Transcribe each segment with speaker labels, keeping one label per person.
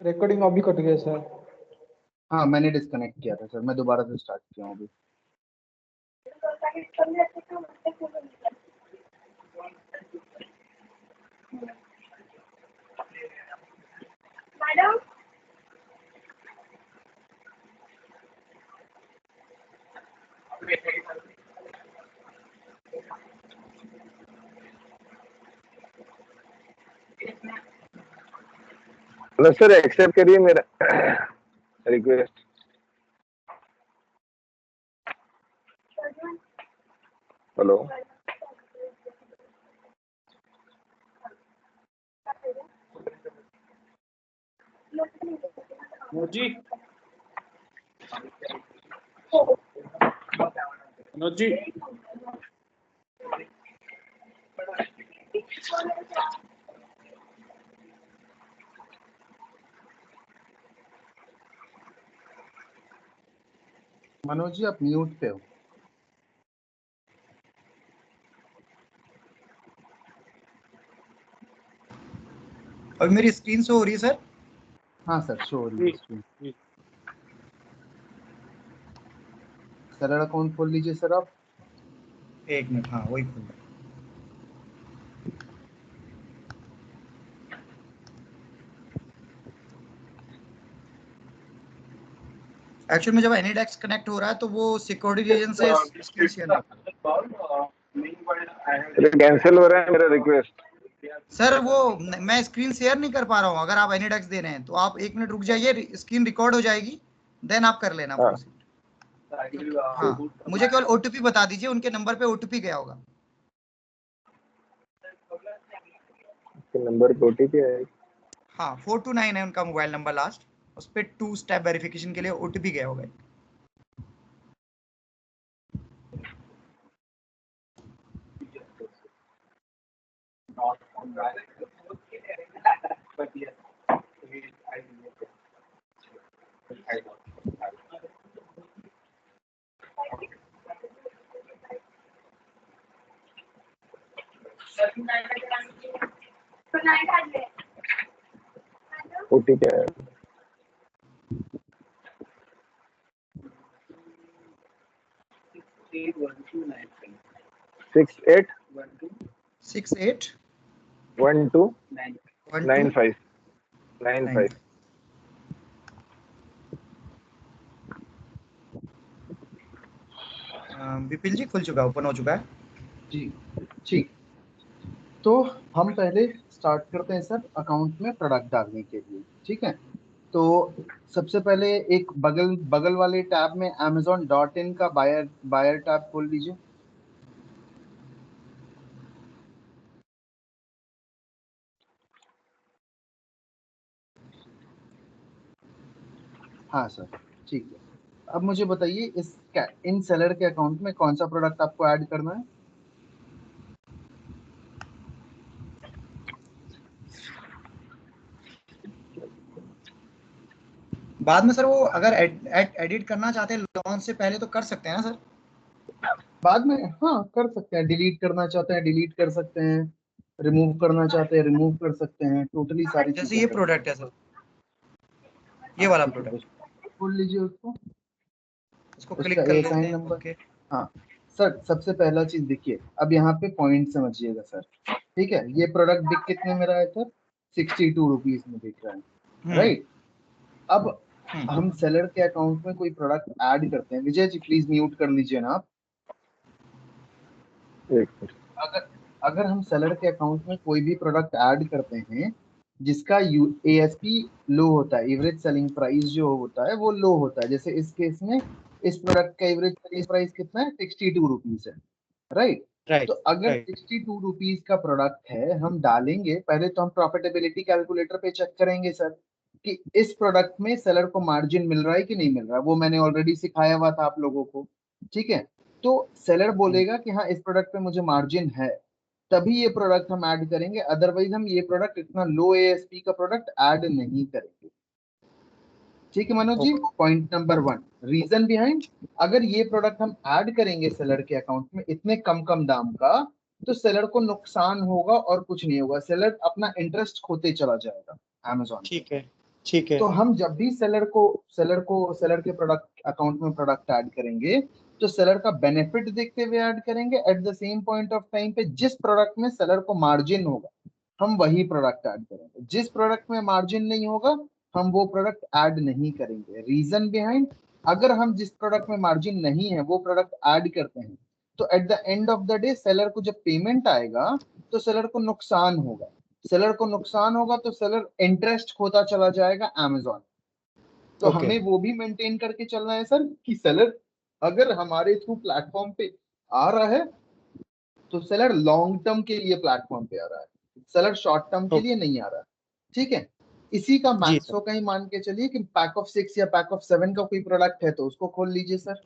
Speaker 1: Recording अभी cut गया sir.
Speaker 2: हाँ मैंने डिस्कनेक्ट किया था सर, मैं दोबारा से स्टार्ट किया हूँ अभी।
Speaker 3: मैडम
Speaker 4: हेलो सर, एक्सेप्ट करिए मेरा रिक्वेस्ट। हेलो
Speaker 1: जी मनोज जी
Speaker 2: मनोज जी आप म्यूट पे हो।
Speaker 5: और मेरी स्क्रीन शो हो रही है सर?
Speaker 2: हाँ सर शो हो रही है स्क्रीन। सरल अकाउंट खोल लीजिए सर आप।
Speaker 5: एक मिनट, हाँ वही खोल रहा। एक्चुअली में जब एनीडेक्स कनेक्ट हो रहा है तो वो सिक्योरिटी रीजन से स्क्रीन शेयर नहीं होता।
Speaker 4: कैंसिल हो रहा है मेरा रिक्वेस्ट।
Speaker 5: सर वो मैं स्क्रीन शेयर नहीं कर पा रहा हूँ। अगर आप एनीडेक्स दे रहे हैं तो आप 1 मिनट रुक जाइए, स्क्रीन रिकॉर्ड हो जाएगी, देन आप कर लेना
Speaker 4: हाँ।
Speaker 5: प्रोसीड। हाँ मुझे केवल ओटीपी बता दीजिए, उनके नंबर पे ओटीपी गया होगा।
Speaker 4: नंबर पे ओटीपी है।
Speaker 5: हाँ 429 है उनका मोबाइल नंबर लास्ट, उस पर 2 स्टेप वेरिफिकेशन के लिए ओटीपी गया होगा।
Speaker 4: ओटीपी है 68
Speaker 5: 68
Speaker 4: 12
Speaker 5: 12
Speaker 4: 95 95।
Speaker 5: विपिन जी खुल चुका है, ओपन हो चुका है
Speaker 2: जी ठीक। तो हम पहले स्टार्ट करते हैं सर अकाउंट में प्रोडक्ट डालने के लिए, ठीक है। तो सबसे पहले एक बगल बगल वाले टैब में amazon.in का बायर टैब खोल लीजिए। हाँ सर ठीक है। अब मुझे बताइए इन सेलर के अकाउंट में कौन सा प्रोडक्ट आपको ऐड करना है।
Speaker 5: बाद में सर। वो अगर एडिट करना चाहते हैं लॉन्च से पहले तो कर सकते हैं ना सर?
Speaker 2: बाद में हाँ कर सकते हैं, डिलीट करना चाहते हैं डिलीट कर सकते हैं, रिमूव करना चाहते हैं रिमूव कर सकते हैं, टोटली सारी
Speaker 5: जैसे
Speaker 2: चीजें
Speaker 5: ये
Speaker 2: कर
Speaker 5: प्रोडक्ट है सर, ये
Speaker 2: हाँ
Speaker 5: वाला
Speaker 2: ठीक है,
Speaker 5: प्रोडक्ट,
Speaker 2: तो खोल लीजिए उसको,
Speaker 5: इसको
Speaker 2: उसका
Speaker 5: क्लिक कर लेते
Speaker 2: ASIN
Speaker 5: हैं।
Speaker 2: नंबर।
Speaker 5: ओके
Speaker 2: हाँ सर सबसे पहला चीज देखिए, अब यहाँ पे पॉइंट समझिएगा सर, ठीक है। ये प्रोडक्ट बिक कितने में रहा है सर, 62 रुपीज में बिक रहा है, राइट। अब हम सेलर के अकाउंट में कोई प्रोडक्ट ऐड करते हैं, विजय जी प्लीज म्यूट कर लीजिए ना आप। अगर अगर हम सेलर के अकाउंट में कोई भी प्रोडक्ट ऐड करते हैं जिसका ASP लो होता है, एवरेज सेलिंग प्राइस जो होता है वो लो होता है, जैसे इस केस में इस प्रोडक्ट का एवरेज सेलिंग प्राइस कितना है, 62 रुपीज है, राइट। तो अगर 62 रुपीज का प्रोडक्ट है, हम डालेंगे पहले तो हम प्रॉफिटेबिलिटी कैलकुलेटर पे चेक करेंगे सर कि इस प्रोडक्ट में सेलर को मार्जिन मिल रहा है कि नहीं मिल रहा है, वो मैंने ऑलरेडी सिखाया हुआ था आप लोगों को, ठीक है। तो सेलर बोलेगा कि हाँ इस प्रोडक्ट पे मुझे मार्जिन है, तभी ये प्रोडक्ट हम ऐड करेंगे, अदरवाइज हम ये प्रोडक्ट इतना लो ASP का प्रोडक्ट ऐड नहीं करेंगे, ठीक है मनोज जी। पॉइंट नंबर 1 रीजन बिहाइंड, अगर ये प्रोडक्ट हम ऐड करेंगे सेलर के अकाउंट में इतने कम कम दाम का, तो सेलर को नुकसान होगा और कुछ नहीं होगा, सेलर अपना इंटरेस्ट खोते चला जाएगा अमेजोन।
Speaker 5: ठीक है ठीक है।
Speaker 2: तो हम जब भी सेलर के प्रोडक्ट अकाउंट में प्रोडक्ट ऐड करेंगे तो सेलर का बेनिफिट देखते हुए ऐड करेंगे। Eight the same point of time पे जिस प्रोडक्ट में सेलर को मार्जिन होगा हम वही प्रोडक्ट ऐड करेंगे, जिस प्रोडक्ट में मार्जिन नहीं होगा हम वो प्रोडक्ट ऐड नहीं करेंगे। रीजन बिहाइंड, अगर हम जिस प्रोडक्ट में मार्जिन नहीं है वो प्रोडक्ट ऐड करते हैं तो at the end of the day seller को जब पेमेंट आएगा तो सेलर को नुकसान होगा। सेलर को नुकसान होगा तो सेलर इंटरेस्ट खोता चला जाएगा अमेजोन। तो
Speaker 5: Okay.
Speaker 2: हमें वो भी मेंटेन करके चलना है सर कि सेलर अगर हमारे थ्रू प्लेटफॉर्म पे आ रहा है तो सेलर लॉन्ग टर्म के लिए प्लेटफॉर्म पे आ रहा है, सेलर शॉर्ट टर्म के लिए नहीं आ रहा है। ठीक है, इसी का
Speaker 5: जी
Speaker 2: मैक्सो का ही मान के चलिए कि पैक ऑफ 6 या पैक ऑफ 7 का कोई प्रोडक्ट है तो उसको खोल लीजिए सर।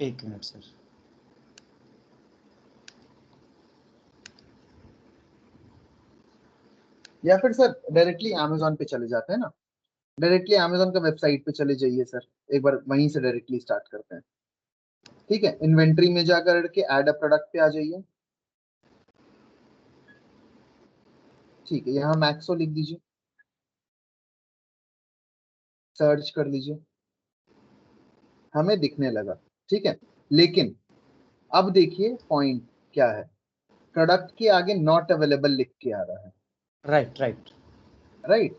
Speaker 5: एक मिनट सर।
Speaker 2: या फिर सर डायरेक्टली अमेजोन पे चले जाते हैं ना, डायरेक्टली अमेजोन का वेबसाइट पे चले जाइए सर, एक बार वहीं से डायरेक्टली स्टार्ट करते हैं। ठीक है, इन्वेंट्री में जाकर के ऐड अ प्रोडक्ट पे आ जाइए। ठीक है, यहाँ मैक्सो लिख दीजिए, सर्च कर लीजिए, हमें दिखने लगा। ठीक है, लेकिन अब देखिए पॉइंट क्या है, प्रोडक्ट के आगे नॉट अवेलेबल लिख के आ रहा है।
Speaker 5: Right right
Speaker 2: right,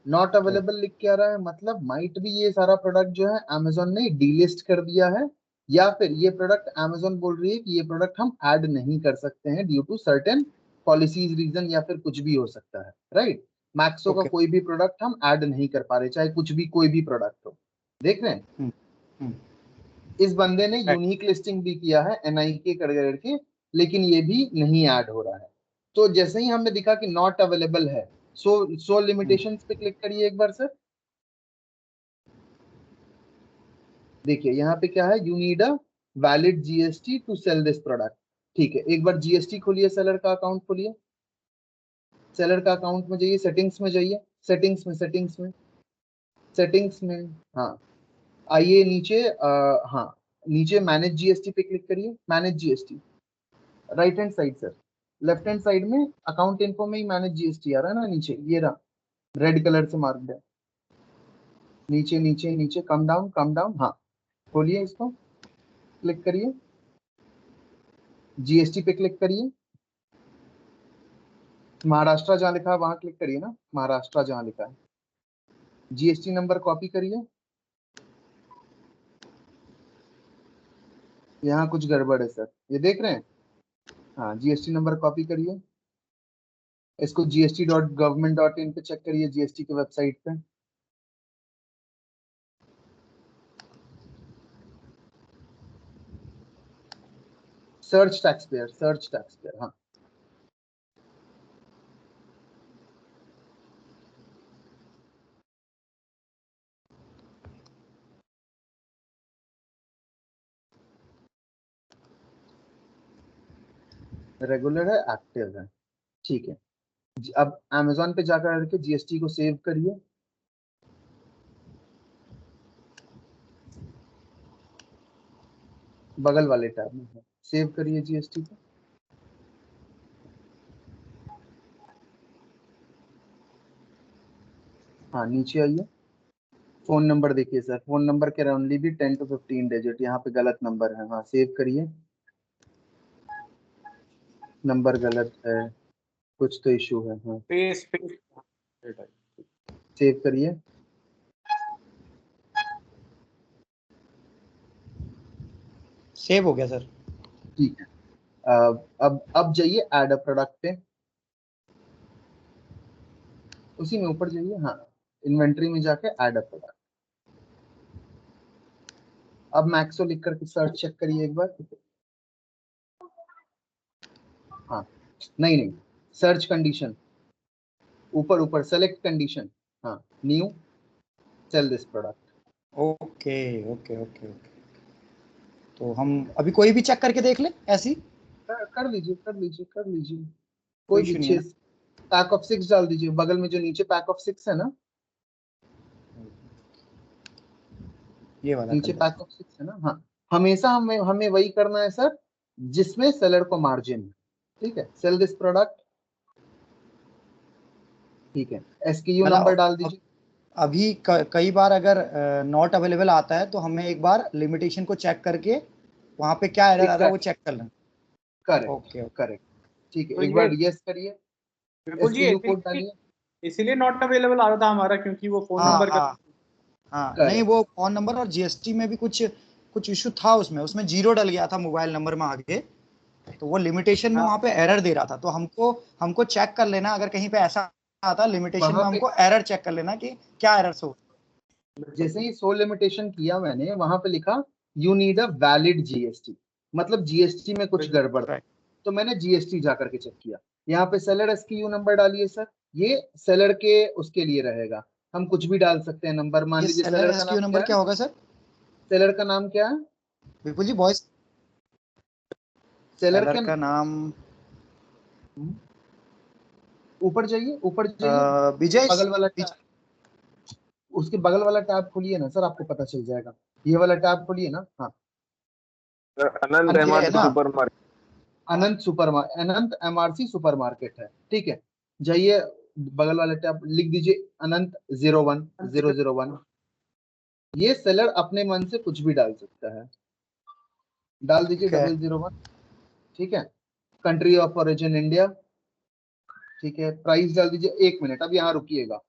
Speaker 2: not available लिख के आ रहा है, मतलब माइट भी ये सारा प्रोडक्ट जो है अमेजोन ने डीलिस्ट कर दिया है, या फिर ये प्रोडक्ट अमेजोन बोल रही है कि ये प्रोडक्ट हम ऐड नहीं कर सकते हैं due to certain policies reason, या फिर कुछ भी हो सकता है। राइट, मैक्सो का
Speaker 5: Okay.
Speaker 2: कोई भी प्रोडक्ट हम ऐड नहीं कर पा रहे, चाहे कुछ भी कोई भी प्रोडक्ट हो। देख रहे हैं इस बंदे ने यूनिक लिस्टिंग भी किया है NIK करके, लेकिन ये भी नहीं ऐड हो रहा है। तो जैसे ही हमें दिखा कि नॉट अवेलेबल है, सो लिमिटेशंस पे क्लिक करिए एक बार सर। देखिए यहाँ पे क्या है, you need a valid GST to sell this product. ठीक है, एक बार GST खोलिए, सेलर का अकाउंट खोलिए, सेलर का अकाउंट में जाइए, सेटिंग्स में जाइए, सेटिंग्स में हाँ आइए नीचे, हाँ नीचे मैनेज GST पे क्लिक करिए, manage GST right hand side sir, left hand side में अकाउंट इन्फो में ही मैनेज GST आ रहा है ना नीचे, ये रहा रेड कलर से मार्क्ड है, नीचे नीचे नीचे कम डाउन, हाँ खोलिए इसको, क्लिक करिए, GST पे क्लिक करिए, महाराष्ट्र जहां लिखा है वहां क्लिक करिए ना, महाराष्ट्र जहां लिखा है, GST नंबर कॉपी करिए। यहाँ कुछ गड़बड़ है सर, ये देख रहे हैं, हाँ GST नंबर कॉपी करिए, इसको gst.government.in पे चेक करिए, GST के वेबसाइट पे। सर्च टैक्स पेयर, हाँ रेगुलर है, एक्टिव है। ठीक है, अब अमेजोन पे जाकर के GST को सेव करिए, बगल वाले टैब में है, सेव करिए GST को। हाँ नीचे आइए, फोन नंबर देखिए सर, फोन नंबर के राउंडली भी 10 to 15 डिजिट, यहाँ पे गलत नंबर है, हाँ सेव करिए, नंबर गलत है, कुछ तो इशू है, हाँ
Speaker 1: स्पेस
Speaker 2: सेव करिए।
Speaker 5: सेव हो गया सर।
Speaker 2: ठीक है, अब जाइए ऐड अ प्रोडक्ट पे, उसी में ऊपर जाइए, हाँ इन्वेंट्री में जाके ऐड अ प्रोडक्ट। अब मैक्सो लिख करके सर्च चेक करिए एक बार, हाँ नहीं सर्च कंडीशन, ऊपर सेलेक्ट कंडीशन, हाँ new sell this product.
Speaker 5: Okay okay okay okay, तो हम अभी कोई भी चेक करके देख ले ऐसी।
Speaker 2: कर लीजिए कोई
Speaker 5: कोई
Speaker 2: भी
Speaker 5: इशू नहीं है ना?
Speaker 2: पैक ऑफ 6 डाल दीजिए, बगल में जो नीचे पैक ऑफ 6 है ना,
Speaker 5: ये वाला
Speaker 2: नीचे
Speaker 5: कर
Speaker 2: पैक ऑफ 6 है ना, हाँ हमेशा हमें वही करना है सर जिसमें सेलर को मार्जिन है। ठीक है, सेल दिस प्रोडक्ट, ठीक है SKU
Speaker 5: मतलब
Speaker 2: नंबर डाल दीजिए,
Speaker 5: अभी कई बार अगर नॉट अवेलेबल आता है तो हमें एक बार लिमिटेशन को चेक करके वहां पे क्या एरर आ रहा है वो चेक कर लें।
Speaker 2: करेक्ट
Speaker 5: ओके
Speaker 2: करेक्ट, ठीक है,
Speaker 1: तो
Speaker 2: एक बार
Speaker 1: ये
Speaker 2: यस करिए,
Speaker 1: बिल्कुल जी,
Speaker 2: SKU कोड डालिए।
Speaker 1: इसीलिए नॉट अवेलेबल आ रहा था हमारा, क्योंकि वो फोन
Speaker 5: हाँ
Speaker 1: नंबर का
Speaker 5: हाँ हाँ,
Speaker 2: Correct.
Speaker 5: नहीं वो फोन नंबर और जीएसटी में भी कुछ इशू था, उसमें जीरो डल गया था मोबाइल नंबर में आगे, तो वो लिमिटेशन में
Speaker 2: हाँ।
Speaker 5: वहां पे एरर दे रहा था। तो हमको चेक कर लेना, अगर कहीं पे ऐसा आता लिमिटेशन में
Speaker 2: वहाँ पे
Speaker 5: हमको एरर चेक कर लेना कि क्या एरर हो।
Speaker 2: जैसे ही सो लिमिटेशन किया मैंने, वहां पे लिखा you need a valid GST, मतलब जीएसटी में कुछ गड़बड़ था। तो मैंने जीएसटी जाकर के चेक किया। यहाँ पे सेलर एसक्यू नंबर डालिए सर, ये सेलर के उसके लिए रहेगा, हम कुछ भी डाल सकते हैं नंबर। मान
Speaker 5: ये
Speaker 2: लीजिए
Speaker 5: सेलर
Speaker 2: सेलर का
Speaker 5: एसक्यू
Speaker 2: नाम
Speaker 5: नंबर
Speaker 2: क्या
Speaker 5: क्या
Speaker 2: है,
Speaker 5: होगा सर?
Speaker 2: सेलर का नाम क्या है,
Speaker 5: विपुल जी वॉइस,
Speaker 2: सेलर
Speaker 5: सेलर
Speaker 2: का
Speaker 5: का नाम
Speaker 2: ऊपर जाइए, ऊपर जाइए,
Speaker 5: विजय।
Speaker 2: बगल वाला टैब, उसके बगल वाला टैब खोलिए ना सर, आपको पता चल जाएगा। ये वाला टैब खोलिए ना। हाँ,
Speaker 4: अनंत
Speaker 5: ये है
Speaker 4: एमआरसी
Speaker 5: ना?
Speaker 4: सुपरमार्केट।
Speaker 2: अनंत एमआरसी सुपरमार्केट है, ठीक है। जाइए बगल वाले टैब, लिख दीजिए अनंत 01001। ये सेलर अपने मन से कुछ भी डाल सकता है, डाल दीजिए
Speaker 5: ठीक है।
Speaker 2: 001, ठीक है। कंट्री ऑफ ओरिजिन इंडिया, ठीक है। प्राइस डाल दीजिए। 1 मिनट, अब यहाँ रुकिएगा।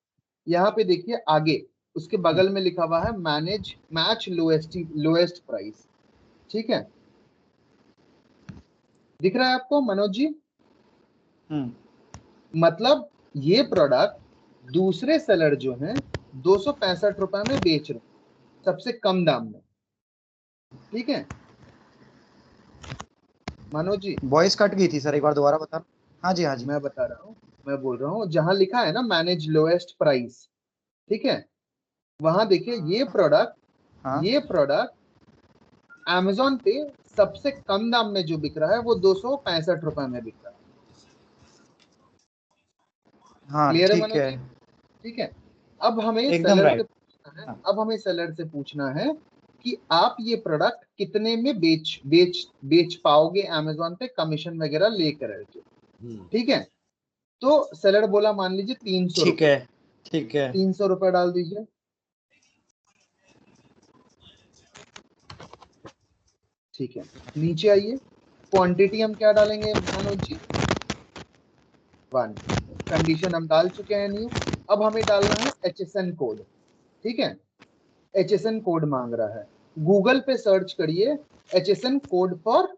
Speaker 2: यहाँ पे देखिए आगे उसके बगल में लिखा हुआ है मैच लोएस्ट प्राइस, ठीक है। दिख रहा है आपको मनोज जी? मतलब ये प्रोडक्ट दूसरे सेलर जो हैं 265 रुपए में बेच रहे हैं, सबसे कम दाम में, ठीक है मनोज जी?
Speaker 5: वॉइस कट गई थी सर, एक बार दोबारा बता। हाँ जी हाँ जी।
Speaker 2: मैं बता रहा हूँ, मैं बोल रहा हूँ, जहां लिखा है ना मैनेज लोएस्ट प्राइस, ठीक है, वहां देखिए
Speaker 5: हाँ
Speaker 2: ये प्रोडक्ट Amazon पे सबसे कम दाम में जो बिक रहा है वो 265 रुपए में बिक रहा है।
Speaker 5: हाँ
Speaker 2: क्लियर है
Speaker 5: ठीक
Speaker 2: मनोज
Speaker 5: है,
Speaker 2: जी? ठीक है। अब हमें
Speaker 5: एकदम
Speaker 2: सेलर से
Speaker 5: राइट।
Speaker 2: पूछना है,
Speaker 5: हाँ।
Speaker 2: अब हमें सेलर से पूछना है कि आप ये प्रोडक्ट कितने में बेच पाओगे Amazon पे कमीशन वगैरह लेकर के, ठीक है। तो सेलर बोला मान लीजिए 300
Speaker 5: ठीक
Speaker 2: रुपए,
Speaker 5: है ठीक है।
Speaker 2: 300 रुपए डाल दीजिए, ठीक है। नीचे आइए, क्वांटिटी हम क्या डालेंगे मनोज जी? 1। कंडीशन हम डाल चुके हैं न्यू। अब हमें डालना है HSN कोड, ठीक है। HSN कोड मांग रहा है, गूगल पे सर्च करिए HSN code for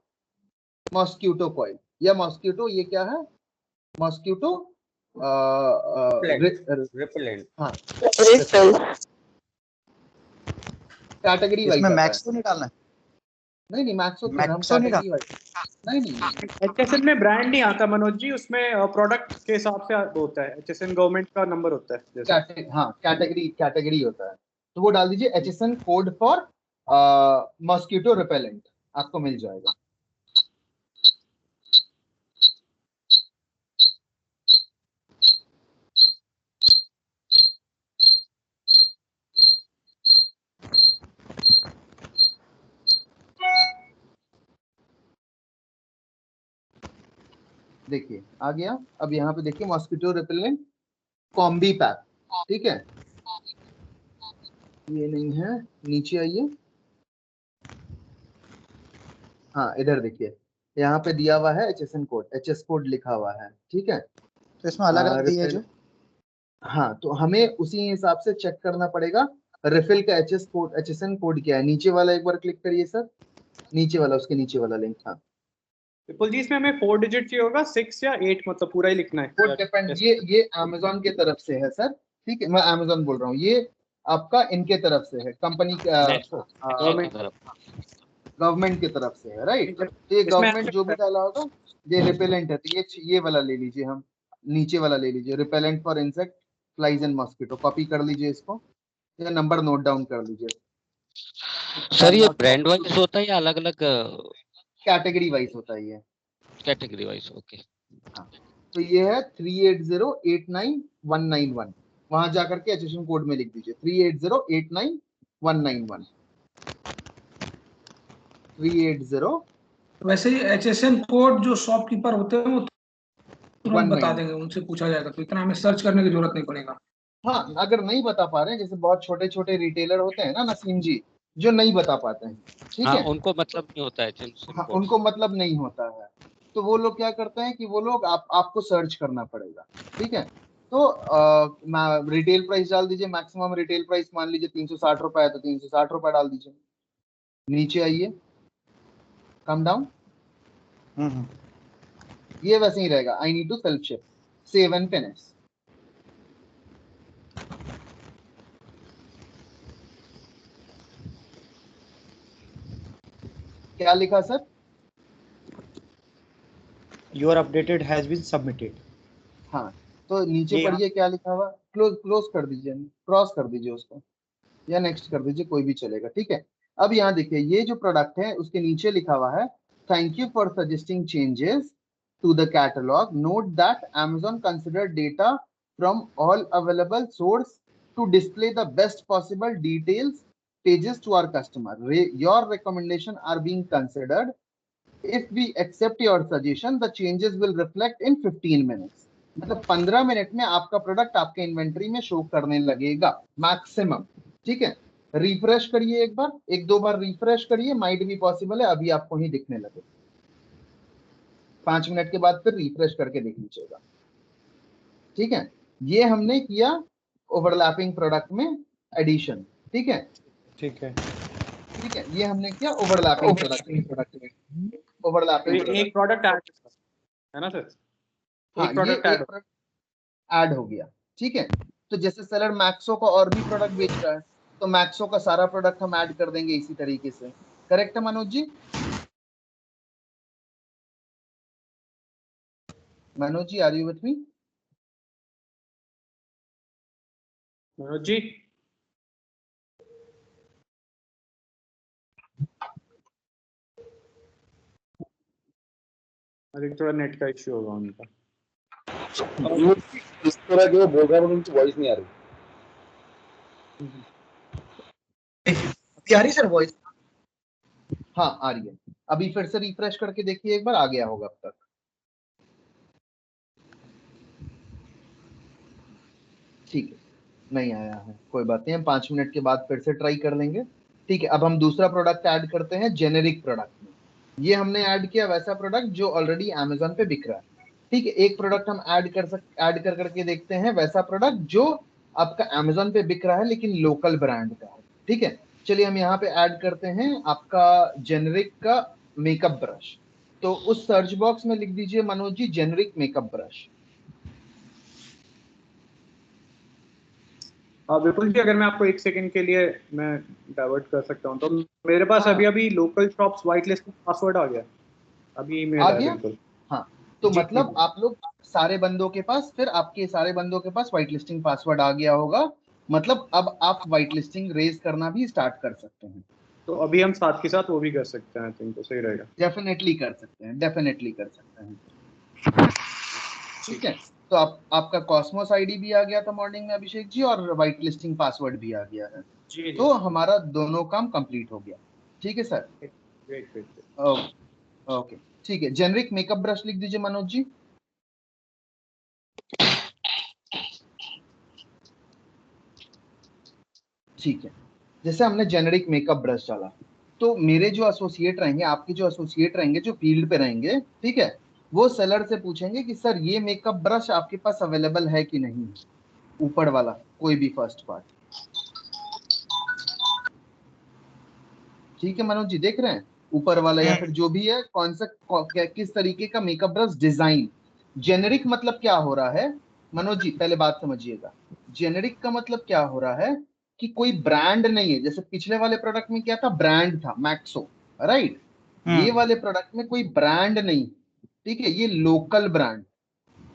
Speaker 2: mosquito coil, या मॉस्क्यूटो, ये क्या है मॉस्क्यूटो
Speaker 3: रिपेलेंट।
Speaker 2: हाँ, कैटेगरी वाइज
Speaker 5: इसमें
Speaker 2: आता है।
Speaker 5: मैक्स तो नहीं डालना है?
Speaker 2: नहीं मैक्सो क्यों, हम
Speaker 5: मैक्सो नहीं
Speaker 2: कैटेगरी
Speaker 5: डालना?
Speaker 2: वाइज, नहीं
Speaker 1: HSN में ब्रांड नहीं आता मनोज जी, उसमें प्रोडक्ट के हिसाब से होता है। HSN गवर्नमेंट का नंबर होता है जैसे।
Speaker 2: हाँ, कैटेगरी होता है। तो वो डाल दीजिए HSN code for mosquito repellent, आपको मिल जाएगा। देखिए आ गया। अब यहाँ पे देखिए मॉस्किटो रिपेलेंट कॉम्बी पैक, ठीक है। ये नहीं है, नीचे आइए। हाँ इधर देखिए, यहाँ पे दिया हुआ है HSN कोड, HS कोड लिखा हुआ है, ठीक है।
Speaker 5: तो इसमें अलग अलग दी है जो।
Speaker 2: हाँ, तो हमें उसी हिसाब से चेक करना पड़ेगा रिफिल का HSN कोड क्या है। नीचे वाला एक बार क्लिक करिए सर, नीचे वाला, उसके नीचे वाला लिंक। हाँ,
Speaker 1: विपुल जी इसमें हमें 4 डिजिट चाहिए होगा, 6 या 8, मतलब पूरा ही लिखना है?
Speaker 2: वो डिपेंड, ये अमेजोन के तरफ से है सर, ठीक है। मैं अमेजोन बोल रहा हूँ, ये आपका इनके तरफ से है, कंपनी गवर्नमेंट की तरफ से है, राइट। तो ये गवर्नमेंट जो भी डाला होगा, ये रिपेलेंट है, तो ये वाला ले लीजिए, हम नीचे वाला ले लीजिए, repellent for insect flies and mosquito. Copy कर लीजिए इसको, या नंबर नोट डाउन कर लीजिए।
Speaker 3: सर ये ब्रांड वाइज होता है या अलग अलग
Speaker 2: कैटेगरी वाइज होता है ये,
Speaker 3: कैटेगरी वाइज? ओके।
Speaker 2: हाँ। तो ये है 3808991, वहां जाकर के HSN कोड में लिख दीजिए 3808991, 380।
Speaker 6: वैसे ही HSN कोड जो शॉपकीपर होते हैं वो तुरंत बता
Speaker 2: 19
Speaker 6: देंगे, उनसे पूछा जाएगा, तो इतना हमें सर्च करने की जरूरत नहीं पड़ेगा।
Speaker 2: हाँ, अगर नहीं बता पा रहे हैं, जैसे बहुत छोटे छोटे रिटेलर होते हैं ना नसीम जी, जो नहीं बता पाते हैं, ठीक
Speaker 3: हाँ
Speaker 2: है,
Speaker 3: उनको मतलब नहीं होता है चिन्ह
Speaker 2: हाँ
Speaker 3: कोड
Speaker 2: उनको मतलब नहीं होता है, तो वो लोग क्या करते हैं कि वो लोग आपको सर्च करना पड़ेगा, ठीक है। तो रिटेल प्राइस डाल दीजिए, मैक्सिमम रिटेल प्राइस मान लीजिए 360 रुपए है तो 360 रुपए डाल दीजिए, नीचे आइए, कम डाउन, ये वैसे ही रहेगा। I need to self ship, save and finish. क्या लिखा sir?
Speaker 7: Your updated has been submitted.
Speaker 2: हाँ, तो नीचे
Speaker 7: ये
Speaker 2: पढ़िए क्या लिखा हुआ, क्लोज क्लोज कर दीजिए, क्रॉस कर दीजिए उसको, या नेक्स्ट कर दीजिए, कोई भी चलेगा, ठीक है। अब यहाँ देखिए, ये जो प्रोडक्ट है उसके नीचे लिखा हुआ है, thank you for suggesting changes to the catalog. Note that Amazon considered data from all available source to display the best possible details pages to our customer. Your recommendation are being considered. If we accept your suggestion, the changes will reflect in 15 minutes. मतलब 15 minute में आपका product आपके inventory में show करने लगेगा maximum, ठीक है। Refresh करिए एक बार, एक दो बार रिफ्रेश करिए, माइट भी पॉसिबल है अभी आपको ही दिखने लगे, 5 मिनट के बाद फिर रिफ्रेश करके देख लीजिएगा, ठीक है। ये हमने किया ओवरलैपिंग प्रोडक्ट में एडिशन, ठीक है,
Speaker 7: ठीक है।
Speaker 2: ठीक है, ये हमने किया ओवरलैपिंग प्रोडक्ट में, ओवरलैपिंग
Speaker 1: तो एक प्रोडक्ट ऐड है ना सर?
Speaker 2: हाँ,
Speaker 1: एक प्रोडक्ट
Speaker 2: ये
Speaker 1: ऐड
Speaker 2: एक ऐड हो गया, ठीक है। तो जैसे सेलर मैक्सो का और भी प्रोडक्ट बेच रहा है, तो मैक्सो का सारा प्रोडक्ट हम ऐड कर देंगे इसी तरीके से, करेक्ट है Manoj ji? Manoj ji, are you with me?
Speaker 1: Manoj ji, अरे थोड़ा नेट का इश्यू होगा उनका।
Speaker 4: इस तरह के वो बोल रहा है, उनकी वॉइस नहीं आ रही।
Speaker 5: आ रही सर वॉइस?
Speaker 2: हाँ आ रही है, अभी फिर से रिफ्रेश करके देखिए एक बार, आ गया होगा अब तक, ठीक है। नहीं आया है, कोई बात नहीं, हम 5 मिनट के बाद फिर से ट्राई कर लेंगे, ठीक है। अब हम दूसरा प्रोडक्ट ऐड करते हैं जेनेरिक प्रोडक्ट में। ये हमने ऐड किया वैसा प्रोडक्ट जो ऑलरेडी अमेजोन पे बिक रहा है, ठीक है। एक प्रोडक्ट हम ऐड कर करके देखते हैं, वैसा प्रोडक्ट जो आपका अमेजोन पे बिक रहा है लेकिन लोकल ब्रांड का है, ठीक है। चलिए हम यहाँ पे ऐड करते हैं आपका जेनेरिक का मेकअप ब्रश, तो उस सर्च बॉक्स में लिख दीजिए Manoj ji generic makeup brush.
Speaker 1: विपुल जी, अगर मैं आपको एक सेकंड के लिए मैं डाइवर्ट कर सकता हूँ, तो मेरे पास
Speaker 2: हाँ,
Speaker 1: अभी local shops white list password आ गया, अभी ईमेल
Speaker 2: आ
Speaker 1: है
Speaker 2: गया,
Speaker 1: बिल्कुल।
Speaker 2: हाँ। तो
Speaker 1: जी,
Speaker 2: मतलब
Speaker 1: जी।
Speaker 2: आप लोग सारे बंदों के पास, फिर आपके सारे बंदों के पास व्हाइट लिस्टिंग पासवर्ड आ गया होगा, मतलब अब आप व्हाइट लिस्टिंग रेज करना भी स्टार्ट कर सकते हैं।
Speaker 1: तो अभी हम साथ के साथ वो भी कर सकते हैं, आई थिंक तो सही रहेगा।
Speaker 2: डेफिनेटली कर सकते हैं, डेफिनेटली कर सकते हैं, ठीक है। तो आपका कॉस्मोस आईडी भी आ गया था मॉर्निंग में अभिषेक जी, और व्हाइट लिस्टिंग पासवर्ड भी आ गया है,
Speaker 1: जी जी।
Speaker 2: तो हमारा दोनों काम कंप्लीट हो गया, ठीक है सर।
Speaker 1: Great great.
Speaker 2: ओके, ठीक है। जेनरिक मेकअप ब्रश लिख दीजिए मनोज जी। ठीक है, जैसे हमने जेनेरिक मेकअप ब्रश डाला, तो मेरे जो एसोसिएट रहेंगे, आपके जो एसोसिएट रहेंगे, जो फील्ड पे रहेंगे, ठीक है, वो सेलर से पूछेंगे कि सर ये मेकअप ब्रश आपके पास अवेलेबल है कि नहीं, ऊपर वाला कोई भी फर्स्ट पार्ट, ठीक है मनोज जी, देख रहे हैं ऊपर वाला या फिर जो भी है, कौन सा किस तरीके का मेकअप ब्रश डिजाइन। जेनेरिक मतलब क्या हो रहा है मनोज जी, पहले बात समझिएगा, जेनेरिक का मतलब क्या हो रहा है कि कोई ब्रांड नहीं है, जैसे पिछले वाले प्रोडक्ट में क्या था, ब्रांड था मैक्सो, राइट। ये वाले प्रोडक्ट में कोई ब्रांड नहीं, ठीक है, ये लोकल ब्रांड,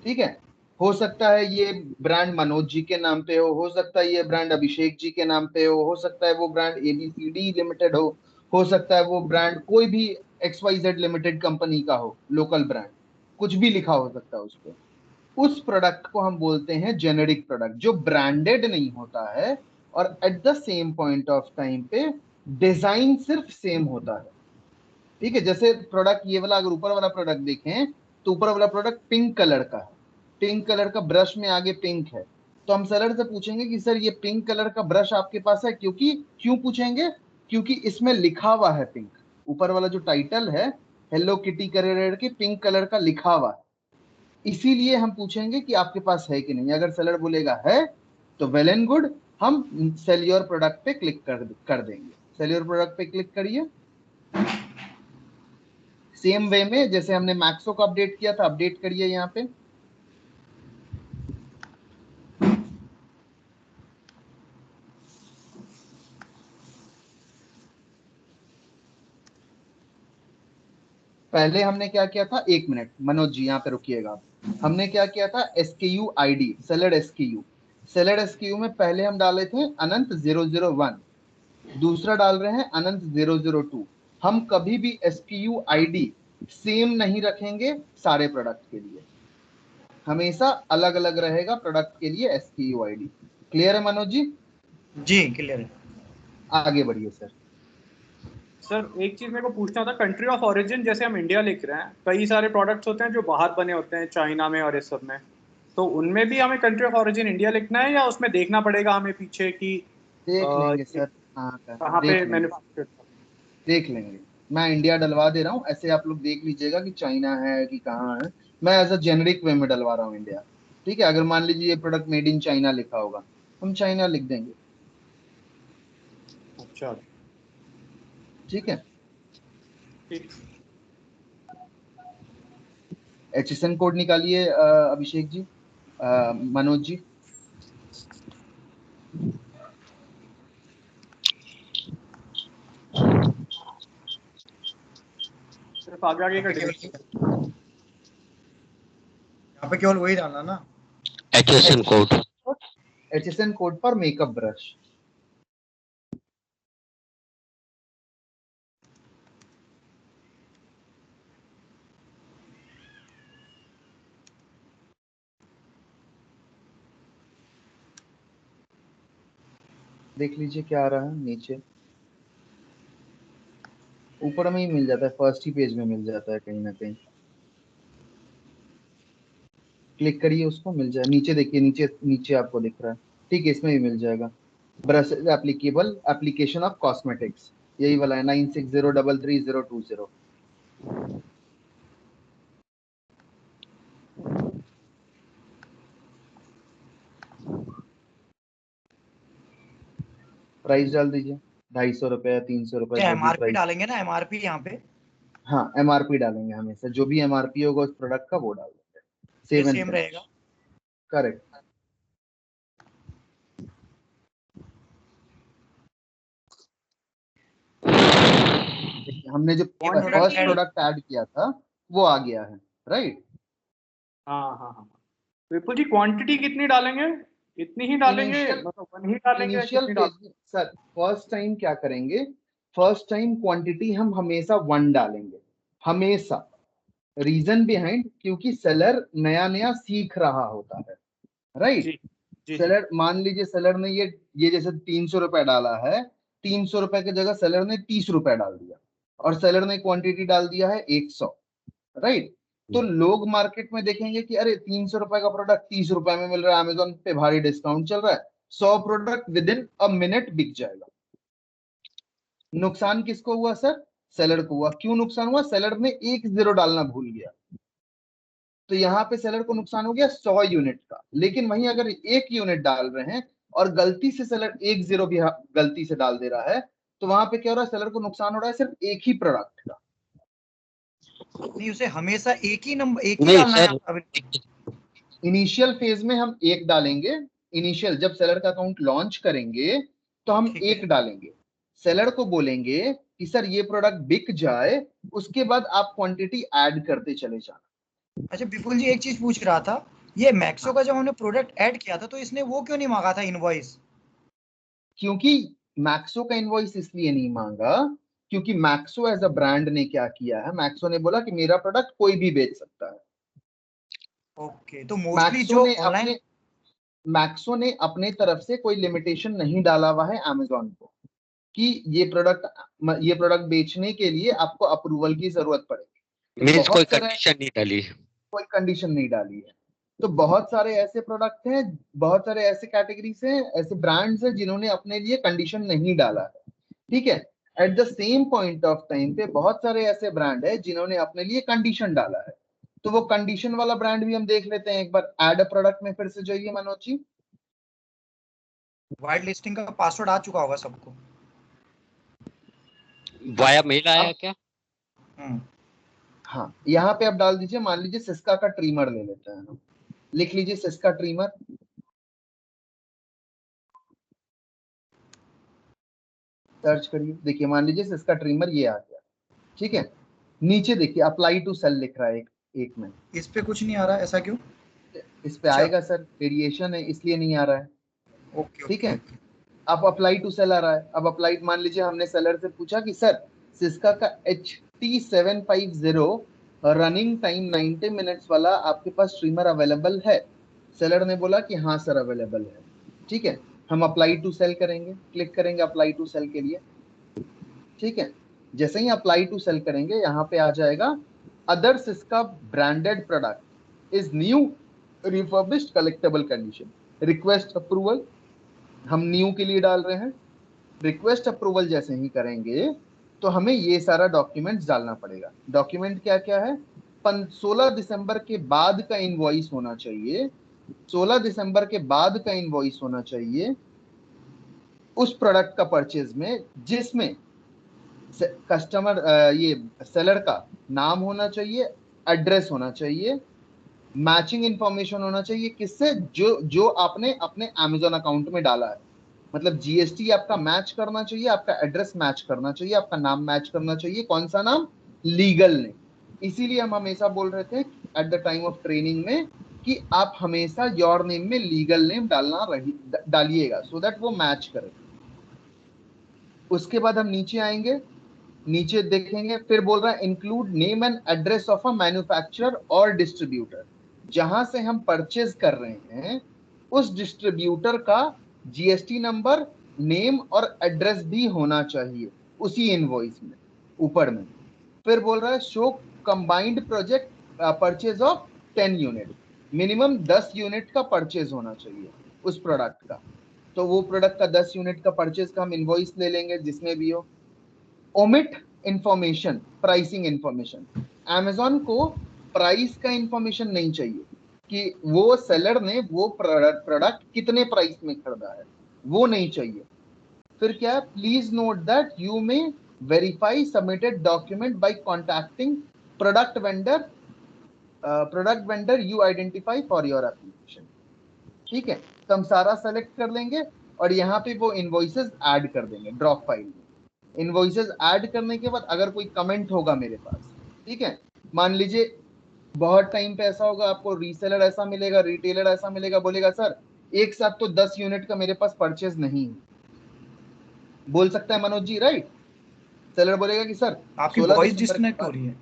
Speaker 2: ठीक है। हो सकता है ये ब्रांड मनोज जी के नाम पे हो सकता है ये ब्रांड अभिषेक जी के नाम पे हो सकता है वो ब्रांड एबीसीडी लिमिटेड हो सकता है वो ब्रांड कोई भी XYZ लिमिटेड कंपनी का हो, लोकल ब्रांड, कुछ भी लिखा हो सकता है उस पे। उस प्रोडक्ट को हम बोलते हैं जेनेरिक प्रोडक्ट, जो ब्रांडेड नहीं होता है और at the same point of time पे डिजाइन सिर्फ सेम होता है, ठीक है। जैसे प्रोडक्ट ये वाला, अगर ऊपर वाला प्रोडक्ट देखें तो ऊपर वाला प्रोडक्ट पिंक कलर का है, पिंक कलर का ब्रश में आगे पिंक है, तो हम सेलर से पूछेंगे कि सर ये पिंक कलर का ब्रश आपके पास है, क्योंकि क्यों पूछेंगे, क्योंकि इसमें लिखा हुआ है पिंक, ऊपर वाला जो टाइटल है हेलो किटी के पिंक कलर का लिखा हुआ है, इसीलिए हम पूछेंगे कि आपके पास है कि नहीं। अगर सेलर बोलेगा है तो वेल एंड गुड, हम सेल योर प्रोडक्ट पे क्लिक कर देंगे। सेल योर प्रोडक्ट पे क्लिक करिए। सेम वे में जैसे हमने मैक्सो को अपडेट किया था, अपडेट करिए यहाँ पे। पहले हमने क्या किया था, 1 मिनट मनोज जी यहाँ पे रुकिएगा। हमने क्या किया था, SKU ID सेलर SKU में पहले हम डाले थे अनंत 001, दूसरा डाल रहे हैं अनंत 002। हम कभी भी SKU ID सेम नहीं रखेंगे सारे प्रोडक्ट के लिए, हमेशा अलग अलग रहेगा प्रोडक्ट के लिए SKU ID। क्लियर है मनोज जी?
Speaker 5: जी क्लियर है।
Speaker 2: आगे बढ़िए सर।
Speaker 1: सर एक चीज मेरे को पूछना था, कंट्री ऑफ ओरिजिन जैसे हम इंडिया लिख रहे हैं, कई सारे प्रोडक्ट्स होते हैं जो बाहर बने होते हैं चाइना में और इस सब में, तो उनमें भी हमें कंट्री ऑफ ओरिजिन इंडिया लिखना है या उसमें देखना पड़ेगा हमें पीछे कि
Speaker 2: देख लेंगे
Speaker 1: ये
Speaker 2: सर,
Speaker 1: कहाँ पे मैन्युफैक्चर?
Speaker 2: देख लेंगे। मैं इंडिया डलवा दे रहा हूँ, ऐसे आप लोग देख लीजिएगा कि चाइना है कि कहाँ है। मैं एज अ जेनरिक वे में डलवा रहा हूँ इंडिया, ठीक है। अगर मान लीजिए ये प्रोडक्ट मेड इन चाइना लिखा होगा, हम चाइना लिख देंगे,
Speaker 1: अच्छा
Speaker 2: ठीक है।
Speaker 1: ठीक।
Speaker 2: HSN कोड निकालिए अभिषेक जी, मनोज जी।
Speaker 1: सिर्फ आगे आगे का डिलीट।
Speaker 5: यहाँ पे केवल वही डालना ना,
Speaker 3: HSN कोड।
Speaker 2: HSN कोड पर मेकअप ब्रश। देख लीजिए क्या आ रहा है नीचे, ऊपर में ही मिल जाता है, फर्स्ट ही पेज में मिल जाता है कहीं ना कहीं। क्लिक करिए उसको, मिल जाए। नीचे देखिए, नीचे नीचे आपको दिख रहा है, ठीक है, इसमें भी मिल जाएगा। Brush applicable application of cosmetics, यही वाला है 96033020। प्राइस डाल दीजिए, 250 रुपए, 300 रुपए, जो भी
Speaker 5: MRP
Speaker 2: प्राइस।
Speaker 5: डालेंगे ना, MRP यहाँ पे
Speaker 2: हाँ MRP डालेंगे हमेशा, जो भी MRP होगा उस प्रोडक्ट का वो डाल देंगे। सेव एंड
Speaker 5: सेम रहेगा।
Speaker 2: करेक्ट। हमने जो फर्स्ट प्रोडक्ट ऐड किया था वो आ गया है, राइट।
Speaker 1: हाँ हाँ हाँ। विपुल जी क्वांटिटी कितनी डालेंगे? इतनी ही डालेंगे, मतलब वन ही डालेंगे या
Speaker 2: इनिशियल
Speaker 1: कितनी
Speaker 2: फेज
Speaker 1: डालेंगे?
Speaker 2: में सर, फर्स्ट टाइम क्या करेंगे, फर्स्ट टाइम क्वांटिटी हम हमेशा 1 डालेंगे, हमेशा। रीजन बिहाइंड, क्योंकि सेलर नया नया सीख रहा होता है, राइट।
Speaker 1: जी जी जी।
Speaker 2: सेलर मान लीजिए सेलर ने ये जैसे 300 रुपए डाला है, 300 रुपए की जगह सेलर ने 30 रुपए डाल दिया, और सेलर ने क्वांटिटी डाल दिया है 100, राइट। तो लोग मार्केट में देखेंगे कि अरे 300 रुपए का प्रोडक्ट 30 रुपए में मिल रहा है, अमेजोन पे भारी डिस्काउंट चल रहा है, 100 product with in a minute बिक जाएगा। नुकसान किसको हुआ सर? सेलर को हुआ। क्यों नुकसान हुआ? सेलर ने 1 0 डालना भूल गया, तो यहाँ पे सेलर को नुकसान हो गया 100 यूनिट का। लेकिन वहीं अगर 1 यूनिट डाल रहे हैं और गलती से सेलर 1 0 भी गलती से डाल दे रहा है, तो वहां पे क्या हो रहा है, सेलर को नुकसान हो रहा है सिर्फ एक ही प्रोडक्ट का।
Speaker 5: नहीं, उसे हमेशा एक ही नंबर, एक ही
Speaker 3: नहीं
Speaker 5: डालना है
Speaker 3: सर,
Speaker 5: आपका।
Speaker 2: इनिशियल फेज में हम 1 डालेंगे, इनिशियल जब सेलर का अकाउंट लॉन्च करेंगे तो हम
Speaker 5: ठीक
Speaker 2: 1
Speaker 5: है।
Speaker 2: डालेंगे। सेलर को बोलेंगे कि सर ये प्रोडक्ट बिक जाए, उसके बाद आप क्वांटिटी ऐड करते चले जाना।
Speaker 5: अच्छा विपुल जी, एक चीज पूछ रहा था, ये मैक्सो का जब हमने प्रोडक्ट ऐड किया था तो इसने वो क्यों नहीं मांगा था इनवॉइस?
Speaker 2: क्योंकि मैक्सो का इनवॉइस इसलिए नहीं मांगा, क्योंकि मैक्सो एज अ ब्रांड ने क्या किया है, मैक्सो ने बोला कि मेरा प्रोडक्ट कोई भी बेच सकता है।
Speaker 5: ओके, तो मोस्टली जो ऑनलाइन,
Speaker 2: मैक्सो ने अपने तरफ से कोई लिमिटेशन नहीं डाला हुआ है अमेजोन को कि ये प्रोडक्ट बेचने के लिए आपको अप्रूवल की जरूरत पड़ेगी।
Speaker 3: मीन्स कोई
Speaker 2: बहुत सारे
Speaker 3: कंडीशन नहीं डाली।
Speaker 2: कोई कंडीशन नहीं डाली है। तो बहुत सारे ऐसे प्रोडक्ट हैं, बहुत सारे ऐसे कैटेगरीज हैं, ऐसे ब्रांड्स हैं जिन्होंने अपने लिए कंडीशन नहीं डाला है, ठीक है। Eight the same point of time पे बहुत सारे ऐसे ब्रांड है जिन्होंने अपने लिए कंडीशन डाला है। तो वो कंडीशन वाला ब्रांड भी हम देख लेते हैं एक बार। ऐड अ प्रोडक्ट में फिर से जाइए मनोज जी।
Speaker 5: वाइट लिस्टिंग का पासवर्ड आ चुका होगा सबको।
Speaker 3: वाया मेल आया क्या?
Speaker 2: हाँ, यहाँ पे आप डाल दीजिए, मान लीजिए सिस्का का ट्रिमर ले लेते हैं हम। लिख लीजिए सिस्का ट्रिमर, सर्च करिए, देखिए मान लीजिए सिस्का ट्रिमर ये आ गया, ठीक है। नीचे देखिए अप्लाई टू सेल लिख रहा है एक में।
Speaker 5: इस पे कुछ नहीं आ रहा, ऐसा क्यों?
Speaker 2: इस पे आएगा सर, वेरिएशन है इसलिए नहीं आ रहा है।
Speaker 5: ओके
Speaker 2: ठीक है, अब अप्लाई टू सेल आ रहा है। अब अप्लाई, मान लीजिए हमने सेलर से पूछा कि सर सिस्का का HT750 रनिंग टाइम 90 मिनट्स वाला आपके पास स्ट्रीमर अवेलेबल है। सेलर ने बोला कि हाँ सर अवेलेबल है, ठीक है। हम अप्लाई टू सेल करेंगे, क्लिक करेंगे अप्लाई टू सेल के लिए, ठीक है। जैसे ही अप्लाई टू सेल करेंगे यहाँ पे आ जाएगा other Syska branded product is new refurbished collectable condition, request approval. हम न्यू के लिए डाल रहे हैं। रिक्वेस्ट अप्रूवल जैसे ही करेंगे तो हमें ये सारा डॉक्यूमेंट्स डालना पड़ेगा। डॉक्यूमेंट क्या क्या है? 16 दिसंबर के बाद का इनवॉइस होना चाहिए, 16 दिसंबर के बाद का इनवॉइस होना चाहिए उस प्रोडक्ट का परचेज में, जिसमें कस्टमर ये सेलर का नाम होना चाहिए, एड्रेस होना चाहिए, मैचिंग इंफॉर्मेशन होना चाहिए किससे, जो आपने अपने अमेजोन अकाउंट में डाला है। मतलब जीएसटी आपका मैच करना चाहिए, आपका एड्रेस मैच करना चाहिए, आपका नाम मैच करना चाहिए। कौन सा नाम? Legal name. इसीलिए हम हमेशा बोल रहे थे at the time of training में कि आप हमेशा योर नेम में लीगल नेम डालिएगा सो दैट वो मैच करे। उसके बाद हम नीचे आएंगे, नीचे देखेंगे, फिर बोल रहा है include name and address of a manufacturer और डिस्ट्रीब्यूटर। जहां से हम परचेज कर रहे हैं उस डिस्ट्रीब्यूटर का जीएसटी नंबर, नेम और एड्रेस भी होना चाहिए उसी इनवॉइस में ऊपर में। फिर बोल रहा है show combined project purchase of 10 unit, minimum 10 unit का परचेज होना चाहिए उस प्रोडक्ट का। तो वो प्रोडक्ट का 10 यूनिट का परचेज का हम इनवॉइस ले लेंगे जिसमें भी हो। Omit information, pricing information. Amazon को प्राइस का इंफॉर्मेशन नहीं चाहिए कि वो सेलर ने वो प्रोडक्ट कितने प्राइस में खरीदा है, वो नहीं चाहिए। फिर क्या है? Please note that you may verify submitted document bye contacting product vendor you identify for your application. ठीक है, तो हम सारा सेलेक्ट कर लेंगे और यहाँ पे वो इनवॉइसेस ऐड कर देंगे ड्रॉप फाइल में। इनवॉइसेस ऐड करने के बाद अगर कोई कमेंट होगा मेरे पास, ठीक है, मान लीजिए बहुत टाइम पे ऐसा होगा, आपको रीसेलर ऐसा मिलेगा, रिटेलर ऐसा मिलेगा, बोलेगा सर एक साथ तो 10 यूनिट का मेरे पास परचेज नहीं है। बोल सकता है मनोज जी, राइट? सेलर बोलेगा कि सर
Speaker 5: आपकी वॉइस डिस्कनेक्ट हो रही है।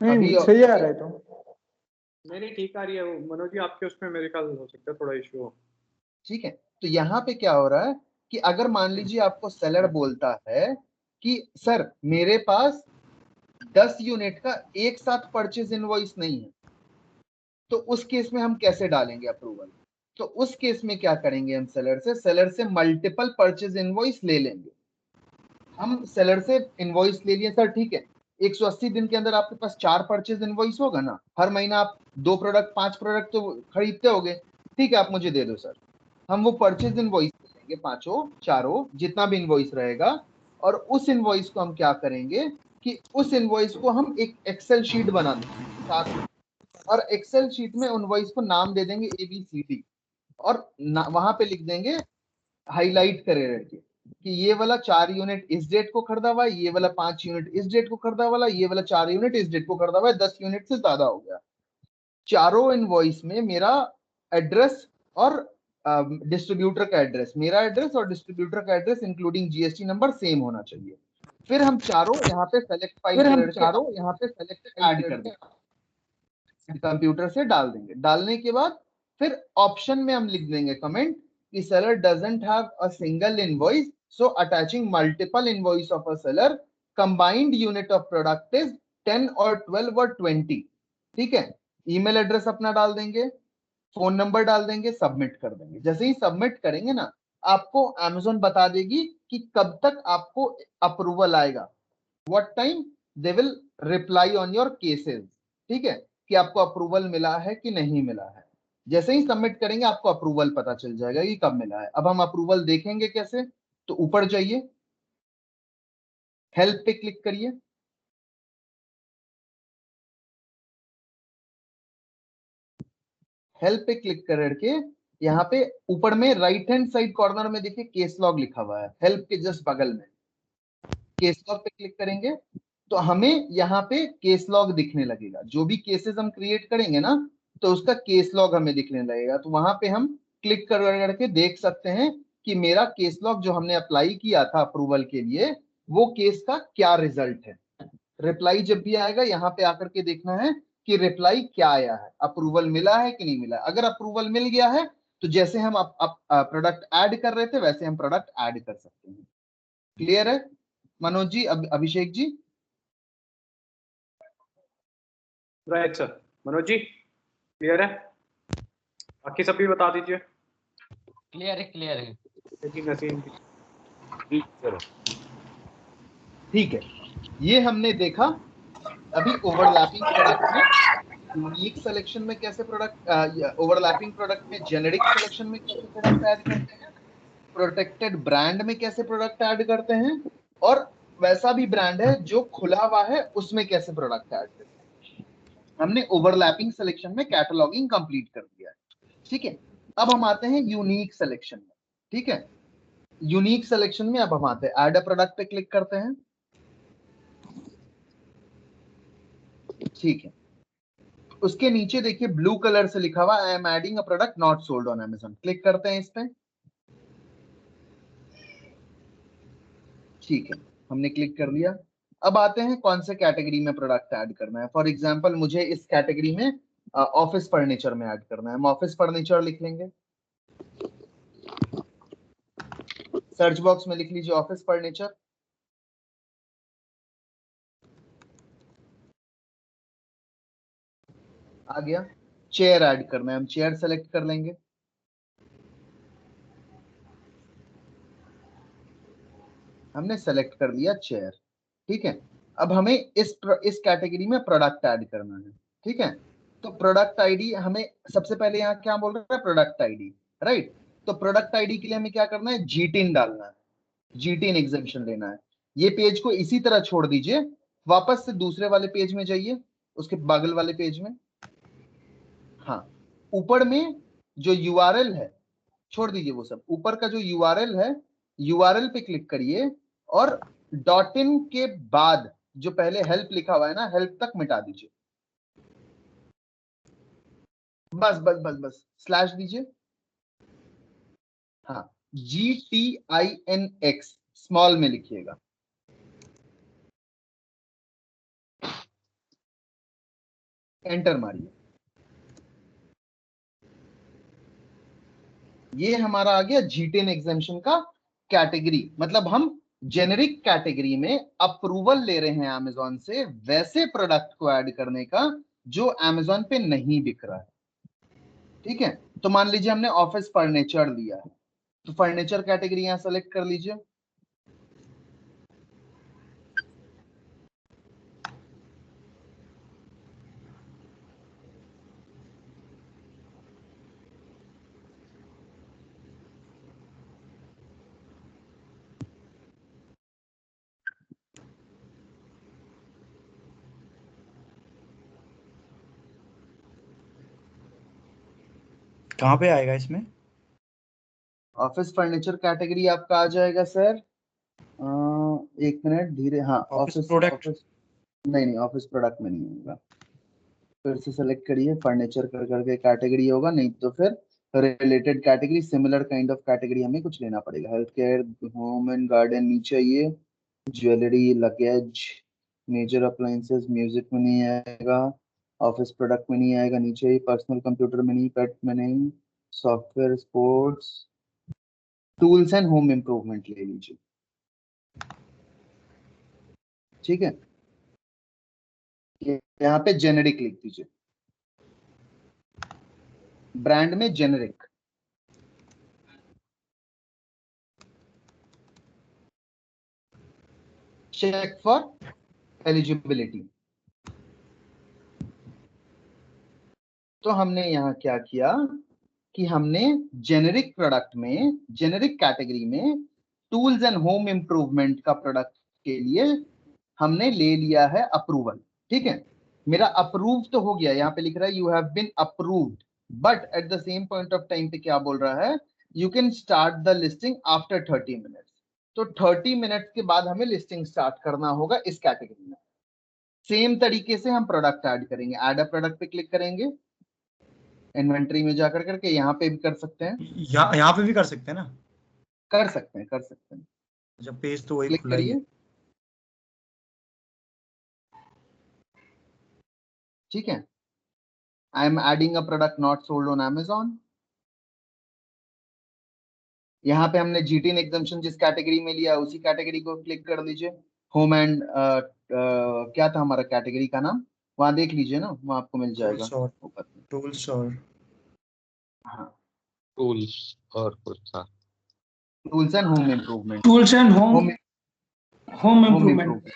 Speaker 2: अभी
Speaker 6: सही आ रहा है तो
Speaker 1: मेरी ठीक आ रही है। मनोज जी आपके उसमें मेरे ख्याल हो सकता है थोड़ा इशू हो।
Speaker 2: ठीक है, तो यहाँ पे क्या हो रहा है कि अगर मान लीजिए आपको सेलर बोलता है कि सर मेरे पास 10 यूनिट का एक साथ परचेज इनवॉइस नहीं है, तो उस केस में हम कैसे डालेंगे अप्रूवल? तो उस केस में क्या करेंगे? हम सेलर से मल्टीपल परचेज इनवॉइस ले लेंगे। हम सेलर से इनवॉइस ले लिए, सर ठीक है, 180 दिन के अंदर आपके पास 4 परचेज इनवॉइस होगा ना, हर महीना आप 2 प्रोडक्ट 5 प्रोडक्ट तो खरीदते होगे, ठीक है, आप मुझे दे दो सर। हम वो परचेज इनवॉइस लेंगे, पांचों चारों जितना भी इनवॉइस रहेगा, और उस इनवॉइस को हम क्या करेंगे कि उस इनवॉइस को हम एक एक्सेल शीट बना देंगे साथ में, और एक्सेल शीट में इनवॉइस को नाम दे देंगे ABCD, और वहां पे लिख देंगे हाईलाइट करे रहके कि ये वाला 4 यूनिट इस डेट को खरीदा हुआ है, ये वाला 5 यूनिट इस डेट को खरीदा हुआ है, ये वाला 4 यूनिट इस डेट को खरीदा हुआ है, 10 यूनिट से ज्यादा हो गया। चारों इनवॉइस में मेरा एड्रेस और डिस्ट्रीब्यूटर का एड्रेस, मेरा एड्रेस और डिस्ट्रीब्यूटर का address including GST number same होना चाहिए। फिर हम चारों यहाँ पे सेलेक्ट फाइल ऐड कर देंगे, कंप्यूटर से डाल देंगे। डालने के बाद फिर ऑप्शन में हम लिख देंगे कमेंट कि seller doesn't have a single invoice, so attaching multiple invoice of a seller, combined unit of product is 10 or 12 or 20। ठीक है, ईमेल एड्रेस अपना डाल देंगे, फोन नंबर डाल देंगे, सबमिट कर देंगे। जैसे ही सबमिट करेंगे ना, आपको अमेजोन बता देगी कि कब तक आपको अप्रूवल आएगा, what time they will reply on your cases, ठीक है, कि आपको अप्रूवल मिला है कि नहीं मिला है। जैसे ही सबमिट करेंगे आपको अप्रूवल पता चल जाएगा कि कब मिला है। अब हम अप्रूवल देखेंगे कैसे, तो ऊपर जाइए, हेल्प पे क्लिक करिए, हेल्प पे क्लिक करके यहाँ पे ऊपर में राइट हैंड साइड कॉर्नर में देखिए केस लॉग लिखा हुआ है, हेल्प के जस्ट बगल में केस लॉग पे क्लिक करेंगे तो हमें यहाँ पे केस लॉग दिखने लगेगा। जो भी केसेस हम क्रिएट करेंगे ना, तो उसका केस लॉग हमें दिखने लगेगा। तो वहां पे हम क्लिक कर करके देख सकते हैं कि मेरा केस लॉग जो हमने अप्लाई किया था अप्रूवल के लिए, वो केस का क्या रिजल्ट है। रिप्लाई जब भी आएगा यहाँ पे आकर के देखना है कि रिप्लाई क्या आया है, अप्रूवल मिला है कि नहीं मिला। अगर अप्रूवल मिल गया है तो जैसे हम प्रोडक्ट ऐड कर रहे थे वैसे हम प्रोडक्ट ऐड कर सकते हैं। क्लियर है Manoj ji, Abhishek ji?
Speaker 1: Right sir. Manoj ji clear है? बाकी सब भी बता दीजिए।
Speaker 3: क्लियर है, क्लियर है।
Speaker 1: नसीम जी।
Speaker 2: ठीक है, ये हमने देखा अभी ओवरलैपिंग प्रोडक्ट में यूनिक सिलेक्शन में कैसे प्रोडक्ट, ओवरलैपिंग प्रोडक्ट में जेनेरिक सिलेक्शन में कैसे प्रोडक्ट ऐड करते हैं, प्रोटेक्टेड ब्रांड में कैसे प्रोडक्ट ऐड करते हैं, और वैसा भी ब्रांड है जो खुला हुआ है उसमें कैसे प्रोडक्ट ऐड करते हैं। हमने ओवरलैपिंग सिलेक्शन में कैटलॉगिंग कंप्लीट कर दिया है, ठीक है। अब हम आते हैं यूनिक सिलेक्शन में, ठीक है। यूनिक सिलेक्शन में अब हम आते हैं ऐड अ प्रोडक्ट पे क्लिक करते हैं, ठीक है। उसके नीचे देखिए ब्लू कलर से लिखा हुआ I am adding a product not sold on Amazon, click करते हैं इस पे, ठीक है, हमने क्लिक कर लिया। अब आते हैं कौन से कैटेगरी में प्रोडक्ट ऐड करना है। फॉर एग्जांपल मुझे इस कैटेगरी में ऑफिस फर्नीचर में ऐड करना है, हम ऑफिस फर्नीचर लिख लेंगे, सर्च बॉक्स में लिख लीजिए ऑफिस फर्नीचर, आ गया। चेयर ऐड करना है, हम चेयर सेलेक्ट कर लेंगे, हमने सेलेक्ट कर लिया चेयर, ठीक है। अब हमें इस कैटेगरी में प्रोडक्ट ऐड करना है, ठीक है। तो प्रोडक्ट आईडी हमें सबसे पहले यहाँ क्या बोल रहा है, प्रोडक्ट आईडी, राइट। तो प्रोडक्ट आईडी के लिए हमें क्या करना है, जीटिन डालना है, जीटिन एग्जाम्पशन लेना है। ये पेज को इसी तरह छोड़ दीजिए, वापस से दूसरे वाले पेज में जाइए, उसके बगल वाले पेज में, हाँ, ऊपर में जो यूआरएल है छोड़ दीजिए वो सब, ऊपर का जो यूआरएल है, यूआरएल पे क्लिक करिए और डॉट इन के बाद जो पहले हेल्प लिखा हुआ है ना, हेल्प तक मिटा दीजिए, बस बस बस बस, स्लैश दीजिए, हाँ, GTINX स्मॉल में लिखिएगा, एंटर मारिए। ये हमारा आ गया जीटेन एग्जाम्पशन का कैटेगरी, मतलब हम जेनेरिक कैटेगरी में अप्रूवल ले रहे हैं अमेजोन से वैसे प्रोडक्ट को ऐड करने का जो अमेजोन पे नहीं बिक रहा है, ठीक है। तो मान लीजिए हमने ऑफिस फर्नीचर लिया है, तो फर्नीचर कैटेगरी यहां सेलेक्ट कर लीजिए,
Speaker 7: कहाँ पे आएगा इसमें?
Speaker 2: ऑफिस फर्नीचर कैटेगरी आपका आ जाएगा सर, एक मिनट धीरे, हाँ,
Speaker 7: ऑफिस
Speaker 2: ऑफिस
Speaker 7: प्रोडक्ट।
Speaker 2: ऑफिस नहीं नहीं, ऑफिस प्रोडक्ट में नहीं होगा, फिर से सेलेक्ट करिए, फर्नीचर कर करके कैटेगरी होगा, नहीं तो फिर related category, similar kind of category हमें कुछ लेना पड़ेगा, health care, home and garden नीचे आइए, jewellery, luggage, major appliances, music में नहीं आएगा, ऑफिस प्रोडक्ट में नहीं आएगा, नीचे ही पर्सनल कंप्यूटर में नहीं, पेट में नहीं, software, sports, tools and home improvement ले लीजिए, ठीक है। यहाँ पे जेनेरिक लिख दीजिए, ब्रांड में जेनेरिक, चेक फॉर एलिजिबिलिटी। तो हमने यहाँ क्या किया कि हमने जेनेरिक प्रोडक्ट में, जेनेरिक कैटेगरी में टूल्स एंड होम इंप्रूवमेंट का प्रोडक्ट के लिए हमने ले लिया है अप्रूवल। ठीक है, मेरा अप्रूव तो हो गया, यहाँ पे लिख रहा है you have been approved, but at the same point of time पे क्या बोल रहा है, you can start the listing after 30 minutes. तो 30 मिनट्स के बाद हमें लिस्टिंग स्टार्ट करना होगा इस कैटेगरी में। सेम तरीके से हम प्रोडक्ट ऐड करेंगे, ऐड अ प्रोडक्ट पे क्लिक करेंगे, इन्वेंट्री में जाकर करके यहाँ पे भी कर सकते हैं,
Speaker 7: यहाँ पे भी कर सकते हैं ना?
Speaker 2: कर सकते हैं, कर सकते हैं।
Speaker 7: जब पेज तो वही
Speaker 2: क्लिक
Speaker 7: खुला ही है।
Speaker 2: करिए, ठीक है। I am adding a product not sold on Amazon। यहाँ पे हमने GTN एग्जम्पशन जिस कैटेगरी में लिया उसी कैटेगरी को क्लिक कर लीजिए। होम एंड क्या था हमारा कैटेगरी का नाम, वहां देख लीजिए ना, वहां आपको मिल जाएगा ऊपर में।
Speaker 7: टूल्स और
Speaker 2: हाँ,
Speaker 3: टूल्स और कुछ था।
Speaker 2: Tools and home improvement,
Speaker 6: tools and home
Speaker 2: home
Speaker 6: improvement.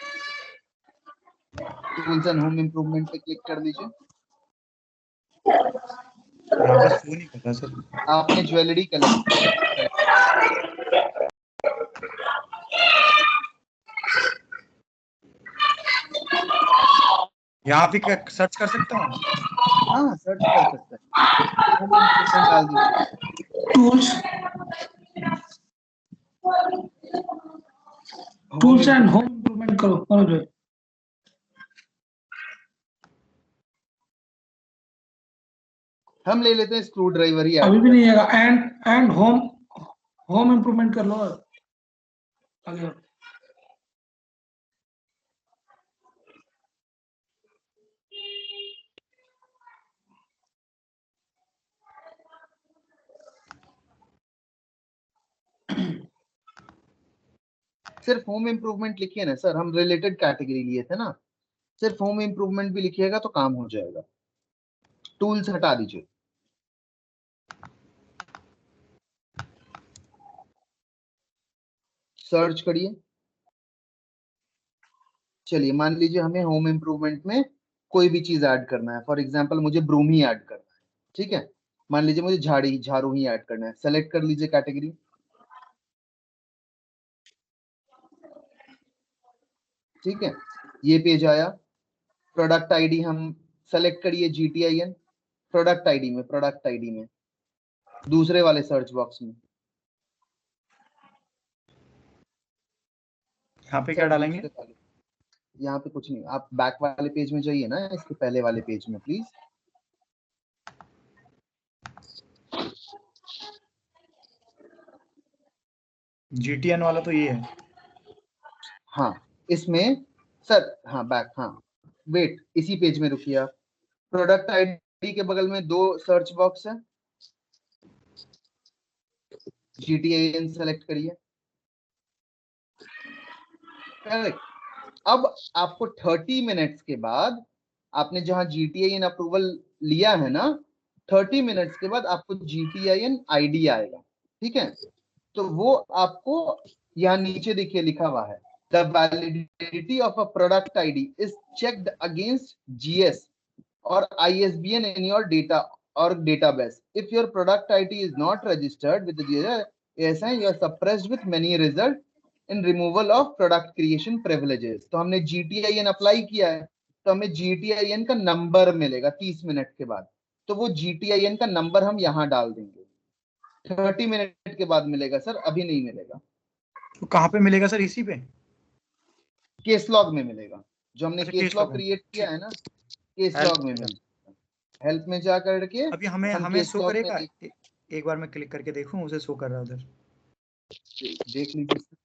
Speaker 2: Tools and home improvement पे क्लिक कर दीजिए।
Speaker 7: यहाँ पे शो नहीं कर रहा सर।
Speaker 2: आपने ज्वेलरी कलेक्ट,
Speaker 7: यहाँ पे क्या सर्च कर सकता हूँ?
Speaker 2: हाँ सर्च कर सकते हैं, होम इम्प्रूवमेंट डाल दीजिए।
Speaker 6: टूल्स एंड होम इम्प्रूवमेंट करो मनोज।
Speaker 2: हम ले लेते हैं स्क्रू ड्राइवर ही
Speaker 6: अभी
Speaker 2: ऐड
Speaker 6: भी
Speaker 2: कर।
Speaker 6: नहीं आएगा। एंड होम इम्प्रूवमेंट कर लो आगे।
Speaker 2: सिर्फ होम इम्प्रूवमेंट लिखिए ना सर, हम रिलेटेड कैटेगरी लिए थे ना, सिर्फ होम इम्प्रूवमेंट भी लिखिएगा तो काम हो जाएगा। टूल्स हटा दीजिए, सर्च करिए। चलिए मान लीजिए हमें होम इम्प्रूवमेंट में कोई भी चीज ऐड करना है, फॉर एग्जांपल मुझे ब्रूम ही ऐड करना है, ठीक है। मान लीजिए मुझे झाड़ू ही ऐड करना है, सेलेक्ट कर लीजिए कैटेगरी। ठीक है, ये पेज आया। प्रोडक्ट आईडी हम सेलेक्ट करिए GTIN, प्रोडक्ट आईडी में दूसरे वाले सर्च बॉक्स में।
Speaker 7: यहाँ पे क्या डालेंगे?
Speaker 2: यहाँ पे कुछ नहीं, आप बैक वाले पेज में जाइए ना, इसके पहले वाले पेज में प्लीज।
Speaker 7: GTN वाला तो ये है।
Speaker 2: हाँ इसमें सर, हाँ बैक, हाँ वेट, इसी पेज में रुकिए आप। प्रोडक्ट आईडी के बगल में दो सर्च बॉक्स है, GTIN सेलेक्ट करिए। करेक्ट। अब आपको 30 मिनट्स के बाद, आपने जहां GTIN अप्रूवल लिया है ना, 30 मिनट्स के बाद आपको GTIN ID आएगा। ठीक है, तो वो आपको यहाँ नीचे देखिए लिखा हुआ है, the validity of a product ID is checked against GS और ISBN in your data or database. If your product ID is not registered with the GS, you are suppressed with many result in removal of product creation privileges. तो हमने GTIN apply किया है, तो हमें GTIN का number मिलेगा 30 minute के बाद। तो वो GTIN का नंबर हम यहाँ डाल देंगे। 30 मिनट के बाद मिलेगा सर, अभी नहीं मिलेगा।
Speaker 7: तो कहाँ पे मिलेगा सर? इसी पे
Speaker 2: केस लॉग में मिलेगा, जो हमने
Speaker 7: अच्छा,
Speaker 2: केस
Speaker 7: केस
Speaker 2: लॉग
Speaker 7: लॉग में।
Speaker 2: क्रिएट किया है ना, केस
Speaker 7: हेल्प
Speaker 2: लॉग में मिलेगा। हेल्प में जा करके
Speaker 7: अभी हमें
Speaker 2: हम
Speaker 7: हमें
Speaker 2: केस
Speaker 7: शो
Speaker 2: लॉग में
Speaker 7: करेगा? एक बार मैं क्लिक करके देखूं, उसे शो कर रहा है उधर।
Speaker 2: देख लीजिए।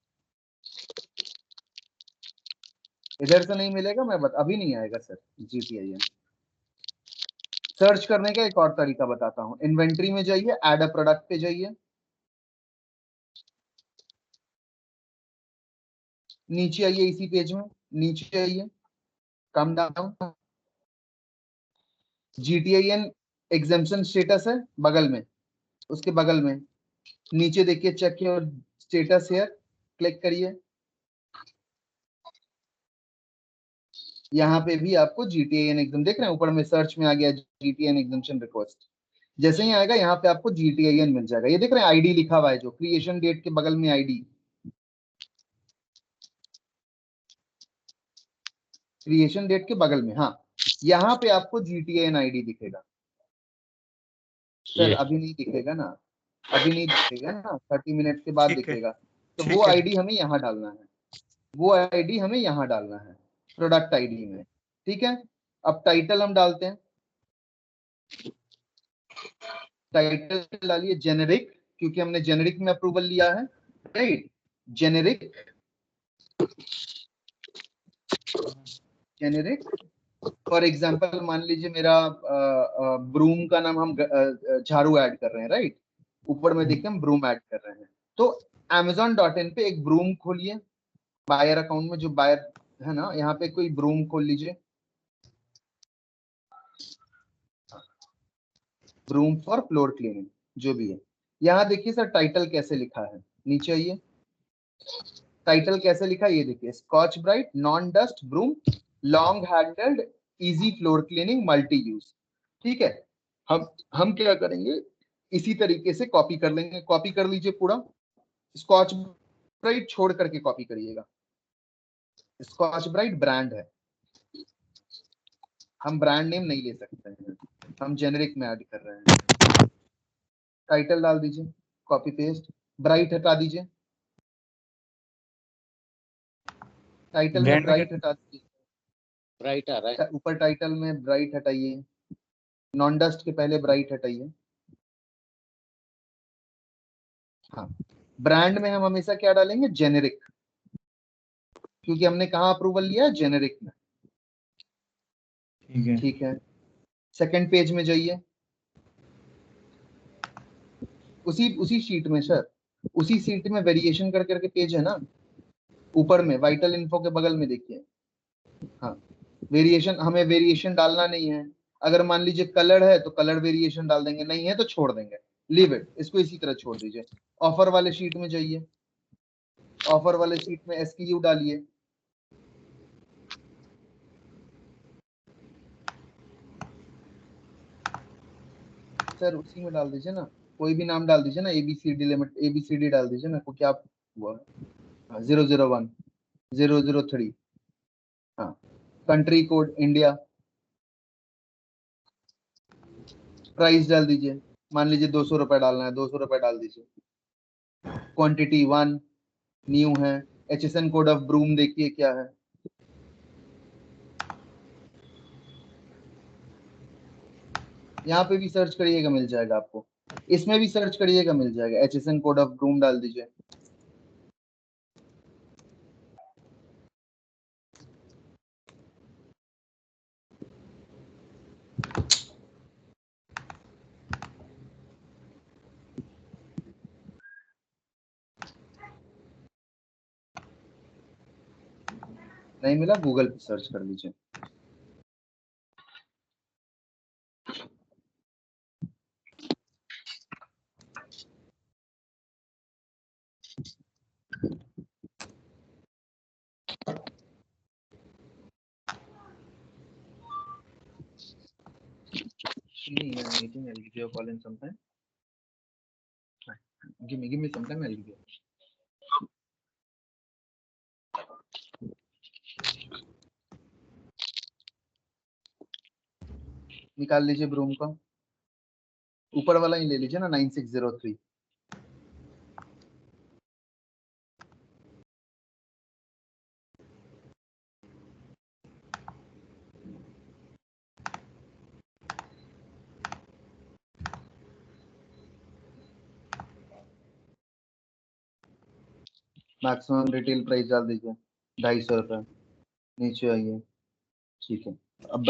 Speaker 2: इधर से नहीं मिलेगा, अभी नहीं आएगा सर GTIN। सर्च करने का एक और तरीका बताता हूँ। इन्वेंट्री में जाइए, ऐड अ प्रोडक्ट पे जाइए, नीचे आइए, इसी पेज में नीचे आइए, come down, GTIN exemption status है बगल में, उसके बगल में नीचे देखिए check your status here, click करिए। यहाँ पे भी आपको GTIN एग्जाम देख रहे हैं, ऊपर में सर्च में आ गया GTIN एग्जाम्शन रिक्वेस्ट। जैसे ही आएगा यहाँ पे आपको GTIN मिल जाएगा। ये देख रहे हैं आईडी लिखा हुआ है जो क्रिएशन डेट के बगल में आईडी, क्रिएशन डेट के बगल में, हाँ यहाँ पे आपको GTIN आईडी दिखेगा। सर अभी नहीं दिखेगा ना, अभी नहीं दिखेगा ना, 30 मिनट के बाद
Speaker 7: ठीक है,
Speaker 2: दिखेगा। तो
Speaker 7: ठीक
Speaker 2: वो
Speaker 7: है।
Speaker 2: आईडी हमें यहाँ डालना है, वो आईडी हमें यहाँ डालना है प्रोडक्ट आईडी में, ठीक है। अब टाइटल हम डालते हैं, टाइटल डालिए जेनेरिक, क्योंकि हमने जेनेरिक में अप्रूवल लिया है, right. Generic, generic for example मान लीजिए मेरा ब्रूम का नाम हम झाड़ू ऐड कर रहे हैं, राइट। ऊपर में देखिए हम ब्रूम ऐड कर रहे हैं, तो amazon.in पे एक ब्रूम खोलिए, बायर अकाउंट में जो बायर है ना, यहाँ पे कोई ब्रूम खोल लीजिए, ब्रूम फॉर फ्लोर क्लीनिंग जो भी है। यहाँ देखिए सर टाइटल कैसे लिखा है, नीचे आइए, टाइटल कैसे लिखा है ये देखिए, Scotch Brite non dust broom long handled easy floor cleaning multi use, ठीक है। हम क्या करेंगे, इसी तरीके से कॉपी कर लेंगे, कॉपी कर लीजिए पूरा, स्कॉच ब्राइट छोड़ करके कॉपी करिएगा। स्कॉच ब्राइट ब्रांड है, हम ब्रांड नेम नहीं ले सकते हैं, हम जेनेरिक में ऐड कर रहे हैं। टाइटल डाल दीजिए, कॉपी पेस्ट, ब्राइट हटा दीजिए, टाइटल में ब्राइट हटा दीजिए,
Speaker 3: ब्राइट आ रहा है।
Speaker 2: ऊपर टाइटल में ब्राइट हटाइए, नॉन डस्ट के पहले ब्राइट हटाइए। हाँ, ब्रांड में हम हमेशा क्या डालेंगे, जेनेरिक, क्योंकि हमने कहाँ अप्रूवल लिया है, जेनेरिक में,
Speaker 7: ठीक है।
Speaker 2: ठीक है। सेकंड पेज में जाइए, उसी शीट में सर, उसी शीट में वेरिएशन कर करके पेज है ना, ऊपर में वाइटल इन्फो के बगल में देखिए। हाँ, वेरिएशन, हमें वेरिएशन डालना नहीं है। अगर मान लीजिए कलर है तो कलर वेरिएशन डाल देंगे, नहीं है तो छोड़ देंगे, लीव इट, इसको इसी तरह छोड़ दीजिए। ऑफर वाले शीट में जाइए, ऑफर वाले शीट में SKU डालिए, सर उसी में डाल दीजिए ना, कोई भी नाम डाल दीजिए ना, ABCD लिमिट, ABCD डाल दीजिए ना, क्या हुआ, 001 003, हाँ, कंट्री कोड इंडिया, प्राइस डाल दीजिए, मान लीजिए 200 रुपए डालना है, 200 रुपए डाल दीजिए। क्वांटिटी 1 न्यू है, HSN कोड ऑफ ब्रूम देखिए क्या है, यहाँ पे भी सर्च करिएगा मिल जाएगा आपको, इसमें भी सर्च करिएगा मिल जाएगा, HSN कोड ऑफ ब्रूम डाल दीजिए। नहीं मिला, गूगल पे सर्च कर लीजिए। Meeting, I'll give you a call in some time. Give me some time, I'll give you. निकाल लीजिए ब्रूम का, ऊपर वाला ही ले लीजिए ना, 9603। मैक्सिमम रिटेल प्राइस डाल दीजिए 250 रुपए, नीचे आइए, ठीक है। अब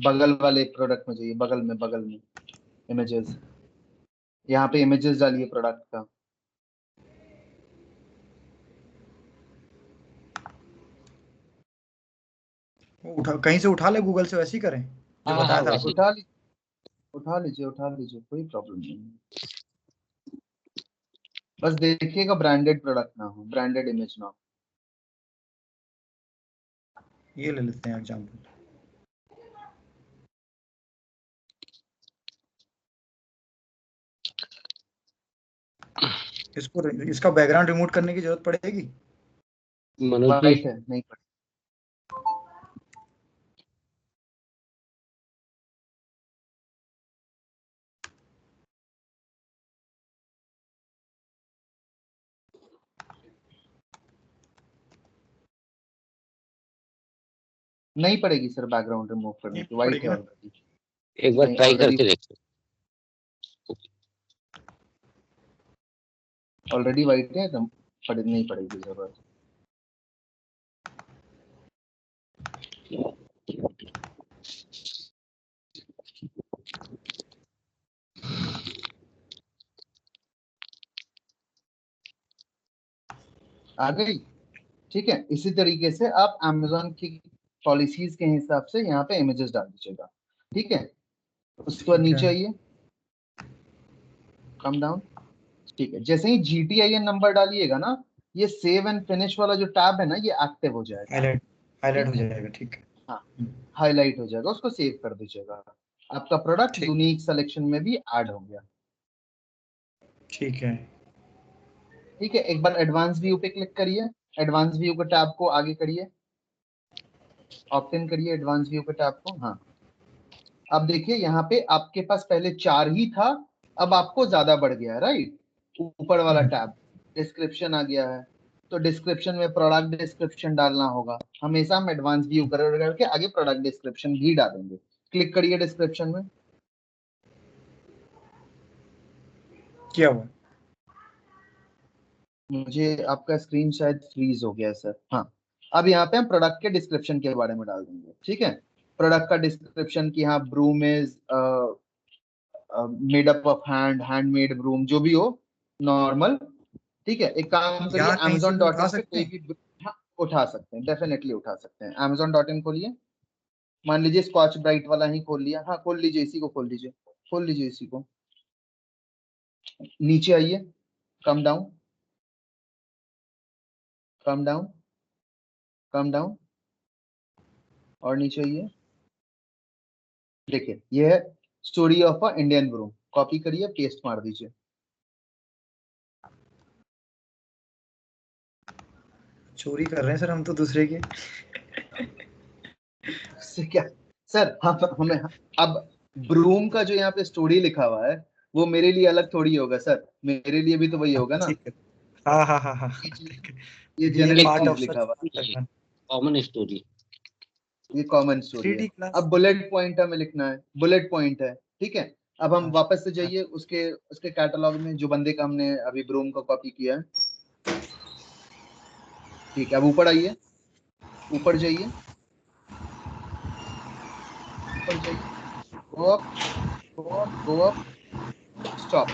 Speaker 2: बगल वाले प्रोडक्ट में जाइए, बगल में इमेजेस, यहाँ पे इमेजेस डालिए प्रोडक्ट का,
Speaker 7: उठा, कहीं से उठा ले, गूगल से, वैसे ही करें जो
Speaker 3: हाँ
Speaker 7: बताया
Speaker 3: हाँ
Speaker 7: था
Speaker 3: वैसे
Speaker 7: आपको।
Speaker 2: उठा ली, उठा लीजिए, कोई प्रॉब्लम नहीं है। बस देखिएगा ब्रांडेड प्रोडक्ट ना हो, ब्रांडेड इमेज ना हो।
Speaker 7: ये ले लेते हैं एग्जांपल। इसका बैकग्राउंड रिमूव करने की जरूरत पड़ेगी?
Speaker 3: मनोज जी,
Speaker 2: वाइट है, नहीं पड़ेगा। नहीं पड़ेगी सर बैकग्राउंड रिमूव करने की, वाइट है ऑलरेडी।
Speaker 3: एक बार
Speaker 2: नहीं,
Speaker 3: ट्राई
Speaker 2: already-
Speaker 3: करके देखते।
Speaker 2: ऑलरेडी वाइट है तो नहीं पड़ेगी जरूरत। आ गई? ठीक है, इसी तरीके से आप Amazon की पॉलिसीज के हिसाब से यहाँ पे इमेजेस डाल दीजिएगा। ठीक है, उसके बाद नीचे आइए, कम डाउन। ठीक है, जैसे ही GTIN नंबर डालिएगा ना, ये सेव एंड फिनिश वाला जो टैब है ना, ये एक्टिव हो जाएगा,
Speaker 7: हाईलाइट हो जाएगा। ठीक है,
Speaker 2: हाँ, हाईलाइट हो जाएगा, उसको सेव कर दीजिएगा। आपका प्रोडक्ट यूनिक सिलेक्शन में भी ऐड हो गया।
Speaker 7: ठीक है।
Speaker 2: ठीक है, एक बार एडवांस व्यू पे क्लिक करिए, एडवांस व्यू के टैब को आगे करिए, ऑप्ट इन करिए एडवांस व्यू के टैब को। हाँ, अब देखिए यहाँ पे आपके पास पहले 4 ही था, अब आपको ज्यादा बढ़ गया है, राइट। ऊपर वाला टैब डिस्क्रिप्शन आ गया है, तो डिस्क्रिप्शन में प्रोडक्ट डिस्क्रिप्शन डालना होगा। हमेशा हम एडवांस व्यू करके आगे प्रोडक्ट डिस्क्रिप्शन भी डालेंगे। क्लिक करिए डिस्क्रिप्शन में।
Speaker 7: क्या हुआ?
Speaker 2: मुझे आपका स्क्रीन शायद फ्रीज हो गया है सर। हाँ, अब यहाँ पे हम प्रोडक्ट के डिस्क्रिप्शन के बारे में डाल देंगे। ठीक है, प्रोडक्ट का डिस्क्रिप्शन की, हाँ, broom is made up of handmade broom, जो भी हो, नॉर्मल। ठीक है, एक काम करिए,
Speaker 7: यहाँ कहीं से भी उठा
Speaker 2: Amazon.in पे
Speaker 7: सकते
Speaker 2: कोई
Speaker 7: हैं?
Speaker 2: भी, हाँ, उठा सकते हैं, डेफिनेटली उठा सकते हैं। Amazon.in खोलिए, मान लीजिए स्कॉच ब्राइट वाला ही खोल लिया। हाँ, खोल लीजिए, इसी को खोल लीजिए इसी को। नीचे आइए, come down, come down, come down, और नीचे आइए। देखिए, ये है story of a Indian broom. Copy करिए, पेस्ट मार दीजिए।
Speaker 7: चोरी कर रहे हैं सर हम तो दूसरे के।
Speaker 2: से क्या सर, हमें अब ब्रूम का जो यहाँ पे स्टोरी लिखा हुआ है, वो मेरे लिए अलग थोड़ी होगा सर, मेरे लिए भी तो वही होगा ना।
Speaker 7: ठीक है। हाँ हाँ हाँ हाँ।
Speaker 2: ये
Speaker 7: बीइंग
Speaker 2: जेनरिक
Speaker 7: पार्ट
Speaker 2: चीज
Speaker 7: ऑफ
Speaker 2: लिखा
Speaker 7: सच
Speaker 2: हुआ
Speaker 3: कॉमन स्टोरी।
Speaker 2: है, ये कॉमन स्टोरी है।
Speaker 7: 3D class.
Speaker 2: अब बुलेट पॉइंट हमें लिखना है, बुलेट पॉइंट है। ठीक है, अब हम वापस से जाइए उसके उसके कैटलॉग में, जो बंदे का हमने अभी ब्रूम का कॉपी किया है। ठीक है, अब ऊपर आइए, ऊपर जाइए, ऊपर जाइए, go up, go up, go up, stop,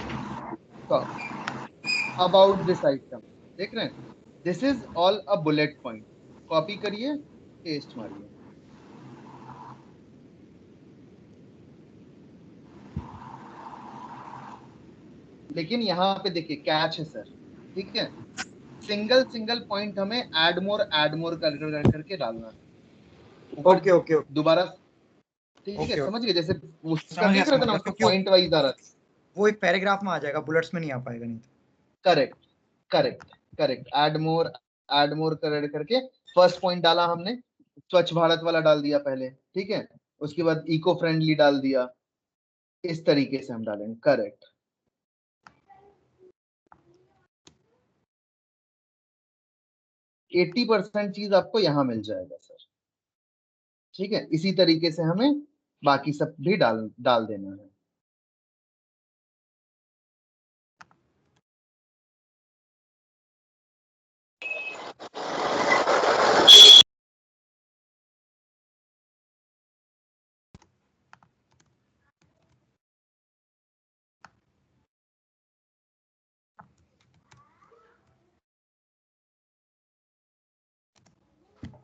Speaker 2: stop. About this item, देख रहे हैं, this is all a bullet point. Copy करिए, पेस्ट मारिए। लेकिन यहाँ पे देखिए कैच है सर। ठीक है, सिंगल सिंगल पॉइंट हमें ऐड मोर करके डालना है ऊपर।
Speaker 7: ओके ओके ओके
Speaker 2: दोबारा, ठीक है,
Speaker 7: ओके।
Speaker 2: समझ गए? जैसे उसका
Speaker 7: समझ
Speaker 2: देख रहे थे ना,
Speaker 7: गया
Speaker 2: उसका
Speaker 7: क्योंकि
Speaker 2: पॉइंट वाइज आ रहा था।
Speaker 7: वो एक पैराग्राफ में आ जाएगा, बुलेट्स में नहीं आ पाएगा नहीं तो।
Speaker 2: Correct, correct, correct. Add more करके फर्स्ट पॉइंट डाला हमने, स्वच्छ भारत वाला डाल दिया पहले। ठीक है, उसके बाद इको फ्रेंडली डाल दिया। इस तरीके से हम डालेंगे। करेक्ट। 80% चीज आपको यहाँ मिल जाएगा सर। ठीक है, इसी तरीके से हमें बाकी सब भी डाल डाल देना है।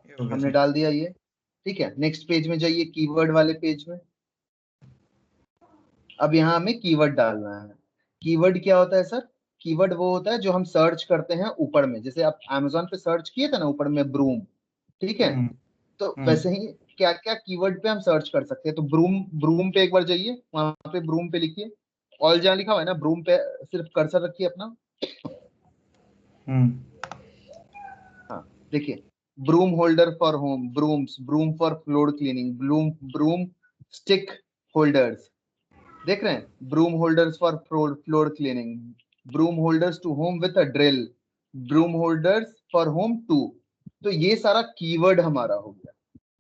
Speaker 7: ये हो गया
Speaker 2: हमने
Speaker 7: सर।
Speaker 2: डाल दिया ये। ठीक है, नेक्स्ट पेज में जाइए, कीवर्ड वाले पेज में। अब यहाँ हमें कीवर्ड डालना है। कीवर्ड क्या होता है सर? कीवर्ड वो होता है जो हम सर्च करते हैं ऊपर में, जैसे आप अमेजोन पे सर्च किए थे ना ऊपर में ब्रूम, ठीक है, तो वैसे ही क्या क्या कीवर्ड पे हम सर्च कर सकते हैं। तो ब्रूम, ब्रूम पे एक बार जाइए, वहां पे ब्रूम पे लिखिए, ऑल जहाँ लिखा हुआ है ना, ब्रूम पे सिर्फ कर्सर रखिए अपना। हाँ देखिए, broom holder for home, brooms, broom for floor cleaning, broom, broom stick holders, देख रहे हैं, broom holders for floor cleaning, broom holders to home with a drill, broom holders for home too. तो ये सारा कीवर्ड हमारा हो गया,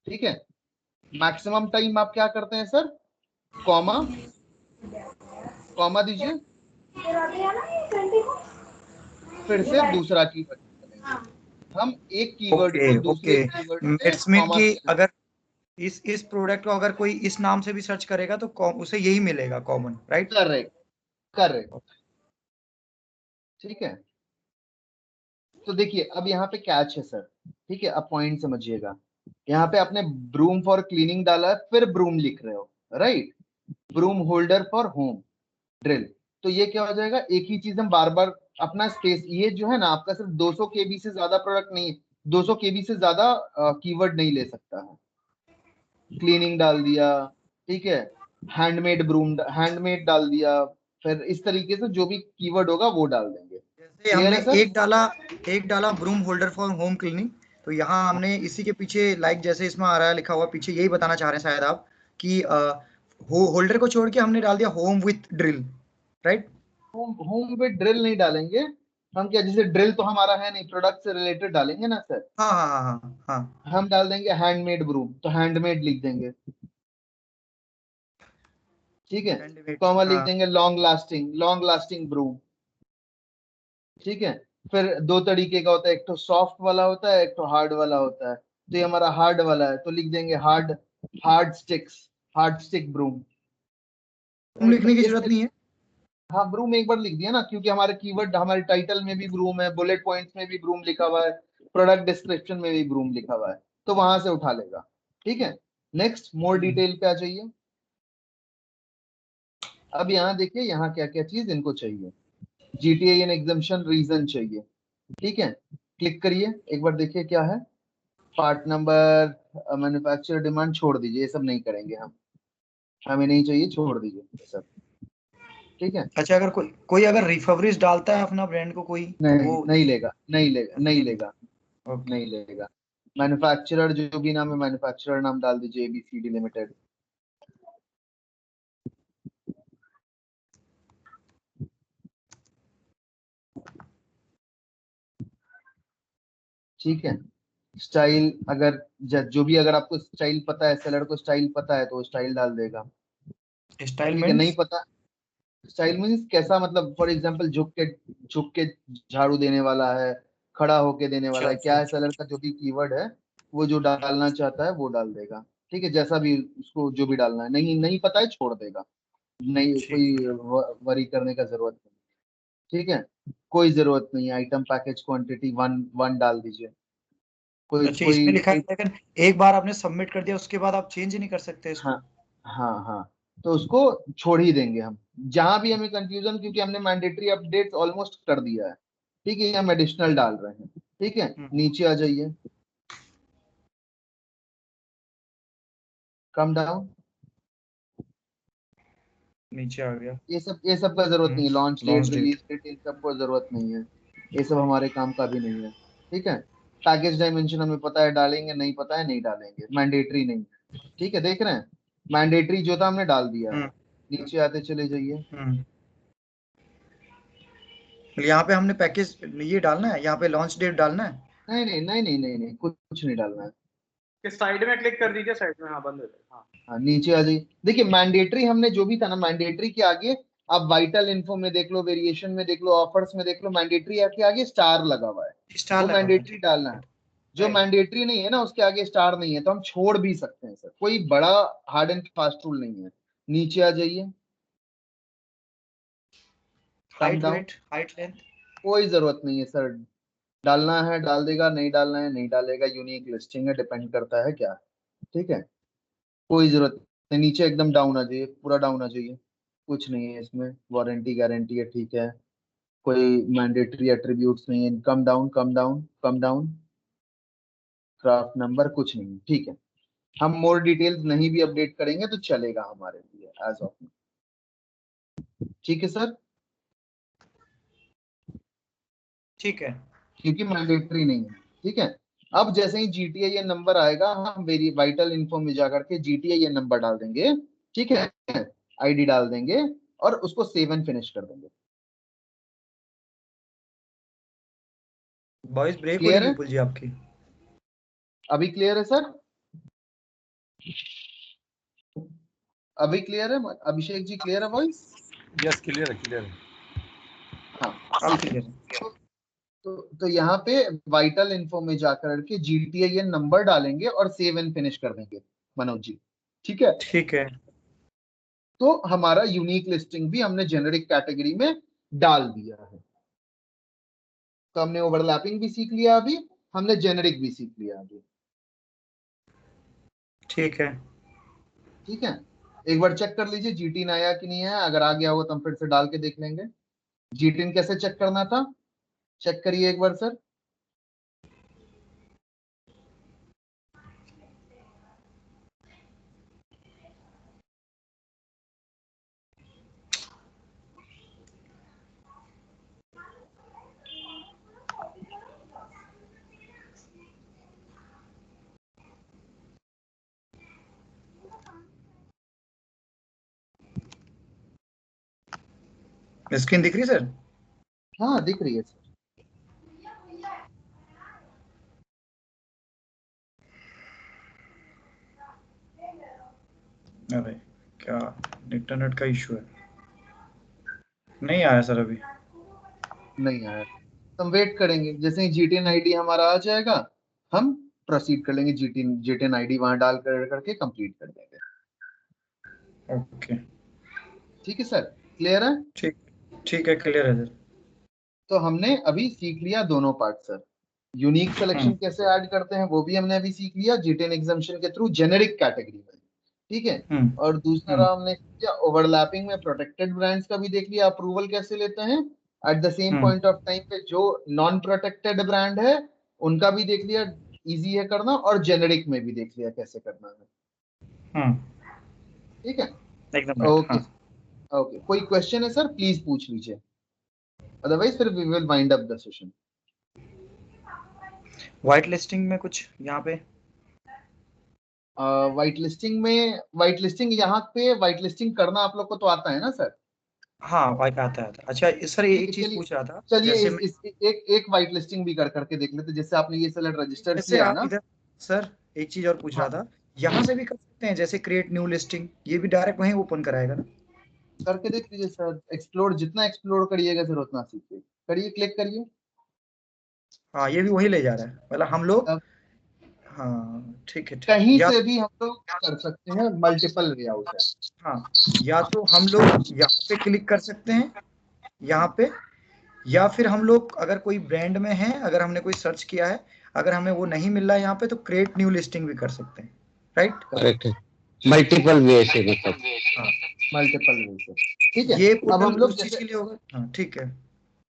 Speaker 2: ठीक है। मैक्सिमम टाइम आप क्या करते हैं सर? कॉमा, कॉमा दीजिए, फिर से दूसरा कीवर्ड करेंगे हम, एक कीवर्ड
Speaker 5: ओके
Speaker 2: को दूसरे
Speaker 5: ओके,
Speaker 2: कीवर्ड पे
Speaker 5: इट्स मीन
Speaker 2: कॉमा।
Speaker 5: कि अगर इस प्रोडक्ट को अगर कोई इस नाम से भी सर्च करेगा तो उसे यही मिलेगा कॉमन, राइट?
Speaker 2: करेक्ट, करेक्ट, ठीक है। तो देखिए अब यहाँ पे कैच है सर, ठीक है, अब पॉइंट समझिएगा। यहाँ पे आपने ब्रूम फॉर क्लीनिंग डाला है, फिर ब्रूम लिख रहे हो, right, broom holder for home drill. तो ये क्या हो जाएगा, एक ही चीज हम बार बार, अपना स्पेस, ये जो है ना आपका सिर्फ 200 केबी से ज्यादा प्रोडक्ट नहीं, 200 केबी से ज्यादा कीवर्ड नहीं ले सकता है। क्लीनिंग डाल दिया, ठीक है, हैंडमेड ब्रूम, हैंडमेड डाल दिया, फिर इस तरीके से जो भी कीवर्ड होगा वो डाल देंगे।
Speaker 5: जैसे
Speaker 2: क्लियर
Speaker 5: हमने
Speaker 2: है सर?
Speaker 5: एक डाला broom holder for home cleaning, तो यहाँ हमने इसी के पीछे लाइक जैसे इसमें आ रहा है लिखा हुआ पीछे, यही बताना चाह रहे हैं शायद आप कि होल्डर को छोड़ के हमने डाल दिया home with drill, right?
Speaker 2: Home, home पे ड्रिल नहीं डालेंगे हम, क्या, जैसे ड्रिल तो हमारा है नहीं, प्रोडक्ट से रिलेटेड डालेंगे ना सर।
Speaker 5: हाँ हाँ हाँ हाँ हाँ,
Speaker 2: हम डाल देंगे हैंडमेड ब्रूम, तो हैंडमेड लिख देंगे, ठीक है।
Speaker 5: हैंडमेड,
Speaker 2: कॉमा लिख
Speaker 5: हाँ।
Speaker 2: देंगे long lasting, long lasting broom, ठीक है। फिर दो तरीके का होता है, एक तो सॉफ्ट वाला होता है, एक तो हार्ड वाला होता है। तो ये हमारा हार्ड वाला है, तो लिख देंगे hard, hard sticks, hard stick broom.
Speaker 5: तुम लिखने की
Speaker 2: इस
Speaker 5: जरूरत नहीं है।
Speaker 2: हाँ, ब्रूम एक बार लिख दिया ना, क्योंकि हमारे कीवर्ड, हमारे टाइटल में भी ब्रूम है, बुलेट पॉइंट्स में भी ब्रूम लिखा हुआ है, प्रोडक्ट डिस्क्रिप्शन में भी ब्रूम लिखा हुआ है, तो वहां से उठा लेगा, ठीक है। नेक्स्ट, मोर डिटेल पे आ जाइए। अब यहाँ देखिए, यहाँ क्या क्या चीज इनको चाहिए, जीटीए एंड एग्जम्पशन रीजन चाहिए, ठीक है। क्लिक करिए, एक बार देखिए क्या है। पार्ट नंबर, मैन्युफैक्चरर डिमांड छोड़ दीजिए, ये सब नहीं करेंगे हम, हमें नहीं चाहिए, छोड़ दीजिए ये सब, ठीक है।
Speaker 5: अच्छा, अगर कोई अगर रिफवरीज डालता है अपना ब्रांड को कोई, तो
Speaker 2: नहीं,
Speaker 5: वो
Speaker 2: नहीं लेगा, नहीं लेगा, नहीं लेगा,
Speaker 5: ओके।
Speaker 2: नहीं लेगा। मैन्युफैक्चरर जो भी नाम है, मैन्युफैक्चरर नाम डाल दीजिए, एबीसीडी लिमिटेड, ठीक है। स्टाइल, अगर जो भी, अगर आपको स्टाइल पता है, सेलर को स्टाइल पता है, तो वो स्टाइल डाल देगा,
Speaker 5: स्टाइल
Speaker 2: ठीक है। नहीं
Speaker 5: मीन्स?
Speaker 2: पता, स्टाइल मीन्स कैसा, मतलब फॉर एग्जांपल झुक के झाड़ू देने वाला है, खड़ा होके देने
Speaker 5: अच्छा
Speaker 2: वाला है,
Speaker 5: अच्छा
Speaker 2: क्या है,
Speaker 5: अच्छा।
Speaker 2: सेलर का जो भी कीवर्ड है वो जो डालना चाहता है वो डाल देगा, ठीक है। जैसा भी उसको जो भी डालना है, नहीं नहीं पता है छोड़ देगा, नहीं
Speaker 5: ठीक
Speaker 2: कोई
Speaker 5: है।
Speaker 2: वरी करने का जरूरत नहीं, ठीक है। कोई जरूरत नहीं है, item package quantity one one डाल दीजिए, कोई
Speaker 5: अच्छा, इसमें
Speaker 2: कोई
Speaker 5: लिखा है
Speaker 2: कोई
Speaker 5: लेकिन एक बार आपने सबमिट कर दिया उसके बाद आप चेंज नहीं कर सकते
Speaker 2: हाँ,
Speaker 5: इसको?
Speaker 2: हाँ, हाँ, तो उसको छोड़ ही देंगे हम, जहां भी हमें कंफ्यूजन, क्योंकि हमने मैंडेटरी अपडेट ऑलमोस्ट कर दिया है, ठीक है, हम एडिशनल डाल रहे हैं, ठीक है।
Speaker 5: हम्म,
Speaker 2: नीचे आ जाइए, कम डाउन,
Speaker 5: नीचे आ गया।
Speaker 2: ये सब का जरूरत नहीं है, launch date,
Speaker 5: launch date.
Speaker 2: Release date, इन सबको जरूरत नहीं है, ये सब हमारे काम का भी नहीं है, ठीक है। पैकेज डायमेंशन हमें पता है, डालेंगे, नहीं पता है नहीं डालेंगे, मैंडेटरी नहीं है, ठीक है। देख रहे हैं, मैंडेटरी जो था हमने डाल दिया है।
Speaker 5: हम्म
Speaker 2: नीचे आते चले जाइए,
Speaker 5: हम्म। यहाँ पे हमने पैकेज ये डालना है, यहाँ पे लॉन्च डेट डालना है।
Speaker 2: नहीं नहीं नहीं नहीं नहीं नहीं, कुछ नहीं डालना है।
Speaker 1: कि साइड में क्लिक कर दीजिए, साइड में, हाँ बंद हो जाए, हाँ।
Speaker 2: हाँ, नीचे आ जाइए, देखिए मैंडेटरी हमने जो भी था ना, मैंडेटरी के आगे आप वाइटल इन्फो में देख लो, वेरिएशन में देख लो, ऑफर्स में देख लो, मैंडेटरी के आगे स्टार लगा हुआ है,
Speaker 5: स्टार
Speaker 2: वो
Speaker 5: लगा हुआ है,
Speaker 2: मैंडेटरी
Speaker 5: ठीक
Speaker 2: डालना है। जो
Speaker 5: है।
Speaker 2: मैंडेटरी नहीं है ना, उसके आगे स्टार नहीं है, तो हम छोड़ भी सकते हैं सर, कोई बड़ा हार्ड एंड फास्ट रूल नहीं है। नीचे आ जाइए, कम
Speaker 5: height
Speaker 2: down,
Speaker 5: weight height length.
Speaker 2: कोई जरूरत नहीं है सर, डालना है डाल देगा, नहीं डालना है नहीं डालेगा, यूनिक लिस्टिंग है, डिपेंड करता है क्या, ठीक है। कोई जरूरत नहीं, नीचे एकदम डाउन आ जाइए, पूरा डाउन आ जाइए, कुछ नहीं है इसमें, वारंटी गारंटी है, ठीक है, कोई मैंडेटरी एट्रीब्यूट्स नहीं है, कम down come down come down, craft number कुछ नहीं, ठीक है। हम मोर डिटेल्स नहीं भी अपडेट करेंगे तो चलेगा हमारे लिए एज ऑफ नाउ, ठीक है सर,
Speaker 5: ठीक है।
Speaker 2: क्योंकि मैंडेटरी नहीं है, ठीक है। अब जैसे ही GTIN नंबर आएगा हम वेरी वाइटल इन्फो में जाकर के GTIN नंबर डाल देंगे, ठीक है, ID डाल देंगे और उसको सेव एंड फिनिश कर देंगे।
Speaker 5: वॉइस ब्रेक हो रही
Speaker 2: क्लियर
Speaker 5: है
Speaker 2: है?
Speaker 5: विपुल जी आपकी।
Speaker 2: अभी क्लियर है सर? अभी क्लियर है अभिषेक जी, क्लियर है वॉइस?
Speaker 8: यस क्लियर है क्लियर है।
Speaker 2: हाँ
Speaker 5: आप
Speaker 2: ठीक
Speaker 5: क्लियर
Speaker 2: है।
Speaker 5: है।
Speaker 2: तो यहाँ पे वाइटल इन्फो में जाकर के GTIN नंबर डालेंगे और सेव एंड फिनिश कर देंगे मनोज जी, ठीक है।
Speaker 5: ठीक है।
Speaker 2: तो हमारा यूनिक लिस्टिंग भी हमने जेनेरिक कैटेगरी में डाल दिया है। तो हमने ओवरलैपिंग भी सीख लिया, अभी हमने जेनेरिक भी सीख लिया अभी,
Speaker 5: ठीक है।
Speaker 2: ठीक है। एक बार चेक कर लीजिए GTIN आया कि नहीं आया, अगर आ गया हो तो हम फिर से डाल के देख लेंगे। GTIN कैसे चेक करना था, चेक करिए एक बार सर।
Speaker 5: स्क्रीन दिख रही है सर?
Speaker 2: हाँ दिख रही है सर।
Speaker 5: अरे क्या इंटरनेट का इशू है, नहीं आया सर अभी।
Speaker 2: नहीं आया तो हम वेट करेंगे, जैसे ही GTIN ID हमारा आ जाएगा हम प्रोसीड कर लेंगे, GTIN ID वहां डाल करके कंप्लीट कर देंगे।
Speaker 5: ओके
Speaker 2: ठीक है सर, क्लियर है?
Speaker 5: ठीक, ठीक है क्लियर है सर।
Speaker 2: तो हमने अभी सीख लिया दोनों पार्ट सर। यूनिक सिलेक्शन कैसे ऐड करते हैं वो भी हमने अभी सीख लिया GTIN एग्जाम्पशन के थ्रू जेनेरिक कैटेगरी में, ठीक है। और दूसरा हमने किया ओवरलैपिंग में प्रोटेक्टेड ब्रांड्स का भी देख लिया, अप्रूवल कैसे लेते हैं। Eight the same point of time पे जो नॉन प्रोटेक्टेड ब्रांड है उनका भी देख लिया, इजी है करना, और जेनेरिक में भी देख लिया कैसे करना है, ठीक है।
Speaker 5: एकदम
Speaker 2: ओके ओके, कोई क्वेश्चन है सर प्लीज पूछ लीजिए, अदरवाइज फिर we will wind up the session.
Speaker 5: White listing में कुछ यहाँ पे
Speaker 2: व्हाइट लिस्टिंग यहाँ पे व्हाइट लिस्टिंग करना आप लोग को तो आता है ना सर?
Speaker 5: हाँ वाइट आता है। अच्छा सर
Speaker 2: ठीक
Speaker 5: एक
Speaker 2: है,
Speaker 5: चीज
Speaker 2: चलिए
Speaker 5: पूछ रहा था,
Speaker 2: चलिए
Speaker 5: जैसे
Speaker 2: एक व्हाइट लिस्टिंग भी कर करके देख लेते, जैसे आपने ये सेलेक्ट रजिस्टर
Speaker 5: जैसे
Speaker 2: किया है
Speaker 5: आप
Speaker 2: ना।
Speaker 5: इधर सर एक चीज और पूछ रहा
Speaker 2: हाँ
Speaker 5: था, यहाँ से भी कर सकते हैं जैसे क्रिएट न्यू लिस्टिंग, ये भी डायरेक्ट वहीं ओपन कराएगा ना?
Speaker 2: करके देख लीजिए सर, एक्सप्लोर जितना एक्सप्लोर करिएगा सर उतना सीखिए, करिए क्लिक करिए।
Speaker 5: हाँ ये भी वही ले जा रहा है, मतलब हम लोग,
Speaker 2: अब
Speaker 5: हाँ ठीक है
Speaker 2: कहीं
Speaker 5: या
Speaker 2: से भी हम लोग कर सकते हैं, मल्टीपल वे आउट है।
Speaker 5: हाँ, या तो हम लोग यहाँ पे क्लिक कर सकते हैं यहाँ पे, या फिर हम लोग अगर कोई ब्रांड में है, अगर हमने कोई सर्च किया है, अगर हमें वो नहीं मिल रहा है यहाँ पे, तो क्रिएट न्यू लिस्टिंग भी कर सकते हैं, राइट?
Speaker 3: करेक्ट है, मल्टीपल वे से मतलब।
Speaker 5: हाँ
Speaker 2: मल्टीपल वे से, ठीक है।
Speaker 5: ये
Speaker 2: अब
Speaker 5: पोर्टल
Speaker 2: हम लोग
Speaker 5: उस चीज
Speaker 2: जैसे
Speaker 5: के लिए होगा, हाँ ठीक है।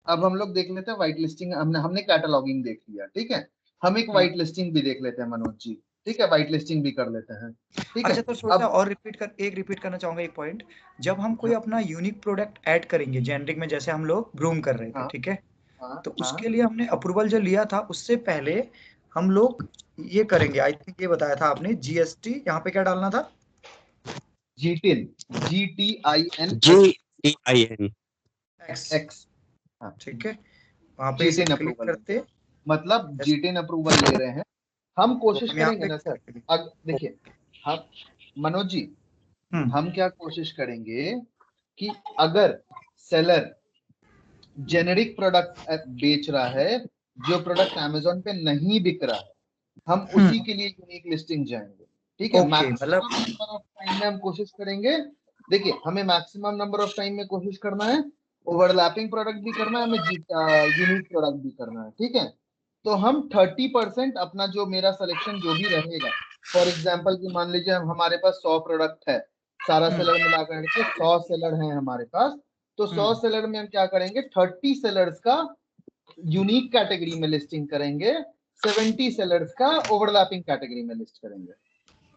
Speaker 2: अब हम लोग देख लेते हैं व्हाइट लिस्टिंग, हमने कैटलॉगिंग देख लिया, ठीक है। हम एक व्हाइट लिस्टिंग भी देख लेते हैं मनोज जी, ठीक है, व्हाइट लिस्टिंग भी कर लेते हैं, ठीक है।
Speaker 5: अच्छा तो थोड़ा सा
Speaker 2: अब
Speaker 5: और रिपीट करना चाहूंगा एक पॉइंट। जब हम कोई
Speaker 2: हाँ
Speaker 5: अपना यूनिक प्रोडक्ट ऐड करेंगे जेनरिक में, जैसे हम लोग ब्रूम कर रहे थे,
Speaker 2: हाँ
Speaker 5: ठीक है,
Speaker 2: हाँ
Speaker 5: तो
Speaker 2: हाँ,
Speaker 5: उसके लिए हमने अप्रूवल जो लिया था उससे पहले हम लोग ये करेंगे, आई थिंक ये बताया था आपने, GST यहाँ पे क्या डालना था?
Speaker 2: GTIN, GTIN
Speaker 3: GTIN
Speaker 5: x,
Speaker 2: x, हाँ
Speaker 5: ठीक है, वहां पे इसे
Speaker 2: GTIN
Speaker 5: क्लिक
Speaker 2: अप्रूवल,
Speaker 5: करते
Speaker 2: मतलब
Speaker 5: जैसे
Speaker 2: GTIN अप्रूवल ले रहे हैं हम,
Speaker 5: तो
Speaker 2: कोशिश
Speaker 5: हम यहाँ
Speaker 2: करेंगे
Speaker 5: पे
Speaker 2: ना सर। अब देखिए हम मनोज जी,
Speaker 5: हम्म
Speaker 2: हम क्या कोशिश करेंगे कि अगर सेलर जेनेरिक प्रोडक्ट बेच रहा है, जो प्रोडक्ट अमेजोन पे नहीं बिक रहा है, हम उसी के लिए यूनिक लिस्टिंग जाएंगे, ठीक है।
Speaker 5: ओके मतलब
Speaker 2: मैक्सिमम नंबर ऑफ टाइम में हम कोशिश करेंगे, देखिए हमें मैक्सिमम नंबर ऑफ टाइम में कोशिश करना है, ओवरलैपिंग प्रोडक्ट भी करना है, हमें यूनिक प्रोडक्ट भी करना है, ठीक है। तो हम 30% अपना जो मेरा सिलेक्शन जो भी रहेगा, फॉर एग्जाम्पल की मान लीजिए हमारे पास 100 प्रोडक्ट है, सारा सेलर मिलाकर के 100 सेलर हैं हमारे पास, तो 100 सेलर में हम क्या करेंगे, 30 सेलर्स का यूनिक कैटेगरी में लिस्टिंग करेंगे, 70 सेलर्स का ओवरलैपिंग कैटेगरी में लिस्ट करेंगे।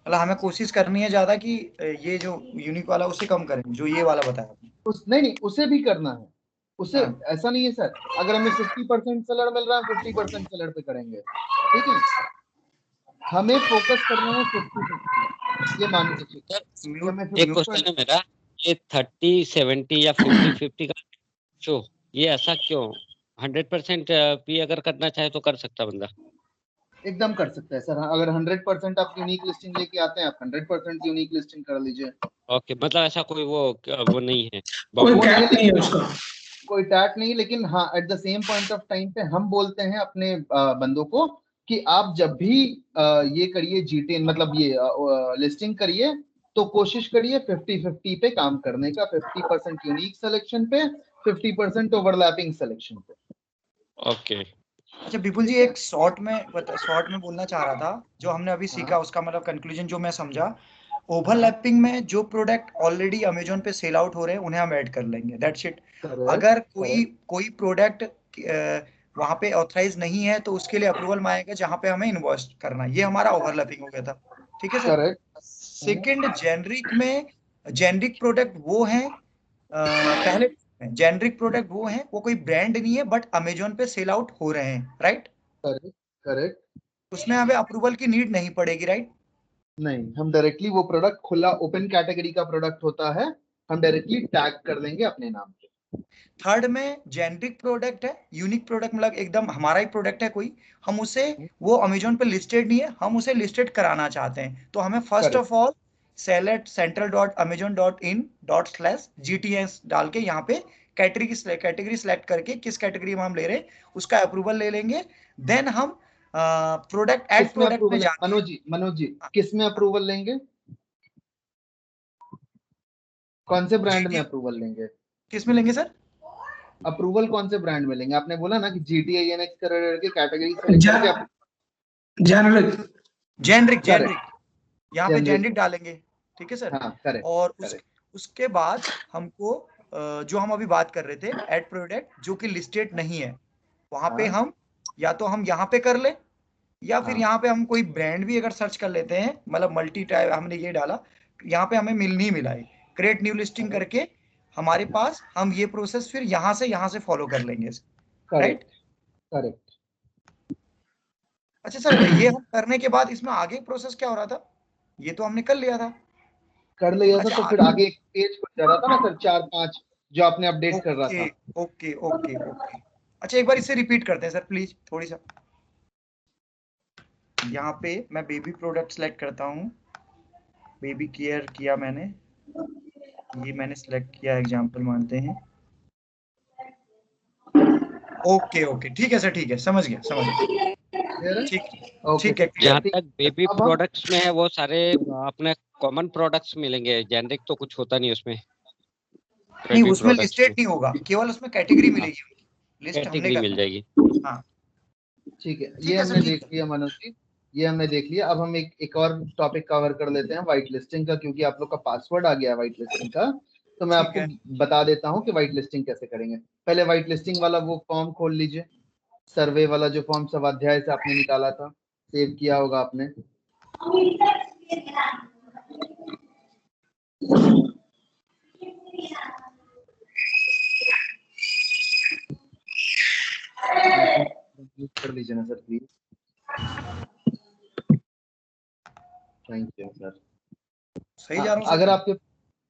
Speaker 5: मतलब हमें कोशिश करनी है ज्यादा कि ये जो यूनिक वाला उसे कम करें, जो ये वाला बताया आपने।
Speaker 2: नहीं उसे भी करना है, उसे ऐसा नहीं है सर, अगर हमें 50% सेलर मिल रहा है 50% सेलर पे करेंगे, ठीक है। हमें फोकस करना है 50-50, ये मान के चलिए।
Speaker 3: एक क्वेश्चन है मेरा, ये 30-70 या 50-50 का शो, ये ऐसा क्यों? 100% पी अगर करना चाहे तो कर सकता बंदा?
Speaker 2: एकदम कर सकता है सर, अगर 100% आप यूनिक लिस्टिंग लेके आते हैं, आप 100% यूनिक लिस्टिंग कर लीजिए।
Speaker 3: ओके, मतलब ऐसा कोई वो नहीं है,
Speaker 6: कोई टैग नहीं है उसका,
Speaker 2: कोई टैग नहीं, लेकिन हाँ eight the same point of time पे हम बोलते हैं अपने बंदों को कि आप जब भी ये करिए जीटीएन, मतलब ये लिस्टिंग करिए, तो कोशिश करिए 50-50 पे काम करने का, 50% यूनिक सिलेक्शन पे, 50% ओवरलैपिंग सिलेक्शन पे।
Speaker 3: ओके।
Speaker 5: अच्छा विपुल जी, एक शॉर्ट में बोलना चाह रहा था, जो हमने अभी सीखा उसका मतलब कंक्लूजन जो मैं समझा, ओवरलैपिंग में जो प्रोडक्ट ऑलरेडी अमेजोन पे सेल आउट हो रहे हैं उन्हें हम ऐड कर लेंगे, दैट्स इट। अगर कोई प्रोडक्ट वहां पे ऑथराइज नहीं है तो उसके लिए अप्रूवल में आएगा जहां पे हमें इन्वेस्ट करना है, ये हमारा ओवरलैपिंग हो गया था, ठीक है सर। सेकंड, जेनरिक प्रोडक्ट वो है, पहले जेनरिक प्रोडक्ट वो है, वो कोई ब्रांड नहीं है बट अमेजोन पे सेल आउट हो रहे हैं, राइट?
Speaker 2: करेक्ट।
Speaker 5: उसमें हमें अप्रूवल की नीड नहीं पड़ेगी, राइट?
Speaker 2: नहीं, हम डायरेक्टली वो प्रोडक्ट खुला ओपन कैटेगरी का प्रोडक्ट होता है, हम डायरेक्टली टैग कर देंगे अपने नाम पे।
Speaker 5: थर्ड में जेनरिक प्रोडक्ट है, यूनिक प्रोडक्ट मतलब एकदम हमारा ही प्रोडक्ट है कोई, हम उसे, वो अमेजोन पे लिस्टेड नहीं है, हम उसे लिस्टेड कराना चाहते हैं, तो हमें first of all sell at central.amazon.in/gts डाल के यहाँ पे कैटेगरी सिलेक्ट करके किस कैटेगरी में हम ले रहे हैं उसका अप्रूवल ले लेंगे। देन हम प्रोडक्ट एड प्रोडक्ट में जाके,
Speaker 2: मनोज जी किस में अप्रूवल लेंगे, कौन से ब्रांड में अप्रूवल लेंगे?
Speaker 5: किस में लेंगे सर?
Speaker 2: अप्रूवल कौन से ब्रांड में लेंगे? आपने बोला ना कि GTINX करके कैटेगरी सेलेक्ट करके
Speaker 5: जेनरिक यहाँ पे जेनरिक डालेंगे, ठीक है सर।
Speaker 2: हाँ, करेक्ट।
Speaker 5: और उसके बाद हमको जो हम अभी बात कर रहे थे एड प्रोडक्ट जो कि लिस्टेड नहीं है, वहां पे हम या तो हम यहाँ पे कर ले, या फिर यहाँ पे हम कोई ब्रांड भी अगर सर्च कर लेते हैं, मतलब मल्टी टाइप हमने ये डाला, यहाँ पे हमें नहीं मिला है, क्रिएट न्यू लिस्टिंग करके हमारे पास, हम ये प्रोसेस फिर यहाँ से फॉलो कर लेंगे, राइट?
Speaker 2: करेक्ट।
Speaker 5: अच्छा सर, ये हम करने के बाद इसमें आगे प्रोसेस क्या हो रहा था? ये तो हमने कर लिया था।
Speaker 2: अच्छा, तो फिर आगे एक पेज खुल जा रहा था ना सर, 4-5 जो आपने अपडेट कर रहा था।
Speaker 5: ओके। अच्छा एक बार इसे रिपीट करते हैं सर प्लीज, थोड़ी सा। यहाँ पे मैं बेबी प्रोडक्ट सेलेक्ट करता हूँ, बेबी केयर किया मैंने, ये मैंने सेलेक्ट किया, एग्जांपल मानते हैं। ओके ठीक है सर, ठीक है, समझ गया। ठीक है।
Speaker 3: जहाँ तक बेबी प्रोडक्ट्स में है वो सारे अपने कॉमन प्रोडक्ट्स मिलेंगे, जेनरिक तो कुछ होता नहीं उसमें?
Speaker 5: नहीं, उसमें लिस्टेड नहीं होगा, केवल उसमें कैटेगरी मिलेगी, लिस्ट हमने
Speaker 3: मिल जाएगी।
Speaker 5: हाँ
Speaker 2: ठीक है, ये हमने देख लिया मनोज जी, ये हमने देख लिया। अब हम एक और टॉपिक कवर कर लेते हैं, व्हाइट लिस्टिंग का, क्योंकि आप लोग का पासवर्ड आ गया व्हाइट लिस्टिंग का, तो मैं आपको बता देता हूँ कि व्हाइट लिस्टिंग कैसे करेंगे। पहले व्हाइट लिस्टिंग वाला वो फॉर्म खोल लीजिए, सर्वे वाला जो फॉर्म स्वाध्याय से आपने निकाला था, सेव किया होगा आपने। कर लीजिए ना sir please, thank you sir.
Speaker 5: सही जा रहा हूँ
Speaker 2: अगर आपके,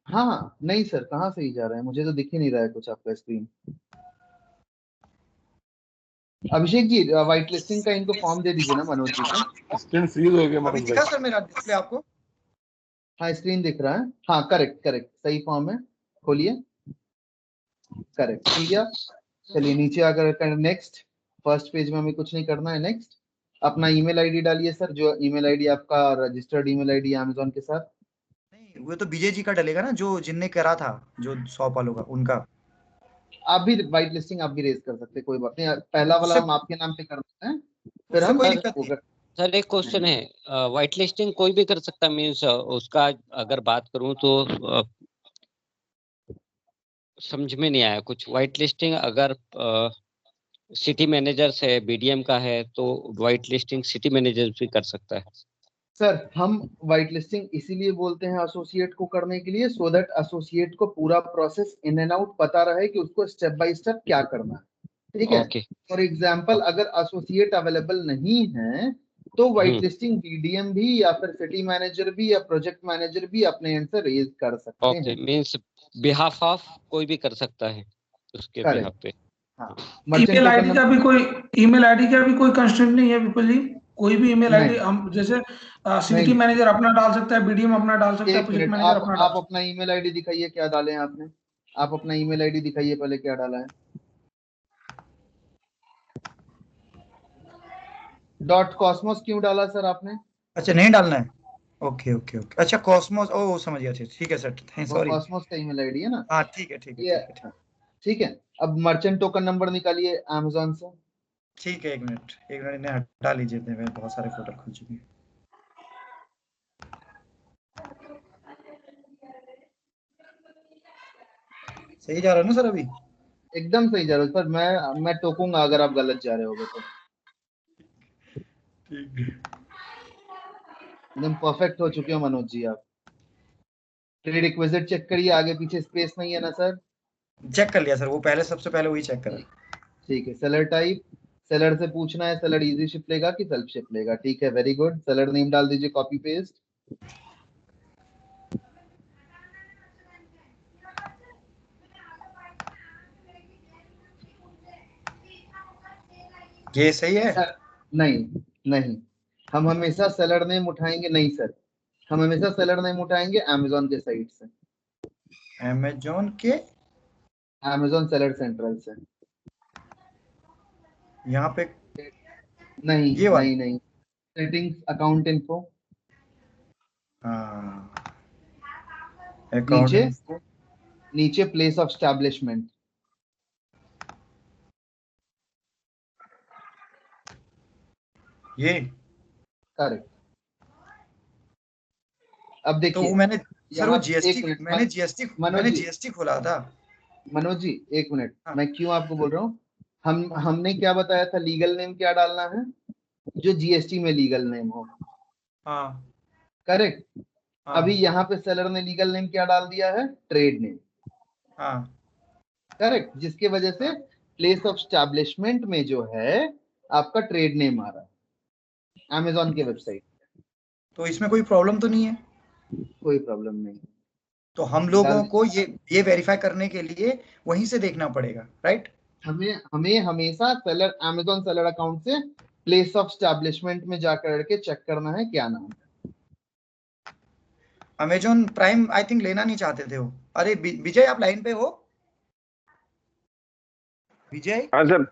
Speaker 2: हाँ नहीं सर, कहाँ सही जा रहा है, मुझे तो दिख ही नहीं रहा है कुछ आपका screen. Abhishek ji, white listing का इनको फॉर्म दे दीजिए ना मनोज जी को।
Speaker 8: स्क्रीन फ्रीज हो गया
Speaker 5: अभी दिखा सर मेरा डिस्प्ले आपको?
Speaker 2: हाँ स्क्रीन दिख रहा है, हाँ करेक्ट सही फॉर्म है, खोलिए। करेक्ट, खुल गया। चलिए नीचे आकर नेक्स्ट, फर्स्ट पेज में हमें कुछ नहीं करना है, नेक्स्ट अपना ईमेल आईडी डालिए सर, जो ईमेल आईडी आपका रजिस्टर्ड ईमेल आईडी है अमेज़न के साथ।
Speaker 5: नहीं, वो तो विजय जी का डलेगा ना, जो जिनने करा था, जो शॉप वालों का, उनका।
Speaker 2: आप भी व्हाइट लिस्टिंग आप भी रेज कर सकते हैं, कोई बात नहीं, पहला वाला हम आपके नाम पे कर देते हैं, फिर हम
Speaker 5: कोई दिक्कत नहीं।
Speaker 3: सर एक क्वेश्चन है, व्हाइट लिस्टिंग कोई भी कर सकता, मीन्स उसका अगर बात करूं तो समझ में नहीं आया कुछ। व्हाइट लिस्टिंग अगर सिटी मैनेजर है, बीडीएम का है, तो व्हाइट लिस्टिंग सिटी मैनेजर भी कर सकता है।
Speaker 2: सर हम व्हाइट लिस्टिंग इसीलिए बोलते हैं एसोसिएट को करने के लिए, सो दैट एसोसिएट को पूरा प्रोसेस इन एंड आउट पता रहे कि उसको स्टेप बाय स्टेप क्या करना है। ठीक है,
Speaker 3: ओके।
Speaker 2: फॉर एग्जाम्पल अगर एसोसिएट अवेलेबल नहीं है तो व्हाइट लिस्टिंग बीडीएम भी या फिर सिटी मैनेजर भी या प्रोजेक्ट मैनेजर भी अपने एंड से रेज कर सकते
Speaker 3: ओके,
Speaker 2: हैं।
Speaker 3: मीन्स बिहाफ ऑफ कोई भी कर सकता है उसके बिहाफ पे।
Speaker 2: हाँ,
Speaker 6: ईमेल आईडी का भी कोई कंस्ट्रेंट नहीं है विपुल जी? कोई भी ईमेल आईडी हम जैसे सिटी मैनेजर अपना डाल सकता है, बीडीएम अपना डाल सकता है,
Speaker 2: एक
Speaker 6: प्रोजेक्ट
Speaker 2: मिनट,
Speaker 6: मैनेजर
Speaker 2: आप
Speaker 6: अपना डाल सकता
Speaker 2: अपना ईमेल आईडी दिखाइए, क्या डाले हैं आपने? आप अपना ईमेल आईडी दिखाइए पहले, क्या डाला है? .cosmos क्यों डाला सर आपने?
Speaker 5: अच्छा नहीं डालना है, ओके ओके ओके, अच्छा कॉस्मोस, ओ समझ गया, ठीक है सर, सॉरी।
Speaker 2: कॉस्मोस का ईमेल आईडी है ना?
Speaker 5: हाँ ठीक है ठीक है
Speaker 2: ये
Speaker 5: ठीक है
Speaker 2: ठीक है। अब मर्चेंट टोकन नंबर निकालिए अमेज़न से।
Speaker 5: ठीक है, एक मिनट इन्हें हटा लीजिए, मेरे बहुत सारे फोल्डर खुल चुके हैं। सही जा रहा है ना सर अभी?
Speaker 2: एकदम सही जा रहा है सर, मैं टोकूंगा अगर आप गलत जा रहे होगे तो।
Speaker 5: ठीक है,
Speaker 2: एकदम परफेक्ट हो चुके हो मनोज जी आप। प्री रिक्विजिट चेक करिए, आगे पीछे स्पेस नहीं है ना सर?
Speaker 5: चेक कर लिया सर, वो पहले सबसे पहले वही चेक करा।
Speaker 2: ठीक है, सेलर टाइप, सेलर से पूछना है सेलर इजी शिप लेगा कि सेल्फ शिप लेगा। ठीक है, वेरी गुड। सेलर नेम डाल दीजिए, कॉपी पेस्ट।
Speaker 5: ये सही है?
Speaker 2: नहीं नहीं, हम हमेशा सेलर नेम उठाएंगे, नहीं सर, हम हमेशा सेलर नेम उठाएंगे अमेज़न के साइट से,
Speaker 5: अमेज़न के,
Speaker 2: अमेज़न सेलर सेंट्रल से।
Speaker 5: यहाँ पे
Speaker 2: नहीं
Speaker 5: ये वाला,
Speaker 2: नहीं नहीं, सेटिंग्स अकाउंट इन्फो,
Speaker 5: हाँ अकाउंट
Speaker 2: नीचे
Speaker 5: इन्फो,
Speaker 2: नीचे प्लेस ऑफ स्टैब्लिशमेंट।
Speaker 5: ये
Speaker 2: करेक्ट। अब
Speaker 5: तो
Speaker 2: देखिए
Speaker 5: वो मैंने सर, वो
Speaker 2: यहाँ
Speaker 5: जीएसटी,
Speaker 2: एक मिनट,
Speaker 5: मैंने
Speaker 2: मनोज जी,
Speaker 5: जीएसटी खोला था।
Speaker 2: मनोज जी एक मिनट,
Speaker 5: हाँ
Speaker 2: मैं क्यों आपको बोल रहा हूँ, हमने क्या बताया था, लीगल नेम क्या डालना है? जो जीएसटी में लीगल नेम हो।
Speaker 5: हाँ
Speaker 2: करेक्ट।
Speaker 5: हाँ
Speaker 2: अभी यहाँ पे सेलर ने लीगल नेम क्या डाल दिया है? Trade name.
Speaker 5: हाँ
Speaker 2: करेक्ट, जिसकी वजह से प्लेस ऑफ स्टैब्लिशमेंट में जो है आपका ट्रेड नेम आ रहा है अमेज़न के वेबसाइट।
Speaker 5: तो इसमें कोई प्रॉब्लम तो नहीं है?
Speaker 2: कोई प्रॉब्लम नहीं।
Speaker 5: तो हम लोगों को ये वेरीफाई करने के लिए वहीं से देखना पड़ेगा, राइट?
Speaker 2: हमें हमेशा सेलर अमेज़न सेलर अकाउंट से प्लेस ऑफ स्टैब्लिशमेंट में जाकर के चेक करना है क्या नाम है।
Speaker 5: अमेजॉन प्राइम आई थिंक लेना नहीं चाहते थे वो। अरे विजय, आप लाइन पे हो? विजय,
Speaker 4: हाँ सर।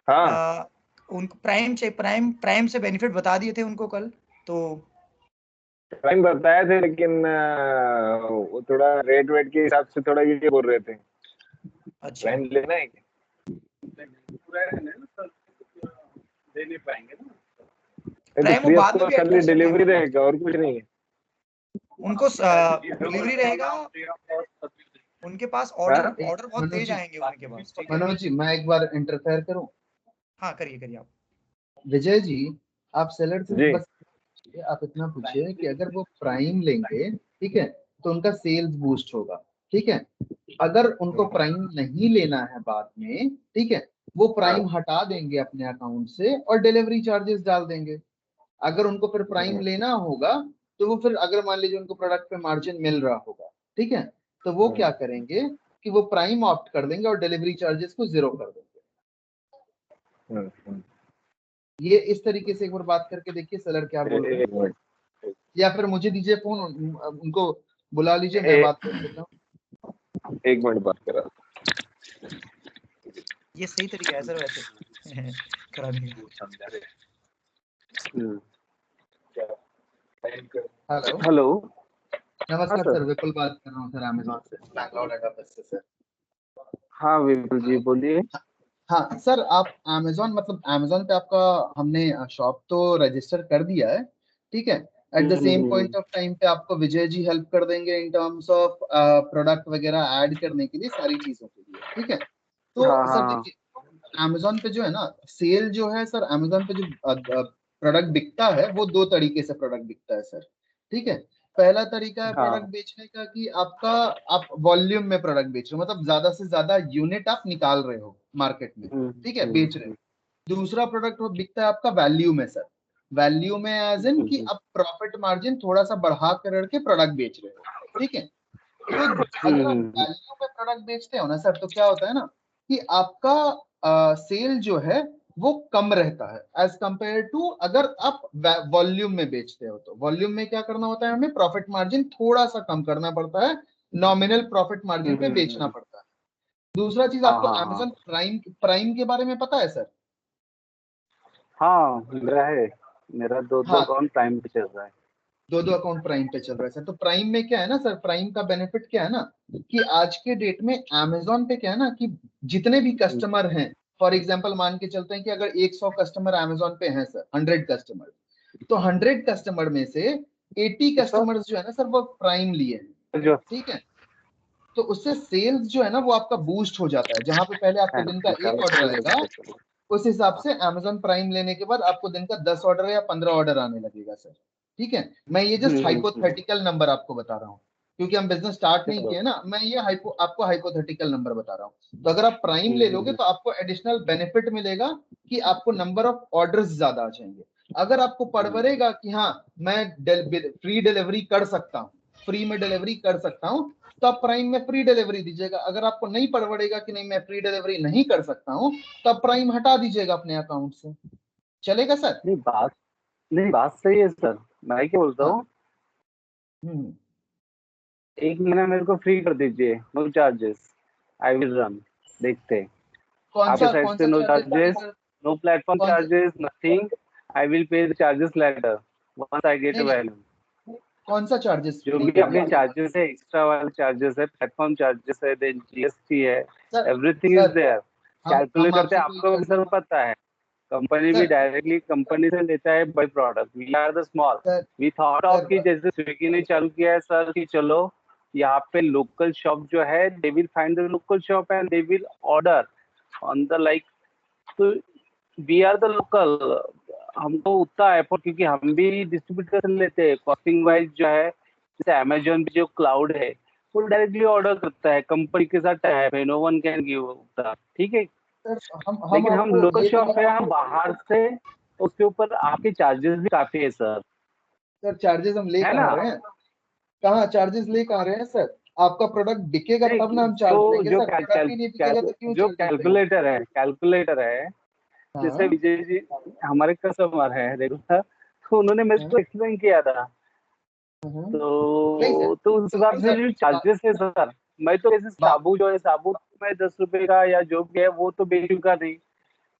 Speaker 4: हाँ
Speaker 5: उनको प्राइम चाहिए, प्राइम से बेनिफिट बता दिए थे उनको कल, तो
Speaker 4: प्राइम बताया थे, लेकिन वो थोड़ा रेट वेट के हिसाब से थोड़ा ये बोल रहे थे।
Speaker 5: अच्छा
Speaker 4: प्राइम लेना है क्या?
Speaker 1: दे नहीं पाएंगे ना।
Speaker 5: प्राइम वो
Speaker 4: फ्री ऑफ
Speaker 5: बाद में भी
Speaker 4: कॉस्ट खाली
Speaker 5: एडजस्ट कर
Speaker 4: डिलीवरी
Speaker 5: लेंगे,
Speaker 4: रहेगा और कुछ नहीं है।
Speaker 5: उनको डिलीवरी रहेगा, उनके पास ऑर्डर
Speaker 4: हाँ?
Speaker 5: बहुत तेज आएंगे उनके पास।
Speaker 2: मनोज जी मैं एक बार इंटरफेयर करूं?
Speaker 5: हाँ करिए आप।
Speaker 2: विजय जी, आप सेलर से
Speaker 4: जी।
Speaker 2: बस आप इतना पूछिए कि अगर वो प्राइम लेंगे, ठीक है, तो उनका सेल्स बूस्ट होगा। ठीक है, अगर उनको प्राइम नहीं लेना है बाद में, ठीक है, वो प्राइम हटा देंगे अपने अकाउंट से और डिलीवरी चार्जेस डाल देंगे। अगर उनको फिर प्राइम लेना होगा तो वो फिर, अगर मान लीजिए उनको प्रोडक्ट पे मार्जिन मिल रहा होगा, ठीक है, तो वो क्या करेंगे कि वो प्राइम ऑप्ट कर देंगे और डिलीवरी चार्जेस को जीरो कर देंगे। ये इस तरीके से एक बार बात करके देखिए सेलर क्या बोल रहे हैं, या फिर मुझे दीजिए फोन, उनको बुला लीजिए, मैं बात कर लेता हूँ।
Speaker 4: एक मिनट बात करा।
Speaker 5: ये सही तरीका है सर वैसे कराने का।
Speaker 2: हेलो
Speaker 4: हेलो,
Speaker 2: नमस्कार
Speaker 4: हाँ
Speaker 2: सर, विपुल बात कर रहा हूँ सर, अमेज़न से, बैंगलोर हेड ऑफिस से सर।
Speaker 4: हाँ विपुल जी बोलिए।
Speaker 2: हाँ सर, आप अमेजोन मतलब अमेजोन पे आपका हमने शॉप तो रजिस्टर कर दिया है, ठीक है। Eight the same point of time पे आपको विजय जी हेल्प कर देंगे इन टर्म्स ऑफ प्रोडक्ट वगैरह ऐड करने के लिए, सारी चीजों के लिए, ठीक है।
Speaker 4: हाँ
Speaker 2: तो सर
Speaker 4: हाँ
Speaker 2: देखिए, अमेजोन पे जो है ना सेल जो है सर, अमेजोन पे जो प्रोडक्ट बिकता है वो दो तरीके से प्रोडक्ट बिकता है सर, ठीक है। पहला तरीका है प्रोडक्ट
Speaker 4: हाँ
Speaker 2: बेचने का कि आपका आप वॉल्यूम में प्रोडक्ट बेच रहे हो, मतलब ज्यादा से ज्यादा यूनिट आप निकाल रहे हो मार्केट में, ठीक है, बेच रहे हो। दूसरा प्रोडक्ट वो बिकता है आपका वैल्यू में सर, वैल्यू में एज इन कि आप प्रॉफिट मार्जिन थोड़ा सा बढ़ा करके प्रोडक्ट बेच रहे हो, ठीक है। तो अगर आप वैल्यू में प्रोडक्ट बेचते हो ना सर, तो क्या होता है ना कि आपका सेल जो है वो कम रहता है एज कंपेयर टू अगर आप वॉल्यूम में बेचते हो। तो वॉल्यूम में क्या करना होता है, हमें प्रॉफिट मार्जिन थोड़ा सा कम करना पड़ता है, नॉमिनल प्रॉफिट मार्जिन पे बेचना पड़ता है। दूसरा चीज,
Speaker 4: हाँ
Speaker 2: आपको
Speaker 4: हाँ हाँ
Speaker 2: अमेजोन प्राइम प्राइम के बारे में पता है सर?
Speaker 4: हाँ मेरा है, मेरा दो
Speaker 2: हाँ,
Speaker 4: अकाउंट प्राइम पे चल रहा है।
Speaker 2: दो दो अकाउंट प्राइम पे चल रहा है सर। तो प्राइम में क्या है ना सर, प्राइम का बेनिफिट क्या है ना कि आज के डेट में अमेजोन पे क्या है ना कि जितने भी कस्टमर हैं, फॉर एग्जांपल मान के चलते हैं कि अगर 100 कस्टमर अमेजोन पे हैं सर, 100 कस्टमर, तो 100 कस्टमर में से 80
Speaker 4: तो
Speaker 2: कस्टमर्स जो है ना सर वो प्राइम लिए हैं,
Speaker 4: जो
Speaker 2: ठीक है। तो उससे सेल्स जो है ना वो आपका बूस्ट हो जाता है। जहां पे पहले आपको दिन का एक ऑर्डर आएगा, उस हिसाब से अमेजोन प्राइम लेने के बाद आपको दिन का 10 ऑर्डर या 15 ऑर्डर आने लगेगा सर, ठीक है। मैं ये जस्ट हाइपोथेटिकल नंबर आपको बता रहा हूँ, क्योंकि हम बिजनेस स्टार्ट नहीं किए ना, मैं ये आपको हाइपोथेटिकल नंबर बता रहा हूँ। तो अगर आप प्राइम ले लोगे तो आपको एडिशनल बेनिफिट मिलेगा कि आपको नंबर ऑफ ऑर्डर्स ज्यादा आ जाएंगे। अगर आपको पड़वरेगा कि हाँ मैं फ्री डिलीवरी कर सकता हूँ, फ्री में डिलीवरी कर सकता हूँ, तो आप प्राइम में फ्री डिलीवरी दीजिएगा। अगर आपको नहीं पड़वड़ेगा कि नहीं मैं फ्री डिलीवरी नहीं कर सकता हूँ, तो आप प्राइम हटा दीजिएगा अपने अकाउंट से, चलेगा सर?
Speaker 4: नहीं बात सही है सर। मैं क्या बोलता
Speaker 2: हाँ।
Speaker 4: हूँ,
Speaker 2: हम्म।
Speaker 4: एक महीना मेरे को फ्री कर दीजिए, no charges, I will run, देखते हैं। आपके साइड
Speaker 2: कौन
Speaker 4: से
Speaker 2: सा
Speaker 4: नो
Speaker 2: चार्जेस चाहिए
Speaker 4: चार्जेस,
Speaker 2: सर?
Speaker 4: नो प्लेटफॉर्म
Speaker 2: कौन सा?
Speaker 4: Charges, nothing. I will pay the charges later once I get
Speaker 2: नहीं
Speaker 4: अ
Speaker 2: नहीं,
Speaker 4: वैल्यू।
Speaker 2: कौन सा चार्जेस
Speaker 4: जो
Speaker 2: नहीं
Speaker 4: भी अपने
Speaker 2: करेंगे
Speaker 4: चार्जेस है, एक्स्ट्रा वाले चार्जेस है, प्लेटफॉर्म चार्जेस है, देन जीएसटी है,
Speaker 2: sir?
Speaker 4: Everything is
Speaker 2: sir
Speaker 4: there.
Speaker 2: हम
Speaker 4: कैलकुलेट करते
Speaker 2: आपसे
Speaker 4: हैं,
Speaker 2: कोई
Speaker 4: आपको भी
Speaker 2: चार्ज,
Speaker 4: सर पता है। कंपनी भी
Speaker 2: सर
Speaker 4: डायरेक्टली कंपनी से लेता है by product, we are the small.
Speaker 2: Sir
Speaker 4: we thought of
Speaker 2: sir
Speaker 4: कि जैसे स्विगी ने चालू किया है सर कि चलो यहाँ पे लोकल शॉप जो है, they will find the local shop and they will order on the like. तो वी आर द लोकल, हमको उतना एफर्ट, क्योंकि हम भी डिस्ट्रीब्यूटर से लेते हैं कॉस्टिंग वाइज जो है। जैसे अमेजोन जो क्लाउड है वो डायरेक्टली ऑर्डर करता है, कंपनी के साथ टाइप है, नो वन कैन गिव उतना, ठीक है।
Speaker 2: सर हम
Speaker 4: लेकिन हम
Speaker 2: आपको
Speaker 4: लोकल
Speaker 2: ये तो
Speaker 4: शॉप
Speaker 2: नहीं,
Speaker 4: है, हम बाहर से, उसके ऊपर आपके चार्जेस भी काफी है सर,
Speaker 2: सर चार्जेस हम ले
Speaker 4: है ना।
Speaker 2: कहाँ रहे हैं? कहाँ चार्जेस ले कहाँ रहे हैं सर? आपका प्रोडक्ट बिकेगा
Speaker 4: नहीं,
Speaker 2: तब ना हम
Speaker 4: जो
Speaker 2: चार्ज लेंगे
Speaker 4: जो
Speaker 2: सर,
Speaker 4: कैल,
Speaker 2: प्रोडक्ट
Speaker 4: कैल,
Speaker 2: ही नहीं बिकेगा
Speaker 4: कैल,
Speaker 2: तो क्यों
Speaker 4: जो
Speaker 2: चार्जेस लेंगे?
Speaker 4: कैलकुलेटर है, जैसे
Speaker 2: हाँ
Speaker 4: विजय जी हमारे कस्टमर है रेगुलर, तो उन्होंने मेरे
Speaker 2: हाँ
Speaker 4: को एक्सप्लेन किया था।
Speaker 2: हाँ। नहीं सर,
Speaker 4: तो उस
Speaker 2: तो
Speaker 4: हिसाब से
Speaker 2: सर
Speaker 4: जो चार्जेस है सर, मैं तो ऐसे
Speaker 2: बात,
Speaker 4: साबु जो है, साबु मैं 10 रुपए का या जो भी है वो तो बेचूंगा नहीं।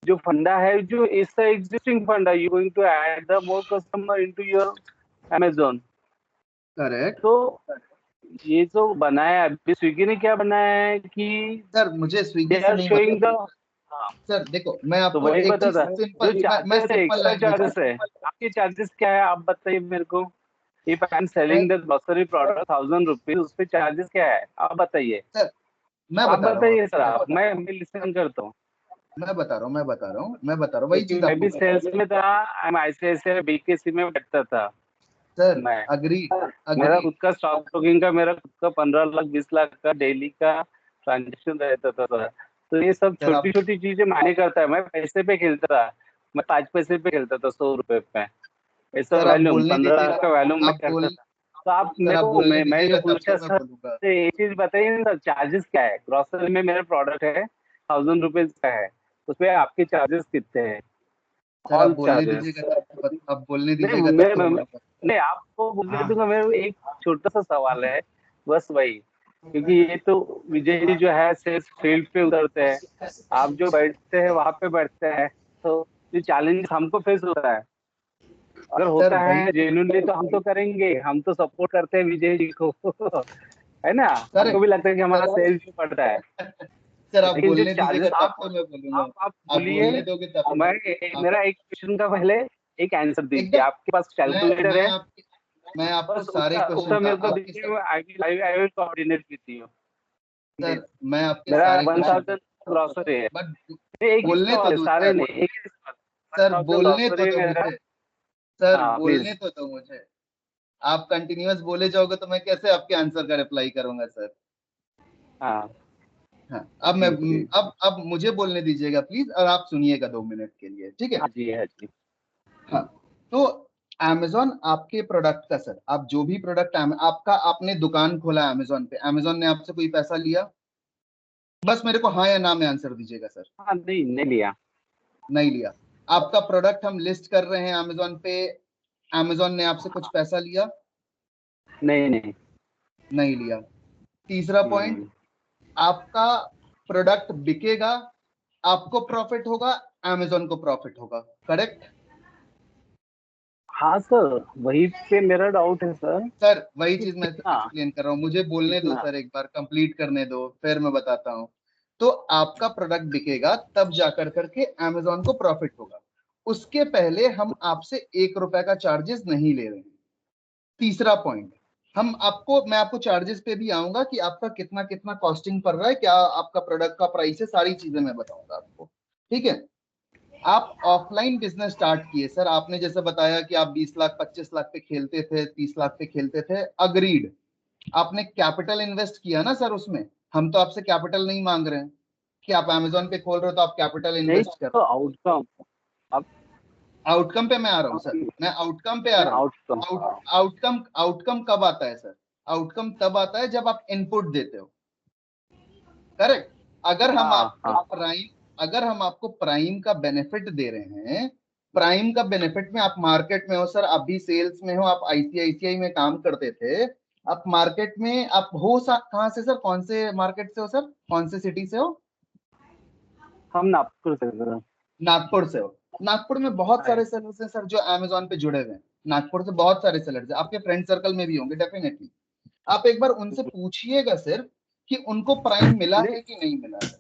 Speaker 4: जो फंडा है, जो इस existing funda, you going to add the more customer into your Amazon.
Speaker 2: Correct.
Speaker 4: तो ये जो बनाया अभी स्विगी ने, क्या बनाया है कि
Speaker 2: सर मुझे
Speaker 4: दे
Speaker 2: स्विगी से
Speaker 4: आर
Speaker 2: नहीं
Speaker 4: शोइंग द,
Speaker 2: मतलब, सर देखो मैं
Speaker 4: तो
Speaker 2: आपको
Speaker 4: वही
Speaker 2: एक
Speaker 4: पता
Speaker 2: चीज
Speaker 4: था। जो
Speaker 2: सिंपल, मैं
Speaker 4: चार्जेस है,
Speaker 2: सिंपल
Speaker 4: एक्स्ट्रा
Speaker 2: लैंग्वेज में,
Speaker 4: चार्जेस है, आपके चार्जेस क्या है आप बताइए मेरे को। इफ आई एम
Speaker 2: मैं
Speaker 4: selling the grocery product 1000 rupees, उस पे चार्जेस क्या है आप बताइए।
Speaker 2: सर मैं
Speaker 4: आप
Speaker 2: बता रहा हूँ
Speaker 4: बताइए
Speaker 2: आपको,
Speaker 4: सर, आप, मैं लिसन करता हूँ,
Speaker 2: मैं बता रहा हूँ वही
Speaker 4: क्योंकि
Speaker 2: चीज
Speaker 4: मैं
Speaker 2: आपको
Speaker 4: भी
Speaker 2: बता रहा
Speaker 4: सेल्स में था। आई एम आईसीआईसीआई बीकेसी में बैठता था
Speaker 2: हूँ सर।
Speaker 4: मैं।
Speaker 2: अग्रीड
Speaker 4: मेरा
Speaker 2: अग्रीड।
Speaker 4: खुद का स्टॉक ब्रोकिंग का, मेरा खुद का 15 लाख 20 लाख का डेली का ट्रांजेक्शन रहता था सर। तो ये सब
Speaker 2: सर
Speaker 4: छोटी
Speaker 2: आप,
Speaker 4: छोटी चीजें माने करता है। मैं पैसे पे खेलता था, मैं 5 पैसे पे खेलता था, 100 रुपए पे। ऐसा
Speaker 2: सर आप
Speaker 4: वैल्यूम
Speaker 2: बोलने
Speaker 4: 15 लाख
Speaker 2: दीजिएगा,
Speaker 4: का वैल्यूम मैं
Speaker 2: आप
Speaker 4: करता
Speaker 2: बोल
Speaker 4: था। तो आप
Speaker 2: सर
Speaker 4: मेरे
Speaker 2: आप
Speaker 4: को,
Speaker 2: बोलने
Speaker 4: मैं जो
Speaker 2: दीजिएगा तब
Speaker 4: पूछा
Speaker 2: तो मैं
Speaker 4: सर
Speaker 2: बोलूंगा।
Speaker 4: से, ये चीज बताइए ना, चार्जेस क्या है। ग्रोसरी में मेरा प्रोडक्ट है 1000 रुपीज का है, उसपे आपके चार्जेस कितने हैं,
Speaker 2: सर आप
Speaker 4: ऑल
Speaker 2: बोलने
Speaker 4: चार्जेस।
Speaker 2: दीजिएगा तब तो आप बोलने
Speaker 4: नहीं
Speaker 2: दीजिएगा तब तो बोलूंगा।
Speaker 4: नहीं, आपको बोलने
Speaker 7: हाँ
Speaker 4: दूंगा। मेरा एक छोटा सा सवाल है, बस वही, क्योंकि ये तो विजय जी जो है सिर्फ फील्ड पे उतरते हैं, आप जो बैठते हैं वहां पे बैठते हैं, तो ये चैलेंज हमको फेस होता है। अगर
Speaker 2: सर
Speaker 4: होता
Speaker 2: वही,
Speaker 4: है जेन्युइनली तो हम तो करेंगे, हम तो सपोर्ट करते हैं विजय जी को है ना।
Speaker 2: सर
Speaker 4: हमको भी लगता है कि हमारा
Speaker 2: सर
Speaker 4: सेल्स भी बढ़ता है।
Speaker 2: सर आप
Speaker 4: लेकिन जो
Speaker 2: बोलने दीजिएगा
Speaker 4: चार्जेस
Speaker 2: तब तो मैं बोलूंगा।
Speaker 4: आप
Speaker 2: आप
Speaker 4: बोलिए,
Speaker 2: बोलने दोगे तब तो
Speaker 4: मैं
Speaker 2: आप
Speaker 4: मेरा एक क्वेश्चन का पहले एक आंसर दीजिए।
Speaker 2: एकदम
Speaker 4: आपके पास कैलकुलेटर है?
Speaker 2: मैं आपको
Speaker 4: बस
Speaker 2: सारे
Speaker 4: उसका
Speaker 2: क्वेश्चन
Speaker 4: उसका
Speaker 2: का
Speaker 4: मेरे को
Speaker 2: आपके
Speaker 4: दीजिए, I will coordinate with you.
Speaker 2: Sir मैं आपके
Speaker 4: मेरा
Speaker 2: सारे
Speaker 4: 1000
Speaker 2: क्वेश्चन
Speaker 4: ग्रॉसरी है,
Speaker 2: बट
Speaker 4: एक ही
Speaker 2: बोलने तो
Speaker 4: सवाल है,
Speaker 2: दो
Speaker 4: सारे
Speaker 2: सर।
Speaker 4: नहीं, एक ही सवाल।
Speaker 2: सर
Speaker 4: 1000
Speaker 2: बोलने तो
Speaker 4: ग्रॉसरी
Speaker 2: दो
Speaker 4: मेरा।
Speaker 2: मुझे। सर
Speaker 4: हाँ
Speaker 2: बोलने
Speaker 4: प्लीज।
Speaker 2: तो दो मुझे। आप कंटिन्यूअस बोले जाओगे तो मैं कैसे आपके आंसर का रिप्लाई करूंगा सर।
Speaker 4: हाँ
Speaker 2: हाँ अब मैं
Speaker 4: जी
Speaker 2: अब मुझे बोलने दीजिएगा प्लीज, और आप सुनिएगा 2 मिनट के लिए, ठीक है।
Speaker 4: हाँ जी हाँ जी।
Speaker 2: हाँ तो अमेजोन आपके प्रोडक्ट का सर, आप जो भी प्रोडक्ट आपका, आपने दुकान खोला अमेजोन पे, अमेजोन ने आपसे कोई पैसा लिया? बस मेरे को हाँ या ना में आंसर दीजिएगा सर।
Speaker 4: हाँ नहीं लिया।
Speaker 2: नहीं लिया। आपका प्रोडक्ट हम लिस्ट कर रहे हैं अमेजोन पे, अमेजोन ने आपसे कुछ पैसा लिया?
Speaker 4: नहीं।
Speaker 2: नहीं लिया। तीसरा पॉइंट, आपका प्रोडक्ट बिकेगा, आपको प्रॉफिट होगा, अमेजोन को प्रॉफिट होगा, करेक्ट?
Speaker 4: हाँ सर, वही पे मेरा डाउट है सर।
Speaker 2: सर वही चीज मैं
Speaker 4: कितना
Speaker 2: एक्सप्लेन कर रहा हूँ, मुझे बोलने दो
Speaker 4: कितना?
Speaker 2: सर, एक बार कंप्लीट करने दो फिर मैं बताता हूँ। तो आपका प्रोडक्ट बिकेगा तब जाकर करके अमेजोन को प्रॉफिट होगा, उसके पहले हम आपसे 1 रुपए का चार्जेस नहीं ले रहे हैं। तीसरा पॉइंट, मैं आपको चार्जेस पे भी आऊंगा कि आपका कितना कितना कॉस्टिंग पड़ रहा है, क्या आपका प्रोडक्ट का प्राइस है, सारी चीजें मैं बताऊंगा आपको, ठीक है। आप ऑफलाइन बिजनेस स्टार्ट किए सर, आपने जैसे बताया कि आप 20 लाख 25 लाख पे खेलते थे, 30 लाख पे खेलते थे, अग्रीड। आपने कैपिटल इन्वेस्ट किया ना सर उसमें, हम तो आपसे कैपिटल नहीं मांग रहे हैं कि आप अमेजोन पे खोल रहे हो तो आप कैपिटल
Speaker 4: नहीं
Speaker 2: इन्वेस्ट कर
Speaker 4: तो
Speaker 2: रहे
Speaker 4: आउटकम। अब
Speaker 2: हो। आउटकम पे मैं आ रहा हूँ सर, मैं आउटकम पे आ रहा हूँ।
Speaker 4: आउटकम।
Speaker 2: आउटकम कब आता है सर? आउटकम तब आता है जब आप इनपुट देते हो, करेक्ट। अगर हम आपको प्राइम का बेनिफिट दे रहे हैं, प्राइम का बेनिफिट में आप मार्केट में हो सर, आप भी सेल्स में हो, आप आईसीआईसीआई में काम करते थे, आप मार्केट में आप हो कहाँ से सर, कौन से मार्केट से हो सर, कौन से सिटी से हो?
Speaker 4: हम नागपुर से सर।
Speaker 2: नागपुर से हो। नागपुर में बहुत सारे सेलर्स हैं सर जो अमेजोन पे जुड़े हुए हैं, नागपुर से बहुत सारे सेलर्स हैं, आपके फ्रेंड सर्कल में भी होंगे डेफिनेटली। आप एक बार उनसे पूछिएगा सर कि उनको प्राइम मिला है कि नहीं मिला है।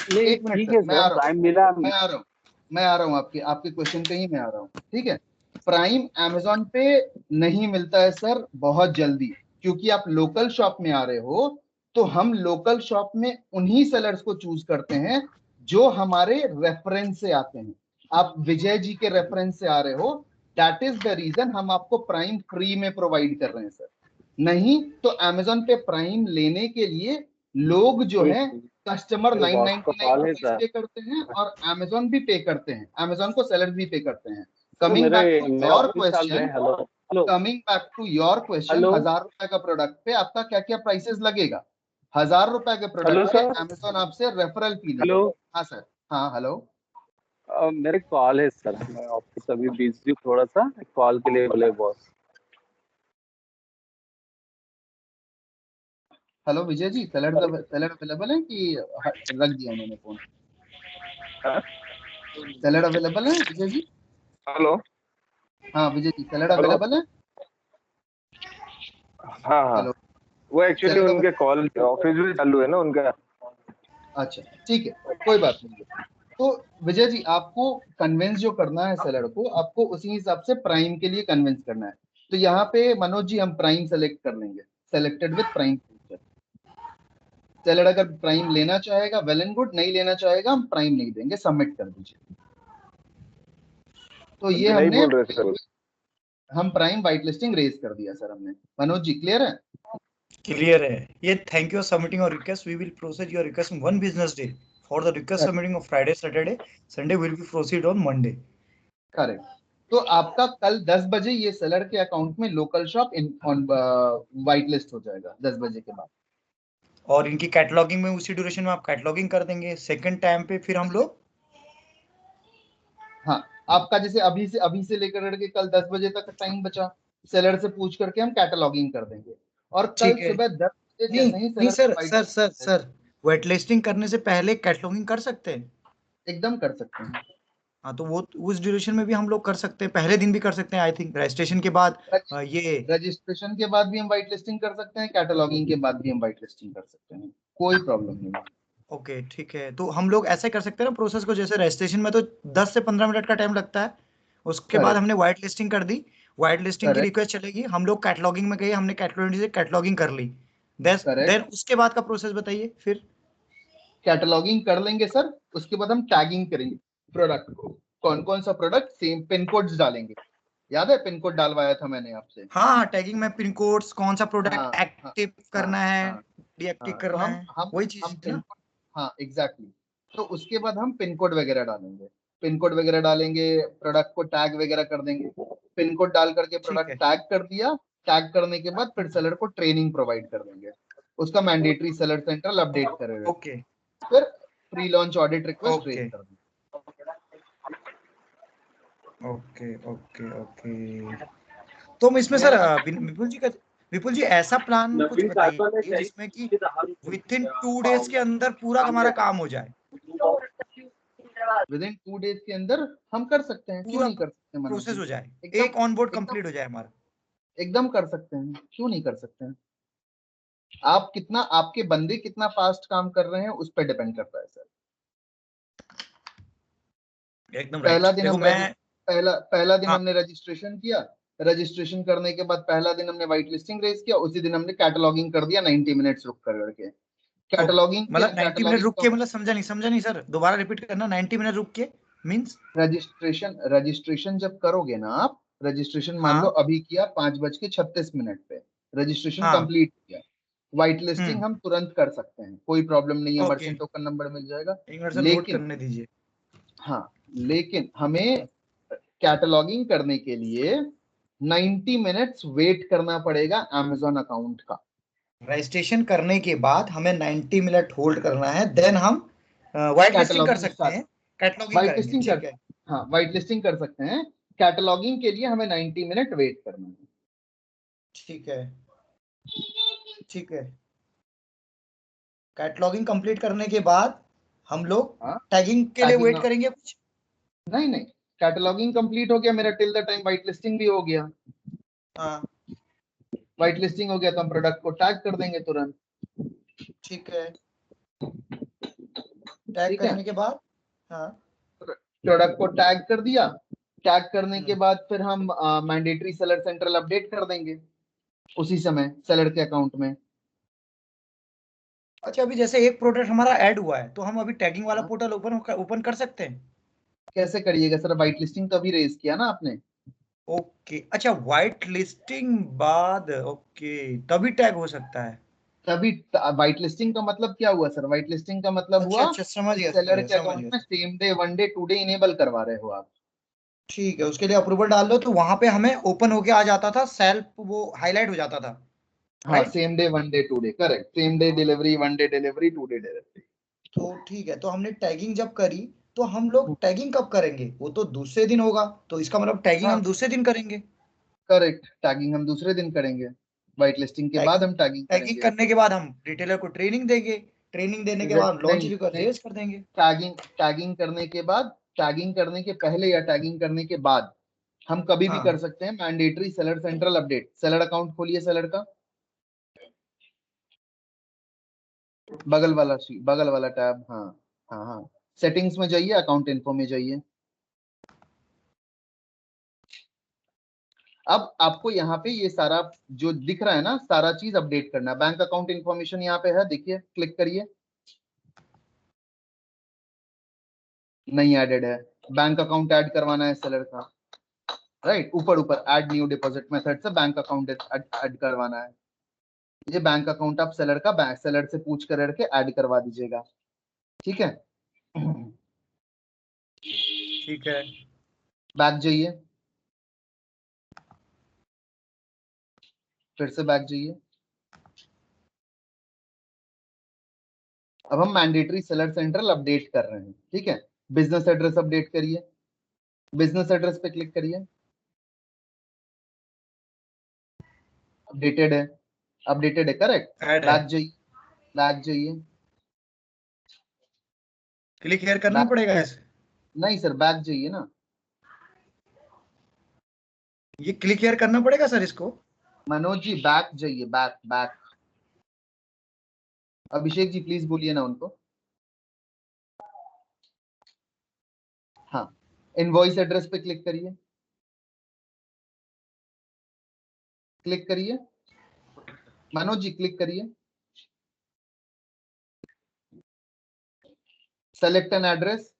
Speaker 4: नहीं
Speaker 2: 1 मिनट
Speaker 4: ठीक
Speaker 2: सर,
Speaker 4: है
Speaker 2: मैं आ
Speaker 4: सर,
Speaker 2: रहा
Speaker 4: टाइम
Speaker 2: हूँ,
Speaker 4: मिला।
Speaker 2: मैं आ रहा हूँ आपके क्वेश्चन पे ही मैं आ रहा हूँ, ठीक है। प्राइम अमेजोन पे नहीं मिलता है सर बहुत जल्दी, क्योंकि आप लोकल शॉप में आ रहे हो, तो हम लोकल शॉप में उन्हीं सेलर्स को चूज करते हैं जो हमारे रेफरेंस से आते हैं। आप विजय जी के रेफरेंस से आ रहे हो, दैट इज द रीजन हम आपको प्राइम फ्री में प्रोवाइड कर रहे हैं सर। नहीं तो अमेजोन पे प्राइम लेने के लिए लोग जो हैं, कस्टमर
Speaker 4: मेरे बॉस का
Speaker 2: 999
Speaker 4: कॉल है
Speaker 2: रुपीज
Speaker 4: सर।
Speaker 2: पे करते हैं और अमेजोन भी पे करते हैं, अमेजोन को सेलर भी पे करते हैं।
Speaker 4: तो
Speaker 2: कमिंग बैक टू
Speaker 4: मेरे
Speaker 2: योर
Speaker 4: ऑफिस चल रहे
Speaker 2: क्वेश्चन,
Speaker 4: हैं। Hello hello
Speaker 2: coming back to your question,
Speaker 4: hello
Speaker 2: 1000 रुपए का प्रोडक्ट पे आपका क्या क्या प्राइसेस लगेगा? 1000 रुपए के
Speaker 4: हेलो
Speaker 2: प्रोडक्ट पे
Speaker 4: सर।
Speaker 2: अमेजोन आपसे रेफरल फी
Speaker 4: हेलो
Speaker 2: लेगा। हाँ सर, हाँ हेलो।
Speaker 4: मेरे कॉल है सर, मैं ऑफिस अभी बिजी हूँ थोड़ा सा, कॉल के लिए बोले boss.
Speaker 2: Hello Vijay ji, seller available है कि रख दिया उन्होंने फोन? सेलर अवेलेबल है विजय जी?
Speaker 8: हेलो।
Speaker 2: हाँ Vijay ji, seller
Speaker 8: hello.
Speaker 2: Available है?
Speaker 8: हाँ
Speaker 2: हेलो,
Speaker 8: वो एक्चुअली
Speaker 2: सेलर
Speaker 8: उनके कॉल ऑफिस भी चालू है ना उनका।
Speaker 2: अच्छा ठीक है, कोई बात नहीं है। तो विजय जी, आपको कन्विंस जो करना है सेलर को, आपको उसी हिसाब से प्राइम के लिए कन्विंस करना है। तो यहाँ पे मनोज जी हम प्राइम सेलेक्ट कर लेंगे, selected with prime feature. Seller अगर प्राइम लेना चाहेगा वेल एंड गुड, नहीं लेना चाहेगा हम प्राइम नहीं देंगे, सबमिट कर दीजिए। तो ये
Speaker 8: नहीं
Speaker 2: हमने,
Speaker 8: बोल रहे सर।
Speaker 2: हम प्राइम वाइट लिस्टिंग रेज कर दिया सर हमने। मनोज जी क्लियर है?
Speaker 5: क्लियर है ये। Thank you submitting your request, we will proceed your request in 1 business day for the request submitting of Friday Saturday Sunday will be proceed on Monday।
Speaker 2: Correct. तो आपका कल 10 बजे ये सेलर के अकाउंट में local shop on white list हो जाएगा 10 बजे के बाद।
Speaker 5: और इनकी कैटलॉगिंग में उसी ड्यूरेशन में आप कैटलॉगिंग कर देंगे। सेकंड टाइम पे फिर हम लोग,
Speaker 2: हाँ आपका जैसे अभी से लेकर के कल 10 बजे तक टाइम बचा, सेलर से पूछ करके हम कैटलॉगिंग कर देंगे, और कल
Speaker 5: ठीक है।
Speaker 2: सुबह 10 बजे
Speaker 5: नहीं
Speaker 2: जैसे ही
Speaker 5: नहीं
Speaker 2: seller
Speaker 5: sir sir sir wait listing करने से पहले कैटलॉगिंग कर सकते हैं।
Speaker 2: एकदम कर सकते हैं।
Speaker 5: हाँ तो वो उस ड्यूरेशन में भी हम लोग कर सकते हैं, पहले दिन भी कर सकते हैं आई थिंक, रजिस्ट्रेशन के बाद। ये
Speaker 2: रजिस्ट्रेशन के बाद भी हम वाइट लिस्टिंग कर सकते हैं, कैटलॉगिंग के बाद भी हम वाइट लिस्टिंग कर सकते हैं, कोई प्रॉब्लम नहीं है।
Speaker 5: ओके ठीक है, तो हम लोग ऐसे कर सकते हैं ना प्रोसेस को, जैसे रजिस्ट्रेशन में तो 10 से 15 मिनट का टाइम लगता है, उसके बाद
Speaker 2: करेक्ट
Speaker 5: हमने व्हाइट लिस्टिंग कर दी, व्हाइट लिस्टिंग की
Speaker 2: करेक्ट
Speaker 5: रिक्वेस्ट चलेगी, हम लोग कैटलॉगिंग में गए, हमने कैटलॉगिंग से कैटलॉगिंग कर ली, देन
Speaker 2: करेक्ट।
Speaker 5: उसके बाद का प्रोसेस बताइए फिर।
Speaker 2: कैटलॉगिंग कर लेंगे सर, उसके बाद हम टैगिंग करेंगे प्रोडक्ट को, कौन कौन सा प्रोडक्ट, सेम पिन कोड्स डालेंगे, याद है पिन कोड डालवाया था मैंने आपसे।
Speaker 5: हाँ हाँ, टैगिंग में पिन कोड्स, कौन सा
Speaker 2: हाँ
Speaker 5: प्रोडक्ट
Speaker 2: हाँ
Speaker 5: एक्टिव
Speaker 2: हाँ
Speaker 5: करना है,
Speaker 2: हाँ
Speaker 5: डीएक्टिव
Speaker 2: हाँ। तो
Speaker 5: करना
Speaker 2: हम
Speaker 5: है,
Speaker 2: हम
Speaker 5: वही
Speaker 2: हम
Speaker 5: चीज है
Speaker 2: पिन
Speaker 5: ना।
Speaker 2: कोड, हाँ एग्जैक्टली। तो उसके बाद हम पिन कोड वगैरह डालेंगे, पिन कोड वगैरह डालेंगे, प्रोडक्ट को टैग वगैरह कर देंगे, पिन कोड डाल करके
Speaker 5: ठीक
Speaker 2: प्रोडक्ट
Speaker 5: है।
Speaker 2: टैग कर दिया, टैग करने के बाद फिर सेलर को ट्रेनिंग प्रोवाइड कर देंगे, उसका मैंडेटरी सेलर सेंट्रल अपडेट करेगा,
Speaker 5: ओके
Speaker 2: फिर pre launch audit request raise
Speaker 5: okay
Speaker 2: कर देंगे।
Speaker 5: Okay okay okay. तो हम इसमें सर विपुल जी ऐसा प्लान कुछ बताइए जिसमें कि विद इन 2 डेज के अंदर पूरा हमारा काम हो जाए,
Speaker 2: विद इन 2 डेज के अंदर हम कर सकते हैं, क्यों
Speaker 5: पूरा
Speaker 2: नहीं कर सकते मनोज
Speaker 5: प्रोसेस
Speaker 2: जी।
Speaker 5: हो जाए,
Speaker 2: एकदम
Speaker 5: एक ऑन बोर्ड
Speaker 2: एकदम
Speaker 5: कंप्लीट हो जाए हमारा।
Speaker 2: एकदम कर सकते हैं, क्यों नहीं कर सकते हैं। आप कितना, आपके बंदे कितना फास्ट काम कर रहे हैं उस पर डिपेंड करता है सर।
Speaker 5: एकदम राइट,
Speaker 2: पहला दिन
Speaker 5: देखो
Speaker 2: हम
Speaker 5: मैं,
Speaker 2: पहला दिन
Speaker 5: हाँ
Speaker 2: हमने रजिस्ट्रेशन किया, रजिस्ट्रेशन करने के बाद पहला दिन हमने व्हाइट लिस्टिंग रेज किया, उसी दिन हमने कैटलॉगिंग कर दिया 90 मिनट्स रुक कर करके, कैटलॉगिंग किया,
Speaker 5: मतलब 90 मिनट
Speaker 2: कैटलॉगिंग
Speaker 5: रुक के, मतलब समझा नहीं सर, दोबारा रिपीट करना, 90 मिनट रुक के मींस।
Speaker 2: रजिस्ट्रेशन जब करोगे ना आप, रजिस्ट्रेशन मान लो
Speaker 5: हाँ
Speaker 2: अभी किया 5:36 पे, रजिस्ट्रेशन
Speaker 5: हाँ।
Speaker 2: कंप्लीट किया, व्हाइट लिस्टिंग हम तुरंत कर सकते हैं, कोई प्रॉब्लम नहीं है,
Speaker 5: ओके,
Speaker 2: मर्चेंट टोकन नंबर मिल जाएगा।
Speaker 5: एक मिनट सर नोट
Speaker 2: लेकिन
Speaker 5: करने दीजिए।
Speaker 2: हाँ, लेकिन हमें कैटलॉगिंग करने के लिए 90 मिनट्स वेट करना पड़ेगा अमेजोन अकाउंट का।
Speaker 5: रजिस्ट्रेशन करने के बाद हमें 90 मिनट होल्ड करना है, देन हम व्हाइट लिस्टिंग कर
Speaker 2: कैटलॉगिंग
Speaker 5: सकते
Speaker 2: स्टार्ट,
Speaker 5: हैं, कैटलॉगिंग
Speaker 2: व्हाइट
Speaker 5: करेंगे,
Speaker 2: लिस्टिंग कर,
Speaker 5: ठीक है।
Speaker 2: हाँ व्हाइट लिस्टिंग कर सकते हैं, कैटलॉगिंग के लिए हमें 90 मिनट वेट करना है।
Speaker 5: ठीक है ठीक है। कैटलॉगिंग कंप्लीट करने के बाद हम लोग
Speaker 2: हाँ
Speaker 5: टैगिंग के लिए
Speaker 2: टैगिंग,
Speaker 5: वेट करेंगे कुछ।
Speaker 2: नहीं नहीं, कैटलॉगिंग कंप्लीट हो गया मेरा, till the time white listing भी हो गया,
Speaker 5: हाँ
Speaker 2: व्हाइट लिस्टिंग हो गया तो हम प्रोडक्ट को टैग कर देंगे तुरंत।
Speaker 5: ठीक है, टैग
Speaker 2: ठीक है,
Speaker 5: करने के बाद, हाँ
Speaker 2: प्रोडक्ट को टैग कर दिया, टैग करने के
Speaker 5: हम्म।
Speaker 2: बाद फिर हम मैंडेटरी सेलर सेंट्रल अपडेट कर देंगे उसी समय सेलर के अकाउंट में।
Speaker 5: अच्छा, अभी जैसे एक प्रोडक्ट हमारा ऐड हुआ है तो हम अभी टैगिंग वाला
Speaker 2: हाँ,
Speaker 5: पोर्टल ओपन कर सकते हैं।
Speaker 2: कैसे करिएगा सर, व्हाइट लिस्टिंग तो अभी रेज किया ना आपने।
Speaker 5: ओके, अच्छा व्हाइट लिस्टिंग बाद, ओके तभी टैग हो सकता है।
Speaker 2: तभी व्हाइट लिस्टिंग का मतलब क्या हुआ सर, व्हाइट लिस्टिंग का मतलब
Speaker 5: अच्छा
Speaker 2: हुआ
Speaker 5: अच्छा, समझ
Speaker 2: कि
Speaker 5: गया समझ
Speaker 2: सेलर
Speaker 5: गया
Speaker 2: के
Speaker 5: समझ
Speaker 2: अकाउंट
Speaker 5: गया।
Speaker 2: में same day, one day, 2 day enable करवा रहे हो आप।
Speaker 5: ठीक है, उसके लिए अप्रूवल डाल दो तो वहां पे हमें ओपन होके आ जाता था, सेल्फ वो हाईलाइट हो जाता था,
Speaker 2: हाँ
Speaker 5: right.
Speaker 2: Same day, one day, 2 day, correct, same day delivery, one day delivery, 2 day delivery.
Speaker 5: तो ठीक है, तो हमने टैगिंग जब करी तो हम लोग टैगिंग कब करेंगे, वो तो दूसरे दिन होगा, तो इसका मतलब टैगिंग
Speaker 2: हाँ
Speaker 5: हम दूसरे दिन करेंगे।
Speaker 2: करेक्ट, टैगिंग हम दूसरे दिन करेंगे, व्हाइट लिस्टिंग के बाद
Speaker 5: टैगिंग
Speaker 2: हम टैगिंग
Speaker 5: टैगिंग
Speaker 2: करेंगे।
Speaker 5: करने के बाद हम रिटेलर को ट्रेनिंग देंगे, ट्रेनिंग देने के बाद लॉन्च
Speaker 2: नहीं
Speaker 5: रिक्वेस्ट
Speaker 2: नहीं,
Speaker 5: रेज कर देंगे।
Speaker 2: टैगिंग टैगिंग करने के बाद, टैगिंग करने के पहले या टैगिंग करने के बाद हम कभी भी कर
Speaker 5: हाँ
Speaker 2: सकते हैं mandatory seller central update. Seller account खोलिए, सेलर का बगल वाला टैब, हाँ हाँ हाँ, सेटिंग्स में जाइए, अकाउंट इन्फो में जाइए। अब आपको यहाँ पे ये सारा जो दिख रहा है ना, सारा चीज अपडेट करना है। बैंक अकाउंट इन्फॉर्मेशन यहाँ पे है, देखिए क्लिक करिए, नहीं एडेड है, बैंक अकाउंट ऐड करवाना है सेलर का, राइट, ऊपर ऊपर ऐड न्यू डिपॉजिट मेथड से बैंक अकाउंट ऐड करवाना है। ये बैंक अकाउंट आप सेलर का, बैंक सेलर से पूछ कर के ऐड करवा दीजिएगा, ठीक है।
Speaker 5: ठीक है।
Speaker 2: बैक जाइए, फिर से बैक जाइए। अब हम मैंडेटरी सेलर सेंट्रल अपडेट कर रहे हैं, ठीक है। बिजनेस एड्रेस अपडेट करिए, बिजनेस एड्रेस पे क्लिक करिए, अपडेटेड है, अपडेटेड है, करेक्ट।
Speaker 5: ऐड है,
Speaker 2: बैक जाइए, बैक जाइए,
Speaker 5: क्लिक हियर करना
Speaker 2: बैक,
Speaker 5: पड़ेगा इसे।
Speaker 2: नहीं सर बैक जाइए ना,
Speaker 5: ये क्लिक हियर करना पड़ेगा सर इसको।
Speaker 2: मनोज जी बैक जाइए, back back. Abhishek ji please बोलिए ना उनको। हाँ, इनवॉइस एड्रेस पे क्लिक करिए, क्लिक करिए मनोज जी, क्लिक करिए, select an address,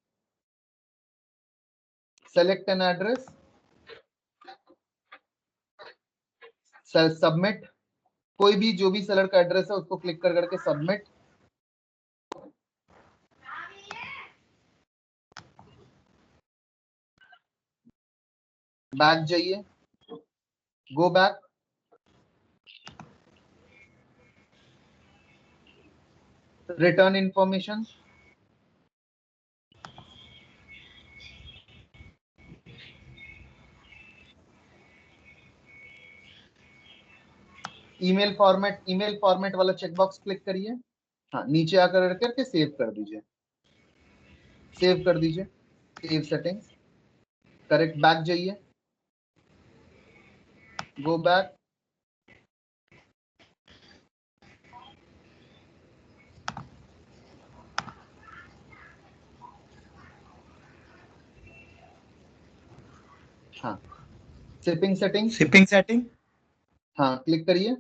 Speaker 2: select an address, submit, कोई भी जो भी सेलर का एड्रेस है उसको क्लिक कर करके सबमिट। बैक जाइए, go back, return information, email format वाला चेकबॉक्स क्लिक करिए। हाँ, नीचे आकर करके सेव कर दीजिए, सेव कर दीजिए, सेव सेटिंग्स, करेक्ट, बैक जाइए, गो बैक, हाँ, शिपिंग सेटिंग, हाँ क्लिक करिए।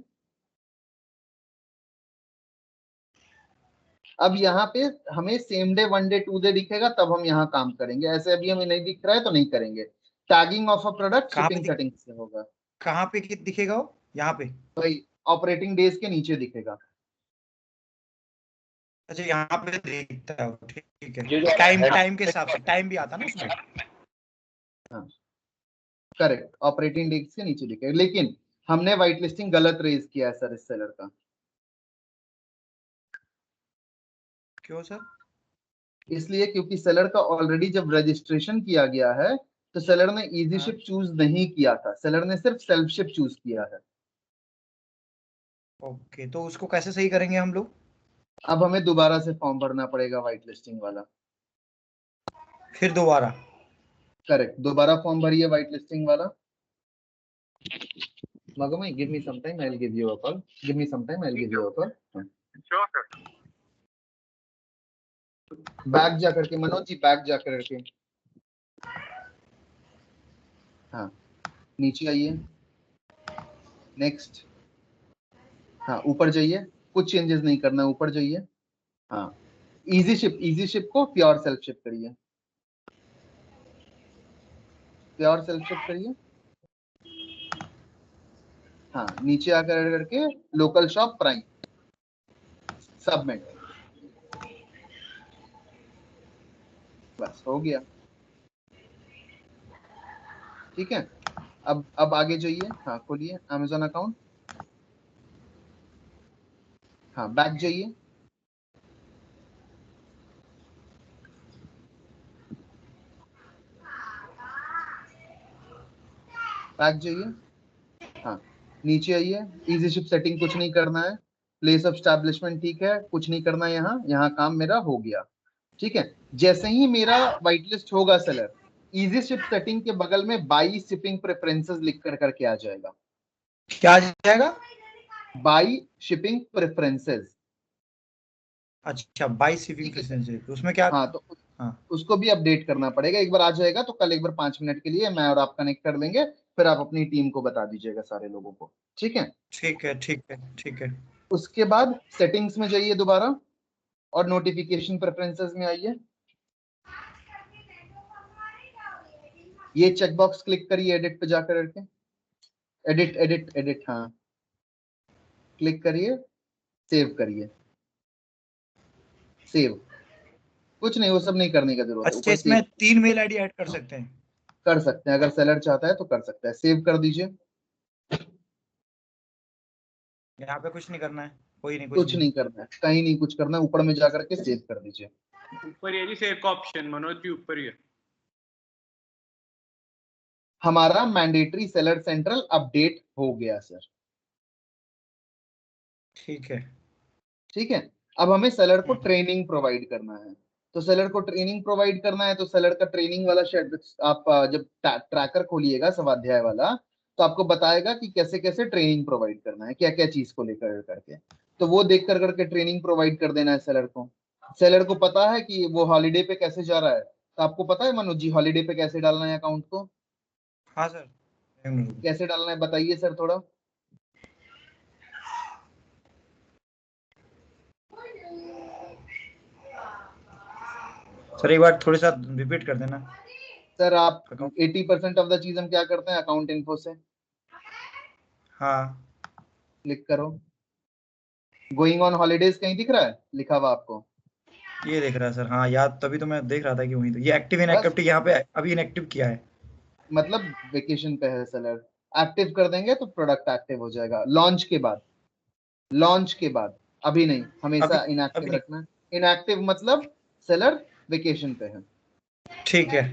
Speaker 2: अब यहाँ पे हमें सेम डे, 1 डे, 2 डे दिखेगा, तब हम यहाँ काम करेंगे। ऐसे अभी हमें नहीं दिख रहा है तो नहीं करेंगे। Tagging of a product shipping setting से होगा।
Speaker 7: कहाँ पे दिखेगा वो? यहाँ पे
Speaker 2: भाई ऑपरेटिंग डेज के नीचे दिखेगा।
Speaker 7: अच्छा, यहाँ पे दिखता है वो, ठीक है। टाइम के हिसाब से टाइम भी आता ना उसमें।
Speaker 2: हाँ करेक्ट, ऑपरेटिंग डेज के नीचे दिखेगा, लेकिन हमने व्हाइट लिस्टिंग गलत रेज किया है सर इस सेलर का।
Speaker 7: क्यों सर?
Speaker 2: इसलिए क्योंकि सेलर का ऑलरेडी जब रजिस्ट्रेशन किया गया है तो सेलर ने इजी शिप चूज नहीं किया था, सेलर ने सिर्फ सेल्फ शिप चूज किया है।
Speaker 7: ओके, तो उसको कैसे सही करेंगे हम लोग?
Speaker 2: अब हमें दोबारा से फॉर्म भरना पड़ेगा व्हाइट लिस्टिंग वाला।
Speaker 7: फिर दोबारा?
Speaker 2: करेक्ट, दोबारा फॉर्म भरिए व्हाइट लिस्टिंग वाला। Magomai, give me some time, I'll give you a call. Give me some time, I'll give you a call.
Speaker 8: Sure, sir.
Speaker 2: Back जा करके मनोज जी, बैक जा करके, हाँ नीचे आइए, नेक्स्ट, हाँ ऊपर जाइए, कुछ चेंजेस नहीं करना, ऊपर जाइए, हाँ इजी शिप को प्योर सेल्फ शिप करिए, प्योर सेल्फ शिप करिए, हाँ नीचे आकर करके लोकल शॉप प्राइम, सबमिट, बस हो गया। ठीक है, अब आगे जाइए, हाँ खोलिए अमेजोन अकाउंट, हाँ बैक जाइए, बैक जाइए, हाँ नीचे आइए, इजी शिप सेटिंग कुछ नहीं करना है, प्लेस ऑफ स्टैब्लिशमेंट ठीक है, कुछ नहीं करना है, यहाँ काम मेरा हो गया। ठीक है, जैसे ही मेरा व्हाइट लिस्ट होगा सेलर, इजी शिप सेटिंग के बगल में बाई शिपिंग प्रेफरेंसेस लिख कर करके आ जाएगा।
Speaker 7: क्या आ जाएगा?
Speaker 2: By shipping preferences.
Speaker 7: अच्छा, बाई शिपिंग प्रेफरेंसेस, उसमें क्या?
Speaker 2: हाँ तो
Speaker 7: हाँ,
Speaker 2: उसको भी अपडेट करना पड़ेगा। एक बार आ जाएगा तो कल एक बार 5 मिनट के लिए मैं और आप कनेक्ट कर लेंगे, फिर आप अपनी टीम को बता दीजिएगा सारे लोगों को। ठीक है,
Speaker 7: ठीक है, ठीक है, ठीक है।
Speaker 2: उसके बाद सेटिंग्स में जाइए दोबारा और नोटिफिकेशन प्रेफरेंसेस में आइए, ये चेकबॉक्स क्लिक करिए, एडिट पे जाकर करके, एडिट एडिट एडिट, हाँ क्लिक करिए, सेव करिए, सेव, कुछ नहीं, वो सब नहीं करने की जरूरत है।
Speaker 7: अच्छा,
Speaker 2: ऊपर
Speaker 7: इसमें
Speaker 2: सेव
Speaker 7: 3 मेल आईडी ऐड कर सकते हैं?
Speaker 2: कर सकते हैं, अगर सेलर चाहता है तो कर सकता है। सेव कर दीजिए,
Speaker 7: यहाँ पे कुछ नहीं करना है? कोई नहीं,
Speaker 2: कुछ नहीं करना है, कहीं नहीं कुछ करना है, ऊपर में जाकर के सेव कर दीजिए।
Speaker 1: ऊपर ये जी सेव का ऑप्शन मनोज जी, ऊपर ही है।
Speaker 2: हमारा मैंडेटरी सेलर सेंट्रल अपडेट हो गया सर।
Speaker 7: ठीक है।
Speaker 2: ठीक है, अब हमें सेलर को ट्रेनिंग प्रोवाइड करना है। तो सेलर को ट्रेनिंग प्रोवाइड करना है तो सेलर का ट्रेनिंग वाला शेड आप जब ट्रैकर खोलिएगा स्वाध्याय वाला, तो आपको बताएगा कि कैसे कैसे ट्रेनिंग प्रोवाइड करना है, क्या क्या चीज को लेकर करके। तो वो देख कर करके ट्रेनिंग प्रोवाइड कर देना है सेलर को। सेलर को पता है कि वो हॉलीडे पे कैसे जा रहा है, तो आपको पता है मनोज जी हॉलीडे पे कैसे डालना है अकाउंट को?
Speaker 5: हाँ सर,
Speaker 2: कैसे डालना है बताइए सर थोड़ा।
Speaker 5: सर एक बार थोड़ी सा रिपीट कर देना।
Speaker 2: सर आप 80% ऑफ द चीज हम क्या करते हैं अकाउंट इन्फो से।
Speaker 5: हाँ,
Speaker 2: क्लिक करो। गोइंग ऑन हॉलीडेज कहीं दिख रहा है लिखा हुआ आपको?
Speaker 5: ये देख रहा है सर। हाँ याद, तभी तो मैं देख रहा था कि वहीं तो ये एक्टिव
Speaker 2: बस
Speaker 5: इनएक्टिविटी यहाँ पे अभी इनएक्टिव किया है।
Speaker 2: मतलब वेकेशन पे है सेलर, एक्टिव कर देंगे तो प्रोडक्ट एक्टिव हो जाएगा लॉन्च के बाद। लॉन्च के बाद, अभी नहीं, हमेशा
Speaker 5: अभी
Speaker 2: इनएक्टिव
Speaker 5: नहीं।
Speaker 2: रखना। इनएक्टिव मतलब सेलर वेकेशन पे है।
Speaker 5: ठीक है,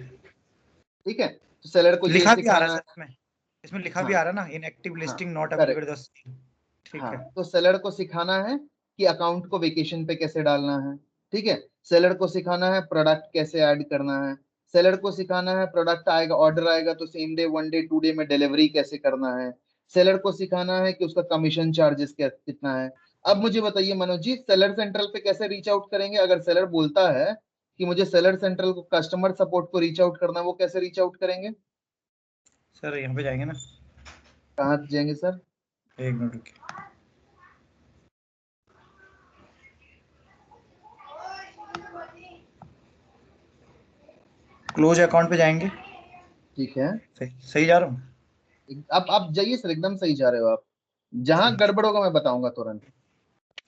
Speaker 2: ठीक है, तो सेलर को ये
Speaker 5: लिखा भी आ रहा
Speaker 2: सिखाना
Speaker 5: है
Speaker 2: है।
Speaker 5: सर इसमें। इसमें लिखा भी
Speaker 2: हाँ
Speaker 5: आ रहा है ना, इनएक्टिव
Speaker 2: हाँ
Speaker 5: listing not
Speaker 2: correct.
Speaker 5: Applicable just. ठीक
Speaker 2: हाँ
Speaker 5: है।
Speaker 2: तो सेलर को सिखाना है कि अकाउंट को वेकेशन पे कैसे डालना है। ठीक है, सेलर को सिखाना है प्रोडक्ट कैसे ऐड करना है। सेलर को सिखाना है प्रोडक्ट आएगा, ऑर्डर आएगा तो सेम डे, 1 डे, 2 डे में डिलीवरी कैसे करना है। सेलर को सिखाना है कि उसका कमीशन चार्जेस कितना है। अब मुझे बताइए मनोज जी, सेलर सेंट्रल पे कैसे रीच आउट करेंगे? अगर सेलर बोलता है कि मुझे सेलर सेंट्रल को कस्टमर सपोर्ट को रीच आउट करना है, वो कैसे रीच आउट करेंगे?
Speaker 5: सर यहाँ पे जाएंगे ना,
Speaker 2: कहाँ जाएंगे सर?
Speaker 5: एक मिनट रुकिए। क्लोज अकाउंट पे जाएंगे।
Speaker 2: ठीक है,
Speaker 5: सही जा रहा हूँ?
Speaker 2: अब आप जाइए सर, एकदम सही जा रहे हो आप। जहां
Speaker 5: ठीक।
Speaker 2: गड़बड़ होगा मैं बताऊंगा तुरंत।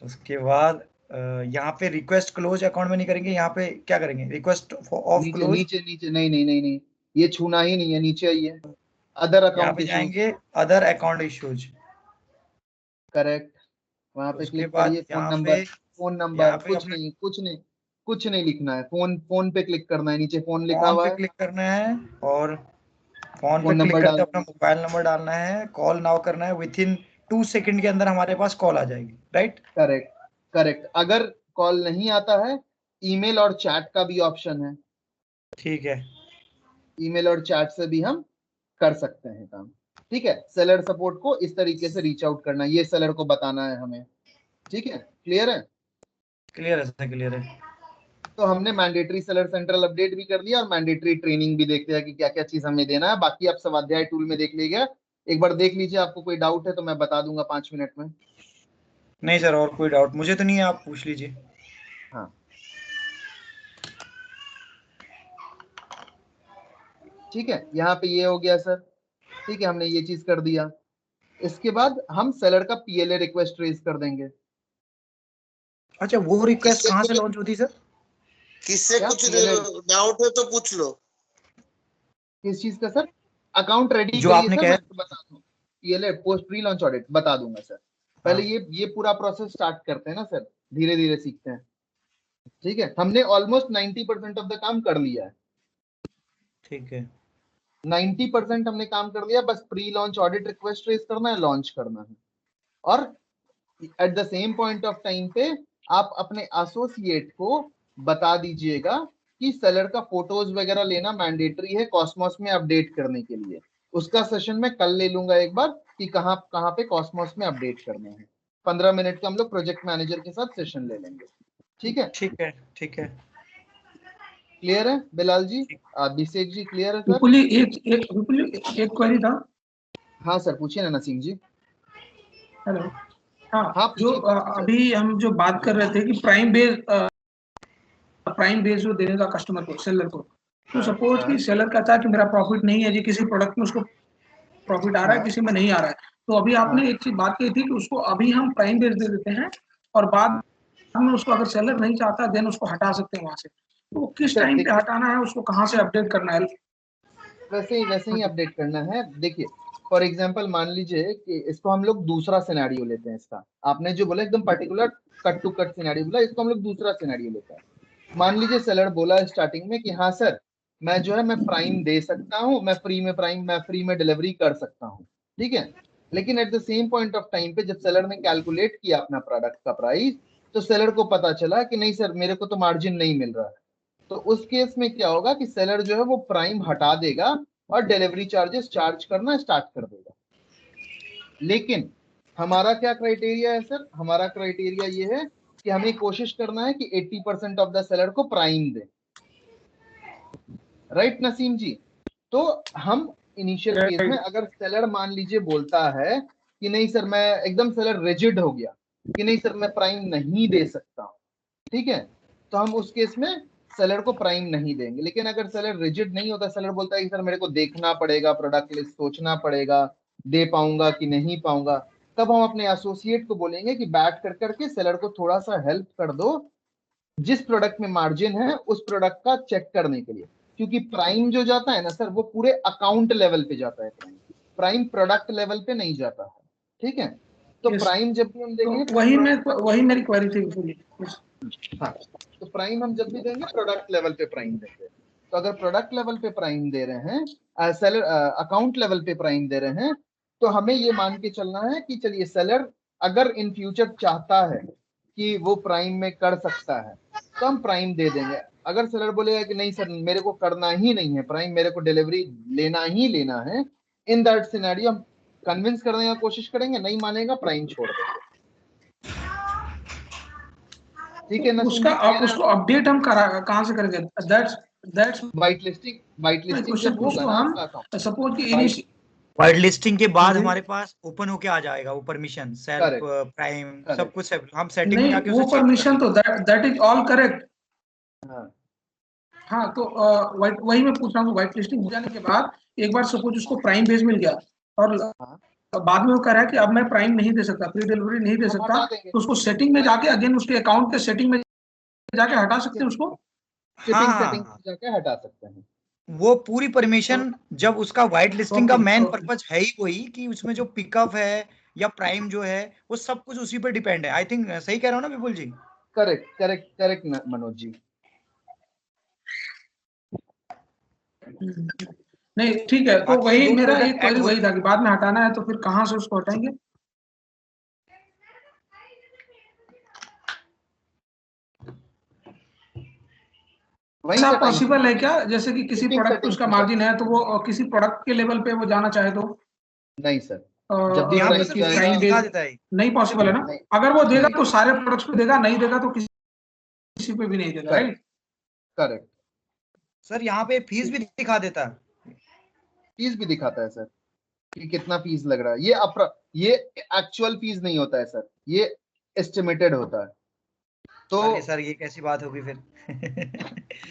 Speaker 5: उसके बाद यहाँ पे रिक्वेस्ट क्लोज अकाउंट में नहीं करेंगे, यहाँ पे क्या करेंगे? रिक्वेस्ट ऑफ
Speaker 2: नीचे
Speaker 5: क्लोज।
Speaker 2: नीचे नीचे, नहीं नहीं नहीं नहीं, ये छूना ही नहीं है, नीचे आइए। अदर
Speaker 5: यहाँ
Speaker 2: अकाउंट
Speaker 5: पे
Speaker 2: इश्यूज।
Speaker 5: जाएंगे, अदर अकाउंट इश्यूज।
Speaker 2: करेक्ट, वहां पे
Speaker 5: उसके
Speaker 2: क्लिक
Speaker 5: बाद
Speaker 2: करिए। फोन
Speaker 5: यहाँ
Speaker 2: नंबर,
Speaker 5: पे
Speaker 2: फोन नंबर
Speaker 5: यहाँ पे
Speaker 2: कुछ
Speaker 5: अपना
Speaker 2: नहीं, कुछ नहीं, कुछ नहीं लिखना है। फोन, फोन पे क्लिक करना है, नीचे फोन लिखा
Speaker 5: फोन
Speaker 2: हुआ
Speaker 5: पे
Speaker 2: है।
Speaker 5: क्लिक करना है, और फोन पे
Speaker 2: फोन
Speaker 5: क्लिक
Speaker 2: नंबर
Speaker 5: करके
Speaker 2: डालना
Speaker 5: अपना
Speaker 2: है।
Speaker 5: मोबाइल नंबर डालना है, कॉल नाउ करना है। विथ इन 2 सेकंड के अंदर हमारे पास कॉल आ जाएगी, राइट?
Speaker 2: Correct, correct. अगर कॉल नहीं आता है, ईमेल और चैट का भी ऑप्शन है।
Speaker 5: ठीक है।
Speaker 2: ईमेल और चैट से भी हम कर सकते हैं काम। ठीक है, सेलर सपोर्ट को इस तरीके से रीच आउट करना है, ये सेलर को बताना है हमें। ठीक है, क्लियर है?
Speaker 5: क्लियर है सर, क्लियर है।
Speaker 2: तो हमने मैंडेटरी सेलर सेंट्रल अपडेट भी कर दिया और मैंडेटरी ट्रेनिंग भी देख लिया कि क्या क्या चीज हमें देना है। बाकी आप स्वाध्याय टूल में देख लीजिए, एक बार देख लीजिए। आपको कोई डाउट है तो मैं बता दूंगा 5 मिनट में।
Speaker 5: नहीं सर, और कोई डाउट मुझे तो नहीं है, आप पूछ लीजिए।
Speaker 2: हाँ ठीक है, यहाँ पे ये हो गया सर। ठीक है, हमने ये चीज कर दिया। इसके बाद हम सेलर का पीएलए रिक्वेस्ट रेज कर देंगे।
Speaker 5: अच्छा, वो रिक्वेस्ट
Speaker 9: किससे
Speaker 5: कहाँ से
Speaker 9: कुछ
Speaker 5: लॉन्च होती सर?
Speaker 9: किससे
Speaker 2: क्या
Speaker 9: कुछ
Speaker 2: पीएलए?
Speaker 9: डाउट है तो पूछ लो।
Speaker 2: किस चीज का सर? अकाउंट रेडी
Speaker 5: जो
Speaker 2: करिए
Speaker 5: आपने
Speaker 2: सर, मैं
Speaker 5: कहा।
Speaker 2: आपको बता दूं। PLA post pre launch audit बता दूंगा सर।
Speaker 5: हाँ,
Speaker 2: पहले ये पूरा प्रोसेस स्टार्ट करते हैं ना सर, धीरे धीरे सीखते हैं। ठीक है, हमने ऑलमोस्ट 90% ऑफ द काम कर लिया है।
Speaker 5: ठीक है।
Speaker 2: 90% हमने काम कर लिया, बस pre launch audit request raise करना है, लॉन्च करना है। और at the same point of time पे आप अपने एसोसिएट को बता दीजिएगा कि सेलर का फोटोज वगैरह लेना मैंडेटरी है कॉस्मोस में अपडेट करने के लिए। उसका सेशन मैं कल ले लूंगा एक बार कि कहाँ कहाँ पे कॉस्मोस में अपडेट करना है। 15 मिनट का हम लोग प्रोजेक्ट मैनेजर के साथ सेशन ले लेंगे। ठीक है,
Speaker 5: ठीक है। ठीक है।
Speaker 2: क्लियर है बिलाल जी? अभिषेक जी क्लियर है सर?
Speaker 6: विपुल जी, एक क्वेरी था।
Speaker 2: हाँ सर, पूछिए ना नसीम जी।
Speaker 6: हेलो। हाँ,
Speaker 2: हाँ
Speaker 6: जो
Speaker 2: पूछिए पूछिए सर।
Speaker 6: अभी हम जो बात कर रहे थे कि प्राइम बेस जो देने का कस्टमर को, सेलर को, तो सपोज
Speaker 2: हाँ
Speaker 6: कि सेलर कहता है कि मेरा प्रॉफिट नहीं है जी, किसी प्रोडक्ट में उसको प्रॉफिट आ रहा है,
Speaker 2: हाँ
Speaker 6: किसी में नहीं आ रहा है। तो अभी
Speaker 2: हाँ
Speaker 6: आपने एक चीज बात की थी कि उसको अभी हम प्राइम बेस दे देते हैं और बाद में उसको अगर सेलर नहीं चाहता देन उसको हटा सकते हैं वहां से। तो वो किस
Speaker 2: सर
Speaker 6: टाइम पे
Speaker 2: देखिए,
Speaker 6: हटाना है, उसको कहाँ से अपडेट करना है?
Speaker 2: वैसे ही अपडेट करना है। देखिए, फॉर एग्जांपल मान लीजिए कि इसको हम लोग दूसरा सिनेरियो लेते हैं इसका। आपने जो बोला एकदम particular cut to cut scenario बोला, इसको हम लोग दूसरा सिनेरियो लेते हैं। मान लीजिए सेलर बोला स्टार्टिंग में कि हाँ सर, मैं जो है मैं प्राइम दे सकता हूँ, मैं फ्री में डिलीवरी कर सकता हूँ। ठीक है, लेकिन eight the same point of time पे जब सेलर ने कैलकुलेट किया अपना प्रोडक्ट का प्राइस, तो सेलर को पता चला कि नहीं सर, मेरे को तो मार्जिन नहीं मिल रहा है। तो उस केस में क्या होगा कि सेलर जो है वो प्राइम हटा देगा और डिलीवरी चार्जेस चार्ज करना स्टार्ट कर देगा। लेकिन हमारा क्या क्राइटेरिया है सर? हमारा क्राइटेरिया ये है कि हमें कोशिश करना है कि 80% ऑफ द सेलर को प्राइम दे। राइट नसीम जी? तो हम इनिशियल केस में अगर सेलर मान लीजिए बोलता है कि नहीं सर, मैं एकदम सेलर रिजिड हो गया कि नहीं सर मैं प्राइम नहीं दे सकता, ठीक है, तो हम उस केस में सेलर को प्राइम नहीं देंगे। लेकिन अगर सेलर रिजिड नहीं होता, सेलर बोलता है कि सर मेरे को देखना पड़ेगा, प्रोडक्ट लिस्ट सोचना पड़ेगा, दे पाऊंगा कि नहीं पाऊंगा, तब हम अपने एसोसिएट को बोलेंगे कि बैठ कर करके सेलर को थोड़ा सा हेल्प कर दो जिस प्रोडक्ट में मार्जिन है उस प्रोडक्ट का चेक करने के लिए। क्योंकि प्राइम जो जाता है ना सर, वो पूरे अकाउंट लेवल पे जाता है, प्राइम प्रोडक्ट लेवल पे नहीं जाता है, ठीक है। तो प्राइम जब भी हम देंगे
Speaker 6: तो वही मेरी क्वेरी थी।
Speaker 2: हाँ, तो प्राइम हम जब भी देंगे प्रोडक्ट लेवल पे प्राइम देंगे। तो अगर प्रोडक्ट लेवल पे प्राइम दे रहे हैं, सेलर अकाउंट लेवल पे प्राइम दे रहे हैं, तो हमें ये मान के चलना है कि चलिए सेलर अगर इन फ्यूचर चाहता है कि वो प्राइम में कर सकता है तो हम प्राइम दे देंगे। अगर सेलर बोलेगा कि नहीं सर मेरे को करना ही नहीं है प्राइम, मेरे को डिलीवरी लेना ही लेना है, इन दैट सिनेरियो हम कन्विंस करने की कोशिश करेंगे, नहीं मानेगा प्राइम छोड़ देंगे, ठीक है ना?
Speaker 6: उसको अपडेट हम कहाँ से करेंगे? दैट्स
Speaker 2: वाइट लिस्टिंग जब होगा ना आपका अकाउंट,
Speaker 6: सपोज कि
Speaker 5: वाइट लिस्टिंग के बाद हमारे पास ओपन होके आ जाएगा वो परमिशन, सेल्फ प्राइम सब कुछ हम सेटिंग में जाके
Speaker 6: वो परमिशन तो दैट इज ऑल करेक्ट। हाँ तो वही मैं पूछ रहा हूँ, व्हाइट लिस्टिंग हो जाने के बाद एक बार सपोज उसको प्राइम बेस मिल गया और बाद में वो कह रहा है कि अब मैं प्राइम नहीं दे सकता, प्री डिलीवरी नहीं दे सकता, तो उसको सेटिंग में जाके अगेन उसके अकाउंट के सेटिंग में जाके हटा सकते हैं उसको।
Speaker 2: सेटिंग में जाके हटा सकते हैं
Speaker 5: वो पूरी परमिशन। जब उसका व्हाइट लिस्टिंग का मेन पर्पज है ही वही कि उसमें जो पिकअप है या प्राइम जो है वो सब कुछ उसी पर डिपेंड है। आई थिंक सही कह रहा हूँ ना विपुल जी?
Speaker 2: करेक्ट मनोज जी।
Speaker 6: नहीं ठीक है, तो वही मेरा एक क्वेरी वही था कि बाद में हटाना है तो फिर कहाँ से उसको हटाएंगे? ऐसा पॉसिबल है क्या जैसे कि किसी प्रोडक्ट पे उसका मार्जिन है तो वो किसी प्रोडक्ट के लेवल पे वो जाना चाहे तो?
Speaker 2: नहीं सर,
Speaker 5: जब भी दिखा देता है
Speaker 6: नहीं पॉसिबल है ना? अगर वो देगा तो सारे प्रोडक्ट्स पे देगा, नहीं देगा तो किसी पे भी नहीं देगा, राइट?
Speaker 2: करेक्ट
Speaker 5: सर, यहाँ पे फीस भी दिखा देता है,
Speaker 2: फीस भी दिखाता है सर कि कितना फीस लग रहा है। ये एक्चुअल फीस नहीं होता है सर, ये एस्टिमेटेड होता है। तो
Speaker 5: सर ये कैसी बात होगी फिर?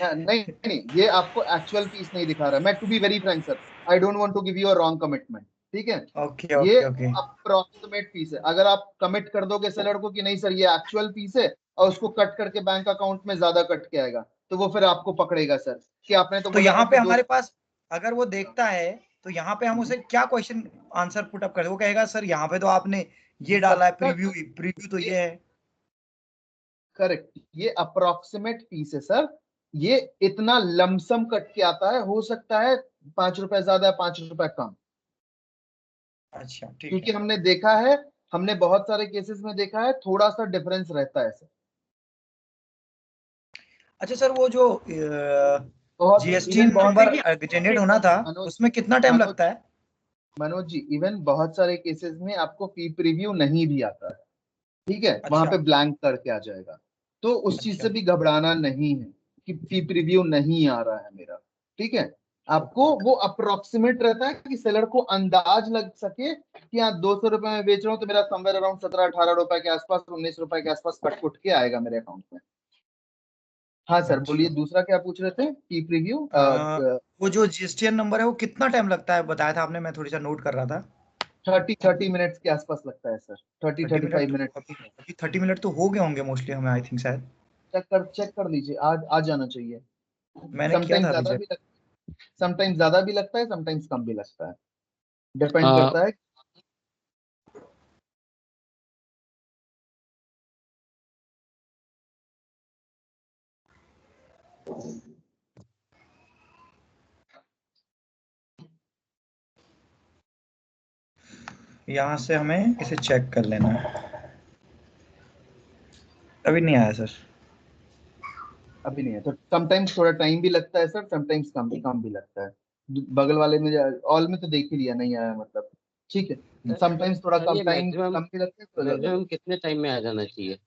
Speaker 2: नहीं, ये आपको एक्चुअल फीस नहीं दिखा रहा है। मैं to be very frank sir, I don't want to give you a wrong commitment, ठीक है? ये अप्रोक्सीमेट फीस है। अगर आप कमिट कर दोगे सेलर को कि नहीं सर ये एक्चुअल फीस है और उसको कट करके बैंक अकाउंट में ज्यादा कट के आएगा, तो वो फिर आपको पकड़ेगा सर कि आपने तो
Speaker 5: यहाँ पे हमारे पास अगर वो देखता है तो यहाँ पे हम उसे क्या क्वेश्चन आंसर पुट अप कर, वो कहेगा सर यहाँ पे तो आपने ये डाला है, प्रीव्यू तो ये है।
Speaker 2: करेक्ट, ये अप्रोक्सीमेट फीस है सर, ये इतना लमसम कट के आता है, हो सकता है 5 रुपए ज्यादा 5 रुपए कम।
Speaker 5: अच्छा ठीक है,
Speaker 2: क्योंकि हमने देखा है, हमने बहुत सारे केसेस में देखा है थोड़ा सा डिफरेंस रहता है सर।
Speaker 5: अच्छा सर, वो जो जीएसटी नंबर जनरेट होना था उसमें कितना टाइम लगता है?
Speaker 2: मनोज जी, इवन बहुत सारे केसेस में आपको फी प्रीव्यू नहीं भी आता है, ठीक है? वहां पे ब्लैंक करके आ जाएगा, तो उस चीज से भी घबराना नहीं है कि फी प्रीव्यू नहीं आ रहा है मेरा, ठीक है? आपको वो अप्रोक्सीमेट रहता है कि सेलर को अंदाज लग सके कि हाँ 200 रुपए में बेच रहा हूँ तो मेरा समवेयर अराउंड 17-18 रुपए के आसपास, 19 रुपए के आसपास कट उठ के आएगा मेरे अकाउंट में। हाँ सर बोलिए, दूसरा क्या पूछ रहे थे? फी प्रीव्यू
Speaker 5: वो जो जीएसटीएन नंबर है वो कितना टाइम लगता है बताया था आपने, मैं थोड़ी सा नोट कर रहा था।
Speaker 2: 30 मिनट्स के आसपास लगता है सर, 30-35 मिनट।
Speaker 5: अभी 30 मिनट तो हो गए होंगे मोस्टली हमें, आई थिंक शायद।
Speaker 2: चेक कर लीजिए, आज आ जाना चाहिए।
Speaker 5: मैंने किया था
Speaker 2: समटाइम्स ज्यादा भी लगता है, समटाइम्स कम भी लगता है, डिपेंड करता है।
Speaker 5: यहाँ से हमें इसे चेक कर लेना है। अभी नहीं आया सर,
Speaker 2: अभी नहीं है तो समटाइम्स थोड़ा टाइम भी लगता है सर, समटाइम्स कम भी लगता है। बगल वाले में ऑल में तो देख ही लिया, नहीं आया मतलब, ठीक है। समटाइम्स थोड़ा कम टाइम कम भी लगता है।
Speaker 3: मैक्सिमम कितने टाइम में आ जाना चाहिए?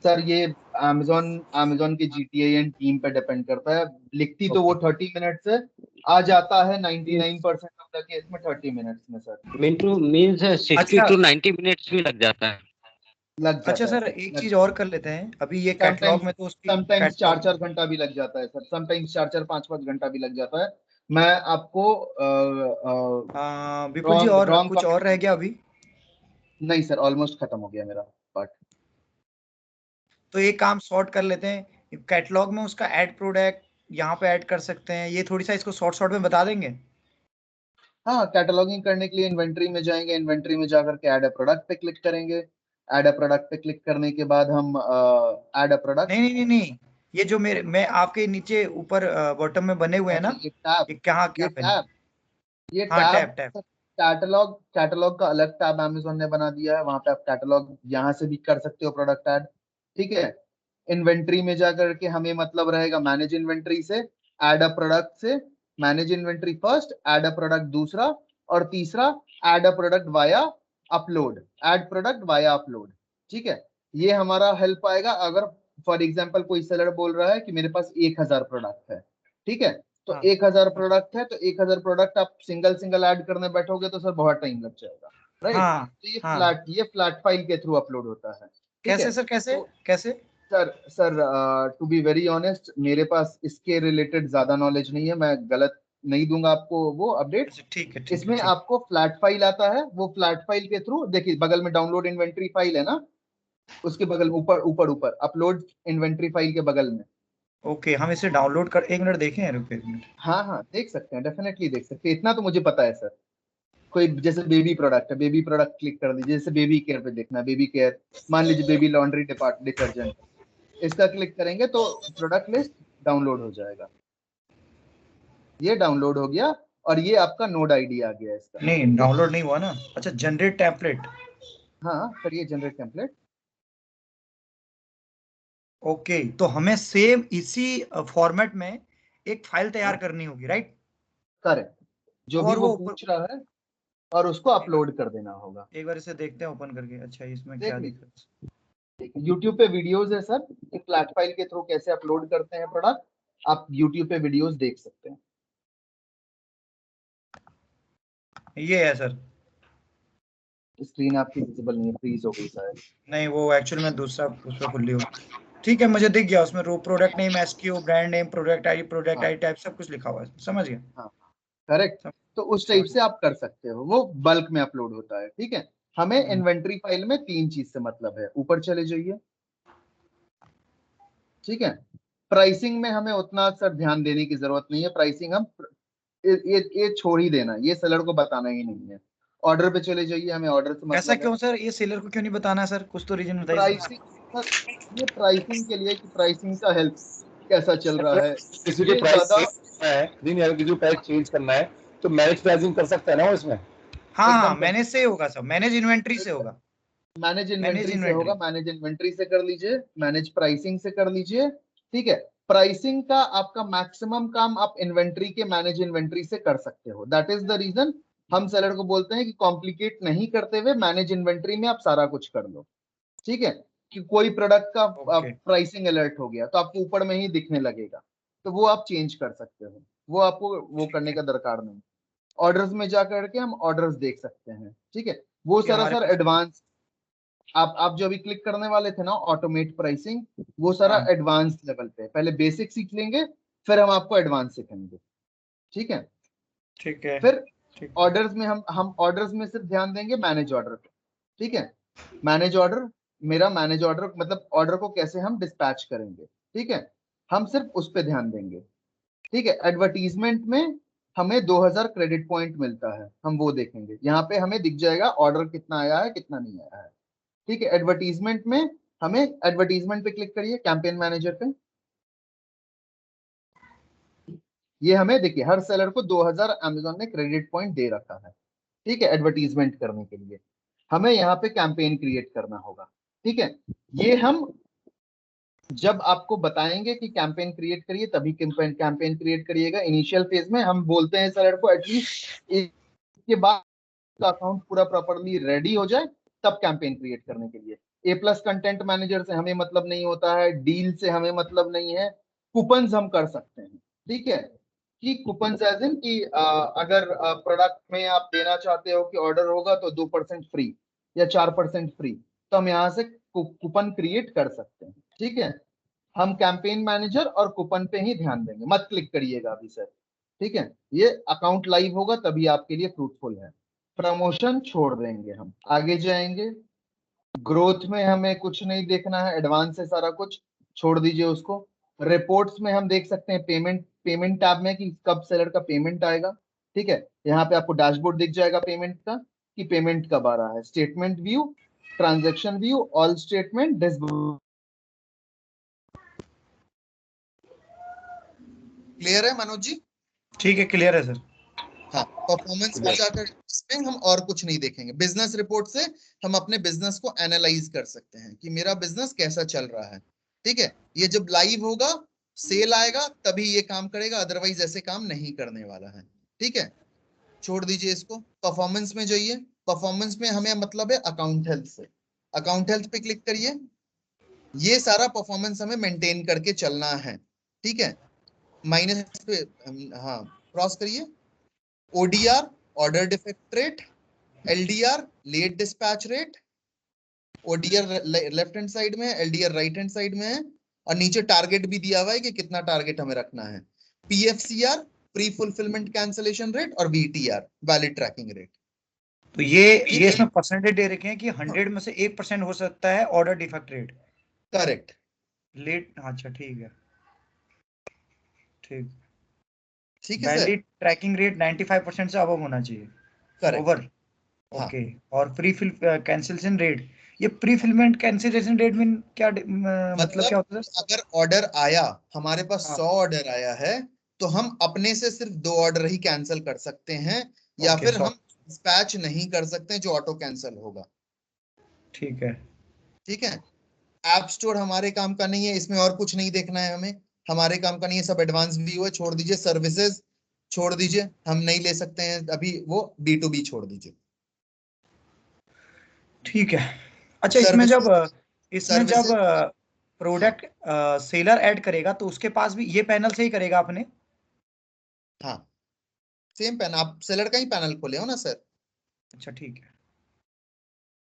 Speaker 2: सर ये अमेजोन के जीटीए टीम पे डिपेंड करता है। लिखती तो वो 30 मिनट्स है, आ जाता है 99% ऑफ द केस में 30 मिनट्स में सर।
Speaker 3: मीन्स 60
Speaker 5: अच्छा
Speaker 3: to 90 मिनट्स भी लग जाता है।
Speaker 2: लग
Speaker 5: अच्छा
Speaker 2: जाता है
Speaker 5: सर,
Speaker 2: सर,
Speaker 5: एक
Speaker 2: लग
Speaker 5: चीज और कर लेते हैं, अभी ये कैटलॉग में तो उसकी
Speaker 2: समटाइम्स
Speaker 5: कैटलॉग
Speaker 2: 4-4 घंटा भी लग जाता है सर, समटाइम्स 4-4 5-5 घंटा भी लग जाता है। मैं आपको
Speaker 5: विपुल जी, और
Speaker 2: रॉन्ग
Speaker 5: कुछ और रह गया अभी?
Speaker 2: नहीं सर, ऑलमोस्ट खत्म हो गया मेरा पार्ट।
Speaker 5: तो एक काम सॉर्ट कर लेते हैं, कैटलॉग में उसका ऐड प्रोडक्ट यहाँ पे ऐड कर सकते हैं, ये थोड़ी सा इसको शॉर्ट में बता देंगे।
Speaker 2: हाँ, कैटलॉगिंग करने के लिए इन्वेंट्री में जाएंगे, इन्वेंट्री में जाकर के ऐड अ प्रोडक्ट पे क्लिक करेंगे। ऐड अ प्रोडक्ट पे क्लिक करने के बाद हम ऐड अ प्रोडक्ट,
Speaker 5: नहीं नहीं नहीं नहीं, ये जो मैं आपके नीचे ऊपर बॉटम में बने हुए हैं
Speaker 2: अच्छा
Speaker 5: ना,
Speaker 2: ये टैब,
Speaker 5: ये क्या क्या
Speaker 2: ये
Speaker 5: पहले?
Speaker 2: टैब, ये
Speaker 5: हाँ,
Speaker 2: tab
Speaker 5: tab tab.
Speaker 2: Catalogue, catalogue का अलग टैब अमेजोन ने बना दिया है, वहां पे आप कैटलॉग यहाँ से भी कर सकते हो प्रोडक्ट ऐड। ठीक है, इन्वेंट्री में जाकर के हमें मतलब रहेगा मैनेज इन्वेंट्री से, ऐड अ प्रोडक्ट से, manage inventory first, add a product दूसरा, और तीसरा add a product via upload, add product via upload. ठीक है, ये हमारा हेल्प आएगा अगर फॉर एग्जाम्पल कोई सेलर बोल रहा है कि मेरे पास 1000 प्रोडक्ट है। ठीक है, तो
Speaker 5: हाँ
Speaker 2: 1000 प्रोडक्ट है, तो 1000 प्रोडक्ट आप सिंगल सिंगल ऐड करने बैठोगे तो सर बहुत टाइम लग जाएगा, राइट।
Speaker 5: हाँ
Speaker 2: तो
Speaker 5: हाँ।
Speaker 2: ये फ्लैट फाइल के थ्रू अपलोड होता है। ठीक है,
Speaker 5: कैसे सर, कैसे
Speaker 2: तो
Speaker 5: कैसे?
Speaker 2: Sir to be very honest, मेरे पास इसके रिलेटेड ज्यादा नॉलेज नहीं है, मैं गलत नहीं दूंगा आपको वो अपडेट।
Speaker 5: अच्छा ठीक है, ठीक है,
Speaker 2: इसमें
Speaker 5: ठीक।
Speaker 2: आपको फ्लैट फाइल आता है, वो फ्लैट फाइल के थ्रू देखिए बगल में डाउनलोड इन्वेंट्री फाइल है ना, उसके बगल में ऊपर ऊपर ऊपर अपलोड इन्वेंट्री फाइल के बगल में।
Speaker 5: ओके, हम इसे डाउनलोड कर, एक मिनट देखें, रुपये एक मिनट।
Speaker 2: हाँ हाँ, देख सकते हैं, डेफिनेटली देख सकते हैं, इतना तो मुझे पता है सर। कोई जैसे बेबी प्रोडक्ट है, बेबी प्रोडक्ट क्लिक कर दीजिए, जैसे बेबी केयर पे देखना है, बेबी केयर, मान लीजिए बेबी लॉन्ड्री डिटर्जेंट, इसका क्लिक करेंगे तो प्रोडक्ट लिस्ट डाउनलोड हो जाएगा। ये डाउनलोड हो गया और ये आपका नोड आईडी आ गया इसका।
Speaker 5: नहीं,
Speaker 2: ठीक है,
Speaker 5: डाउनलोड नहीं हुआ ना। अच्छा, जनरेट टेम्पलेट।
Speaker 2: हाँ करिए जनरेट टेम्पलेट।
Speaker 5: ओके, तो हमें सेम इसी फॉर्मेट में एक फाइल तैयार
Speaker 2: हाँ
Speaker 5: करनी होगी, राइट?
Speaker 2: करेक्ट, जो भी
Speaker 5: और
Speaker 2: वो
Speaker 5: वो ऊपर,
Speaker 2: पूछ रहा है और उसको
Speaker 5: एक बार
Speaker 2: अपलोड कर देना होगा।
Speaker 5: एक बार इसे देखते हैं ओपन करके। अच्छा, इसमें
Speaker 2: देख
Speaker 5: क्या
Speaker 2: लीजिए,
Speaker 5: दिक्कत?
Speaker 2: यूट्यूब पे वीडियोस है सर, एक फ्लैट फाइल के थ्रू कैसे अपलोड करते हैं प्रोडक्ट, आप यूट्यूब पे वीडियोस देख सकते हैं।
Speaker 5: ये है सर।
Speaker 2: स्क्रीन आपकी विजिबल नहीं है, फ्रीज हो गई शायद।
Speaker 5: नहीं, वो एक्चुअल में दूसरा उस पर खुली हो। ठीक है, मुझे दिख गया, उसमें row product name, SKU, brand name, product
Speaker 2: हाँ
Speaker 5: आई टाइप सब कुछ लिखा हुआ है, समझ गया।
Speaker 2: हाँ करेक्ट,
Speaker 5: सम,
Speaker 2: तो उस टाइप
Speaker 5: समझ
Speaker 2: से आप कर सकते हो, वो बल्क में अपलोड होता है। ठीक है, हमें
Speaker 5: गया।
Speaker 2: इन्वेंट्री फाइल में 3 चीज से मतलब है, ऊपर चले जाइए। ठीक है, प्राइसिंग में हमें उतना सर ध्यान देने की जरूरत नहीं है, प्राइसिंग हम ये छोड़ ही देना, ये सेलर को बताना ही नहीं है। ऑर्डर पे चले जाइए, हमें ऑर्डर से
Speaker 5: ऐसा
Speaker 2: मतलब है।
Speaker 5: क्यों सर, ये सेलर को क्यों नहीं बताना है सर? कुछ तो रीजन बताइए सर।
Speaker 2: प्राइसिंग सर, ये प्राइसिंग के लिए कि प्राइसिंग का हेल्प कैसा चल रहा है,
Speaker 8: किसी को
Speaker 2: ये
Speaker 8: प्राइस
Speaker 2: ज्यादा
Speaker 8: चेंज करना है, नहीं नहीं, अगर किसी को प्राइस चेंज करना है तो मैनेज प्राइसिंग कर सकता है ना वो इसमें।
Speaker 5: हाँ हाँ,
Speaker 2: एकदम कर,
Speaker 5: मैनेज से होगा सर, मैनेज इन्वेंट्री से होगा।
Speaker 2: मैनेज
Speaker 5: मैनेज
Speaker 2: इन्वेंट्री से होगा,
Speaker 5: इन्वेंट्री।
Speaker 2: मैनेज इन्वेंट्री से कर लीजिए, मैनेज प्राइसिंग से कर लीजिए। ठीक है, प्राइसिंग का आपका मैक्सिमम काम आप इन्वेंट्री के मैनेज इन्वेंट्री से कर सकते हो, दैट इज द रीजन हम सेलर को बोलते हैं कि कॉम्प्लिकेट नहीं करते हुए मैनेज इन्वेंट्री में आप सारा कुछ कर लो। ठीक है, कि कोई प्रोडक्ट का
Speaker 5: ओके।
Speaker 2: प्राइसिंग अलर्ट हो गया तो आपको ऊपर में ही दिखने लगेगा, तो वो आप चेंज कर सकते हो, वो आपको वो
Speaker 5: ठीक
Speaker 2: करने
Speaker 5: है,
Speaker 2: का दरकार नहीं। ऑर्डर्स में जा करके हम ऑर्डर्स देख सकते हैं। ठीक है, वो
Speaker 5: ये
Speaker 2: सारा
Speaker 5: हमारे
Speaker 2: सर
Speaker 5: पास।
Speaker 2: एडवांस, आप जो अभी क्लिक करने वाले थे ना ऑटोमेट प्राइसिंग, वो सारा
Speaker 5: हाँ
Speaker 2: एडवांस लेवल पे, पहले बेसिक सीख लेंगे फिर हम आपको एडवांस सिखाएंगे। ठीक है,
Speaker 5: ठीक है,
Speaker 2: फिर
Speaker 5: ठीक है।
Speaker 2: ऑर्डर्स में हम ऑर्डर्स में सिर्फ ध्यान देंगे मैनेज ऑर्डर पे। ठीक है, मैनेज ऑर्डर, मेरा मैनेज ऑर्डर मतलब ऑर्डर को कैसे हम डिस्पैच करेंगे। ठीक है, हम सिर्फ उस पे ध्यान देंगे। ठीक है, एडवर्टीजमेंट में हमें 2000 क्रेडिट पॉइंट मिलता है, हम वो देखेंगे, यहाँ पे हमें दिख जाएगा ऑर्डर कितना आया है कितना नहीं आया है। ठीक है, एडवर्टीजमेंट में हमें, एडवर्टीजमेंट पे क्लिक करिए कैंपेन मैनेजर पे, ये हमें देखिए हर सेलर को 2000 अमेजोन ने क्रेडिट पॉइंट दे रखा है। ठीक है, एडवर्टीजमेंट करने के लिए हमें यहाँ पे कैंपेन क्रिएट करना होगा। ठीक है, ये हम जब आपको बताएंगे कि कैंपेन क्रिएट करिए तभी कैंपेन क्रिएट करिएगा। इनिशियल फेज में हम बोलते हैं सेलर को एटलीस्ट इसके बाद अकाउंट पूरा प्रॉपरली रेडी हो जाए तब कैंपेन क्रिएट करने के लिए। A+ कंटेंट मैनेजर से हमें मतलब नहीं होता है, डील से हमें मतलब नहीं है, कूपन्स हम कर सकते हैं। ठीक है, कि कूपन्स एज इन कि अगर प्रोडक्ट में आप देना चाहते हो कि ऑर्डर होगा तो 2% फ्री या 4% फ्री, तो हम यहाँ से कूपन क्रिएट कर सकते हैं। ठीक है, हम कैंपेन मैनेजर और कूपन पे ही ध्यान देंगे, मत क्लिक करिएगा अभी सर। ठीक है, ये अकाउंट लाइव होगा तभी आपके लिए फ्रूटफुल है। प्रमोशन छोड़ देंगे, हम आगे जाएंगे। ग्रोथ में हमें कुछ नहीं देखना है, एडवांस है सारा कुछ, छोड़ दीजिए उसको। रिपोर्ट्स में हम देख सकते हैं पेमेंट टैब में कि कब सेलर का पेमेंट आएगा। ठीक है, यहाँ पे आपको डैशबोर्ड दिख जाएगा पेमेंट का कि पेमेंट कब आ रहा है। Statement view, transaction view, all statement,
Speaker 5: clear है मनोज जी?
Speaker 7: ठीक है, क्लियर है सर।
Speaker 5: हाँ, परफॉर्मेंस में जाकर इसमें हम और कुछ नहीं देखेंगे। बिजनेस रिपोर्ट से हम अपने बिजनेस को एनालाइज कर सकते हैं कि मेरा बिजनेस कैसा चल रहा है। ठीक है, ये जब लाइव होगा, सेल आएगा तभी ये काम करेगा, अदरवाइज ऐसे काम नहीं करने वाला है। ठीक है, छोड़ दीजिए इसको। परफॉर्मेंस में जाइए। परफॉर्मेंस में हमें मतलब है अकाउंट हेल्थ से। अकाउंट हेल्थ पे क्लिक करिए। ये सारा परफॉर्मेंस हमें मेंटेन करके चलना है। ठीक है, माइनस पे हाँ क्रॉस करिए। ODR, order defect rate, LDR, late dispatch rate. ODR left hand side में है, एलडीआर राइट हैंड साइड में है, और नीचे टारगेट भी दिया हुआ है कि कितना टारगेट हमें रखना है। पीएफसीआर, प्री फुलफिलमेंट कैंसिलेशन रेट, और वीटीआर, वैलिड ट्रैकिंग रेट।
Speaker 7: तो ये इसमें परसेंटेज दे रखे हैं कि 100 में से 1% हो सकता है order defect rate.
Speaker 5: Correct.
Speaker 7: Late, अच्छा ठीक है, ठीक
Speaker 5: ठीक है सर।
Speaker 7: वैलिड ट्रैकिंग रेट 95% से अबव होना चाहिए।
Speaker 5: करेक्ट।
Speaker 7: Over, okay. और प्री फिल कैंसिलेशन रेट, ये प्री फिलमेंट कैंसिलेशन रेट में क्या मतलब क्या होता है?
Speaker 5: अगर ऑर्डर आया, हमारे पास
Speaker 7: हाँ।
Speaker 5: 100 ऑर्डर आया है, तो हम अपने से सिर्फ 2 ऑर्डर ही कैंसिल कर सकते हैं, या
Speaker 7: Okay,
Speaker 5: फिर हम डिस्पैच नहीं कर सकते जो ऑटो कैंसिल होगा।
Speaker 7: ठीक है।
Speaker 5: ठीक है, ऐप स्टोर हमारे काम का नहीं है, इसमें और कुछ नहीं देखना है हमें, हमारे काम का नहीं है, सब एडवांस व्यू है, छोड़ दीजिए। सर्विसेज छोड़ दीजिए, हम नहीं ले सकते हैं अभी, वो B2B छोड़ दीजिए।
Speaker 7: ठीक है। अच्छा, इसमें जब प्रोडक्ट सेलर ऐड करेगा तो उसके पास भी ये पैनल से ही करेगा आपने?
Speaker 5: हाँ, सेम पैनल, आप सेलर का ही पैनल खोले हो ना सर।
Speaker 7: अच्छा ठीक है,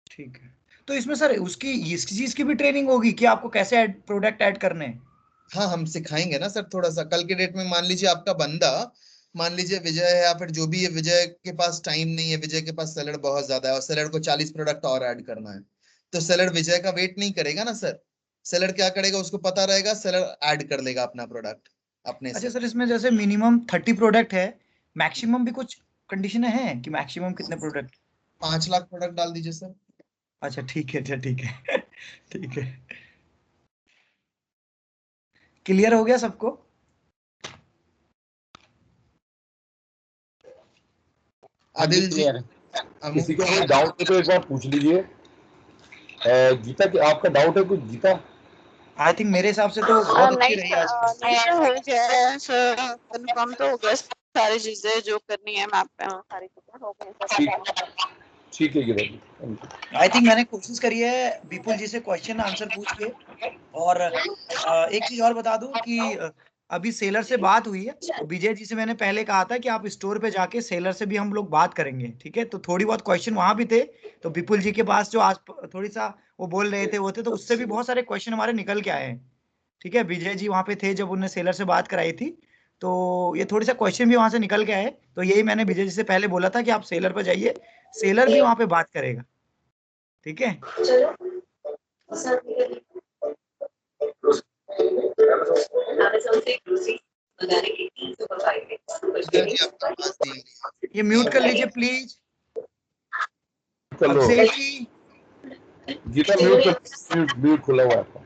Speaker 7: ठीक है। तो इसमें सर उसकी इस चीज की भी ट्रेनिंग होगी कि आपको कैसे प्रोडक्ट ऐड करने हैं?
Speaker 5: हाँ, हम सिखाएंगे ना सर थोड़ा सा। कल के डेट में मान लीजिए आपका बंदा, मान लीजिए विजय है या फिर जो भी है, विजय के पास टाइम नहीं है, विजय के पास सेलर बहुत ज्यादा है और सेलर को 40 प्रोडक्ट और ऐड करना है, तो सेलर विजय का वेट नहीं करेगा ना सर। सेलर क्या करेगा, उसको पता रहेगा, सेलर ऐड कर लेगा अपना प्रोडक्ट अपने
Speaker 7: अच्छा
Speaker 5: से।
Speaker 7: सर, इसमें जैसे मिनिमम 30 प्रोडक्ट है, मैक्सिमम भी कुछ कंडीशन है कि मैक्सिमम कितने प्रोडक्ट?
Speaker 5: 5 लाख प्रोडक्ट डाल दीजिए सर।
Speaker 7: अच्छा ठीक है, अच्छा ठीक है ठीक है, क्लियर हो गया सबको?
Speaker 5: आदिल जी,
Speaker 8: किसी को कोई डाउट है तो एक बार पूछ लीजिए। गीता, कि आपका डाउट है कुछ? गीता,
Speaker 7: आई थिंक मेरे हिसाब से तो बहुत अच्छी रही आज की।
Speaker 10: नहीं सर, हो गया सर, कंफर्म तो हो गया सारी चीजें जो करनी है मैप पे, सारी चीजें हो गई।
Speaker 8: ठीक है गीता।
Speaker 7: आई थिंक मैंने कोशिश करी है विपुल जी से क्वेश्चन आंसर पूछ के। और एक चीज और बता दूं कि अभी सेलर से बात हुई है, तो विजय जी से मैंने पहले कहा था कि आप स्टोर पे जाके सेलर से भी हम लोग बात करेंगे। ठीक है, तो थोड़ी बहुत क्वेश्चन वहां भी थे, तो विपुल जी के पास जो आज थोड़ी सा वो बोल रहे थे वो थे, तो उससे भी बहुत सारे क्वेश्चन हमारे निकल के आए हैं। ठीक है, विजय जी वहां पे थे जब उन्होंने सेलर से बात कराई थी, तो ये थोड़ी सा क्वेश्चन भी वहां से निकल के आए। तो यही मैंने विजय जी से पहले बोला था कि आप सेलर पर जाइए, सेलर भी वहां पे बात करेगा। ठीक है, ये म्यूट कर लीजिए प्लीज। अभिषेक जी,
Speaker 8: गीता म्यूट खुला हुआ है।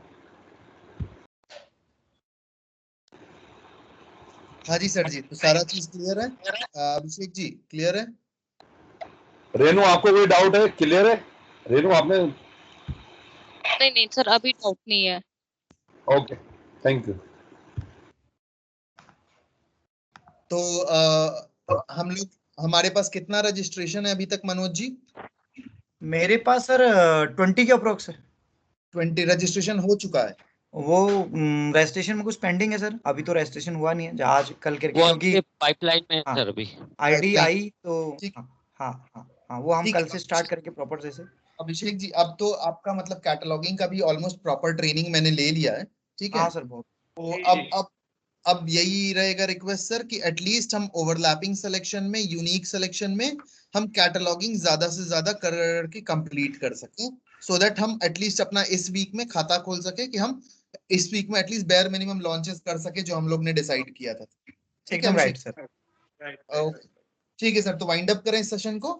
Speaker 5: हाँ जी सर जी, तो सारा चीज क्लियर है। अभिषेक जी क्लियर है?
Speaker 8: रेनू, आपको कोई डाउट है? क्लियर है रेनू? आपने?
Speaker 10: नहीं सर, अभी डाउट नहीं है।
Speaker 8: Okay, thank you.
Speaker 5: तो हम लोग, हमारे पास कितना रजिस्ट्रेशन है अभी तक मनोज जी?
Speaker 7: मेरे पास सर 20 के अप्रोक्स है।
Speaker 2: 20 रजिस्ट्रेशन हो चुका है।
Speaker 7: वो रजिस्ट्रेशन में कुछ पेंडिंग है सर, अभी तो रजिस्ट्रेशन हुआ नहीं है जहाज कल करके,
Speaker 3: वो
Speaker 7: क्योंकि
Speaker 3: आपके पाइपलाइन में है
Speaker 7: हाँ
Speaker 3: सर अभी।
Speaker 7: आईडी
Speaker 2: pipeline,
Speaker 7: आई तो
Speaker 2: ठीक
Speaker 7: हाँ हाँ हाँ हाँ, वो हम
Speaker 2: ठीक
Speaker 7: कल
Speaker 2: है।
Speaker 7: से स्टार्ट करके प्रॉपर जैसे।
Speaker 2: अभिषेक जी, अब तो आपका मतलब कैटलॉगिंग का भी ऑलमोस्ट प्रॉपर ट्रेनिंग मैंने ले लिया है, ठीक है।
Speaker 7: हाँ सर बहुत।
Speaker 2: तो
Speaker 1: जी,
Speaker 2: अब यही रहेगा रिक्वेस्ट सर कि एटलीस्ट हम ओवरलैपिंग सिलेक्शन में, यूनिक सिलेक्शन में हम कैटलॉगिंग ज्यादा से ज्यादा करके कंप्लीट कर सकें, सो दैट हम एटलीस्ट अपना इस वीक में खाता खोल सके कि हम इस वीक में एटलीस्ट बेयर मिनिमम लॉन्चेस कर सके जो हम लोग ने डिसाइड किया था। ठीक है
Speaker 7: एकदम राइट
Speaker 2: अभिषेक?
Speaker 7: सर।
Speaker 1: राइट।
Speaker 2: ठीक है सर, तो वाइंड अप करें इस सेशन को।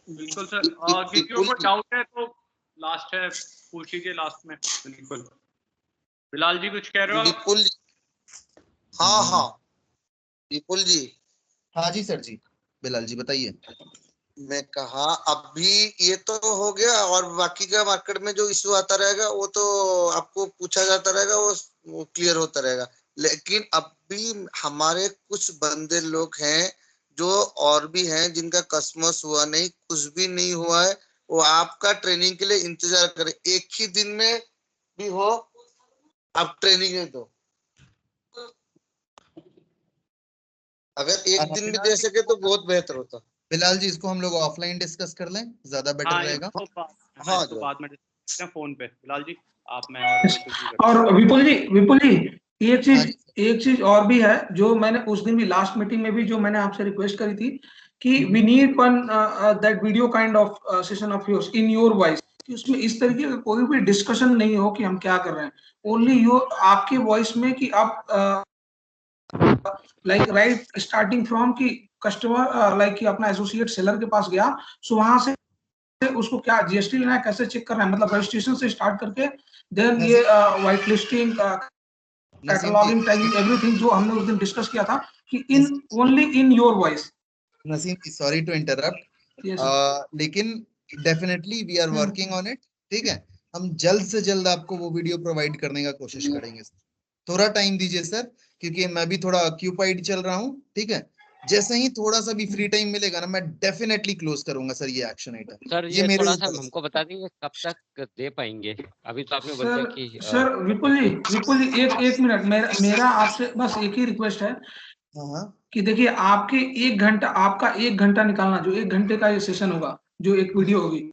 Speaker 1: बिल्कुल सर, किसी को डाउट है तो लास्ट है, पूछ लीजिए लास्ट में। बिल्कुल बिलाल जी कुछ कह रहे हो?
Speaker 9: विपुल, हाँ विपुल जी।
Speaker 2: हाँ जी सर जी, बिलाल जी बताइए।
Speaker 9: मैं कहा अभी ये तो हो गया, और बाकी का मार्केट में जो इशू आता रहेगा वो तो आपको पूछा जाता रहेगा, वो क्लियर होता रहेगा। लेकिन अभी हमारे कुछ बंदे लोग हैं जो और भी हैं जिनका कस्टमर्स हुआ नहीं, कुछ भी नहीं हुआ है, वो आपका ट्रेनिंग के लिए इंतजार करें। एक ही दिन में भी हो आप ट्रेनिंग है तो, अगर एक दिन भी दे सके तो बहुत बेहतर होता।
Speaker 2: बिलाल जी, इसको हम लोग ऑफलाइन डिस्कस कर लें, ज्यादा बेटर रहेगा।
Speaker 1: इसको बाद में फोन पे। बिलाल जी आप, मैं
Speaker 6: और विपुल जी एक चीज और भी है जो मैंने उस दिन भी लास्ट मीटिंग में भी जो मैंने आपसे रिक्वेस्ट करी थी कि we need one that video kind of session of yours in your voice, कि उसमें इस तरीके का कोई भी डिस्कशन नहीं हो कि हम क्या कर रहे हैं, ओनली योर आपके वॉइस में कि आप लाइक राइट स्टार्टिंग फ्रॉम कि कस्टमर लाइक कि अपना एसोसिएट सेलर के पास गया, सो वहां से उसको क्या जीएसटी लेना है, कैसे चेक करना है, मतलब रजिस्ट्रेशन से स्टार्ट करके देन ये white listing, cataloguing, tagging, everything जो हमने उस दिन डिस्कस किया था कि in only in your voice.
Speaker 2: Naseem ji, sorry to interrupt, लेकिन definitely we are working on it, ठीक है। हम जल्द से जल्द आपको वो वीडियो प्रोवाइड करने का कोशिश करेंगे। थोड़ा टाइम दीजिए सर, क्योंकि मैं भी थोड़ा ऑक्यूपाइड चल रहा हूँ, ठीक है। जैसे ही थोड़ा सा भी फ्री टाइम मिलेगा ना, मैं डेफिनेटली क्लोज करूंगा सर ये एक्शन आइटम।
Speaker 3: सर ये
Speaker 2: मेरे
Speaker 3: थोड़ा सा हमको बता दीजिए कब तक दे पाएंगे? अभी तो आपने बोल दिया कि
Speaker 6: सर विपुल जी एक मिनट, मेरा आपसे बस एक ही रिक्वेस्ट है कि देखिए आपके आपका एक घंटा निकालना, जो 1 घंटे का ये सेशन होगा, जो एक वीडियो होगी,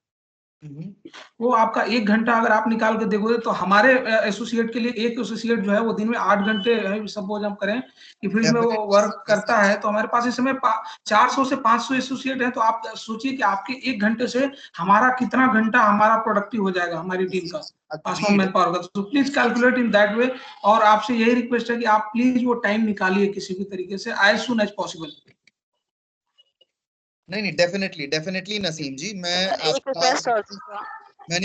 Speaker 6: वो आपका 1 घंटा अगर आप निकाल के देखोगे तो हमारे एसोसिएट के लिए, एक एसोसिएट जो है वो दिन में 8 घंटे सपोज हम करें कि फील्ड में वो वर्क करता है, तो हमारे पास इस समय 400 से 500 एसोसिएट है, तो आप सोचिए कि आपके 1 घंटे से हमारा कितना घंटा हमारा प्रोडक्टिव हो जाएगा, हमारी टीम का पासवान मैन पावर का। तो please calculate in that way, और आपसे यही रिक्वेस्ट है कि आप प्लीज वो टाइम निकालिए किसी भी तरीके से एज सून एज पॉसिबल।
Speaker 2: नहीं डेफिनेटली नसीम जी, मैंने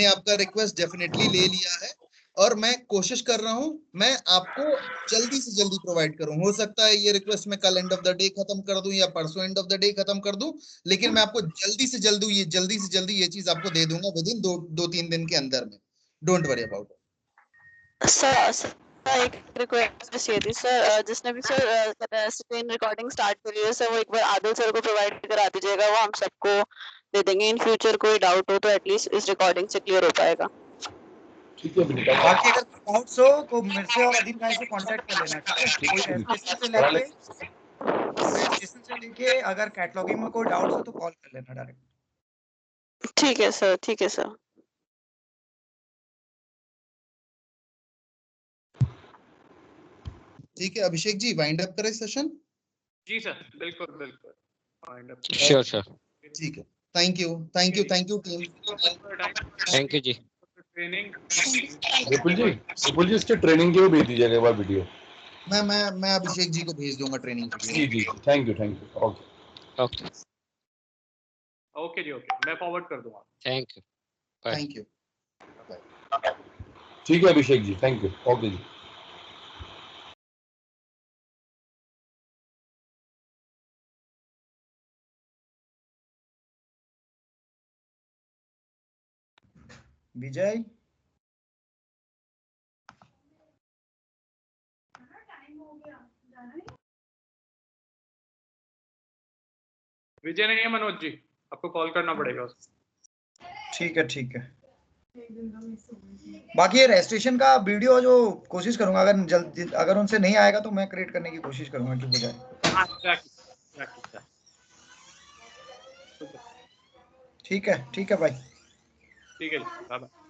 Speaker 2: आपका रिक्वेस्ट डेफिनेटली ले लिया है, और मैं कोशिश कर रहा हूं मैं आपको जल्दी से जल्दी प्रोवाइड करूं। हो सकता है ये रिक्वेस्ट मैं कल एंड ऑफ द डे खत्म कर दूं या परसों एंड ऑफ द डे खत्म कर दूं, लेकिन मैं आपको जल्दी से जल्दी ये चीज आपको दे दूंगा विद इन 2-3 दिन के अंदर में। Don't worry about it.
Speaker 10: Sir एक रिक्वेस्ट चाहिए थी सर, जिसने भी सर स्क्रीन रिकॉर्डिंग स्टार्ट करी है सर, वो एक बार आदिल सर को प्रोवाइड करा दीजिएगा, वो हम सबको दे देंगे। इन फ्यूचर कोई डाउट हो तो एटलीस्ट इस रिकॉर्डिंग से क्लियर हो पाएगा।
Speaker 7: बाकी अगर डाउट्स हो तो मेरे से और अदील भाई से कांटेक्ट कर लेना, ठीक है। कोई रजिस्ट्रेशन से लेके अगर कैटलॉगिंग में कोई डाउट्स हो तो कॉल कर लेना डायरेक्ट।
Speaker 10: ठीक है सर, ठीक है सर।
Speaker 2: ठीक है अभिषेक जी, वाइंड अप करें सेशन।
Speaker 1: जी सर, बिल्कुल वाइंड अप।
Speaker 3: Sure sir.
Speaker 2: ठीक है, thank you team,
Speaker 3: thank you जी।
Speaker 1: ट्रेनिंग
Speaker 8: विपुल जी इसके ट्रेनिंग के भी भेज दीजिएगा एक बार वीडियो।
Speaker 2: मैं अभिषेक जी को भेज दूंगा ट्रेनिंग के लिए।
Speaker 8: जी थैंक यू ओके
Speaker 1: ओके जी, ओके मैं फॉरवर्ड कर दूंगा।
Speaker 3: Thank
Speaker 2: you.
Speaker 8: ठीक है Abhishek ji, thank you, okay जी।
Speaker 7: विजय
Speaker 1: विजय नहीं है मनोज जी, आपको कॉल करना पड़ेगा।
Speaker 7: ठीक है
Speaker 5: बाकी ये रजिस्ट्रेशन का वीडियो जो कोशिश करूंगा, अगर उनसे नहीं आएगा तो मैं क्रिएट करने की कोशिश करूंगा कि हो जाए। ठीक है भाई।
Speaker 1: ठीक है, बाय बाय।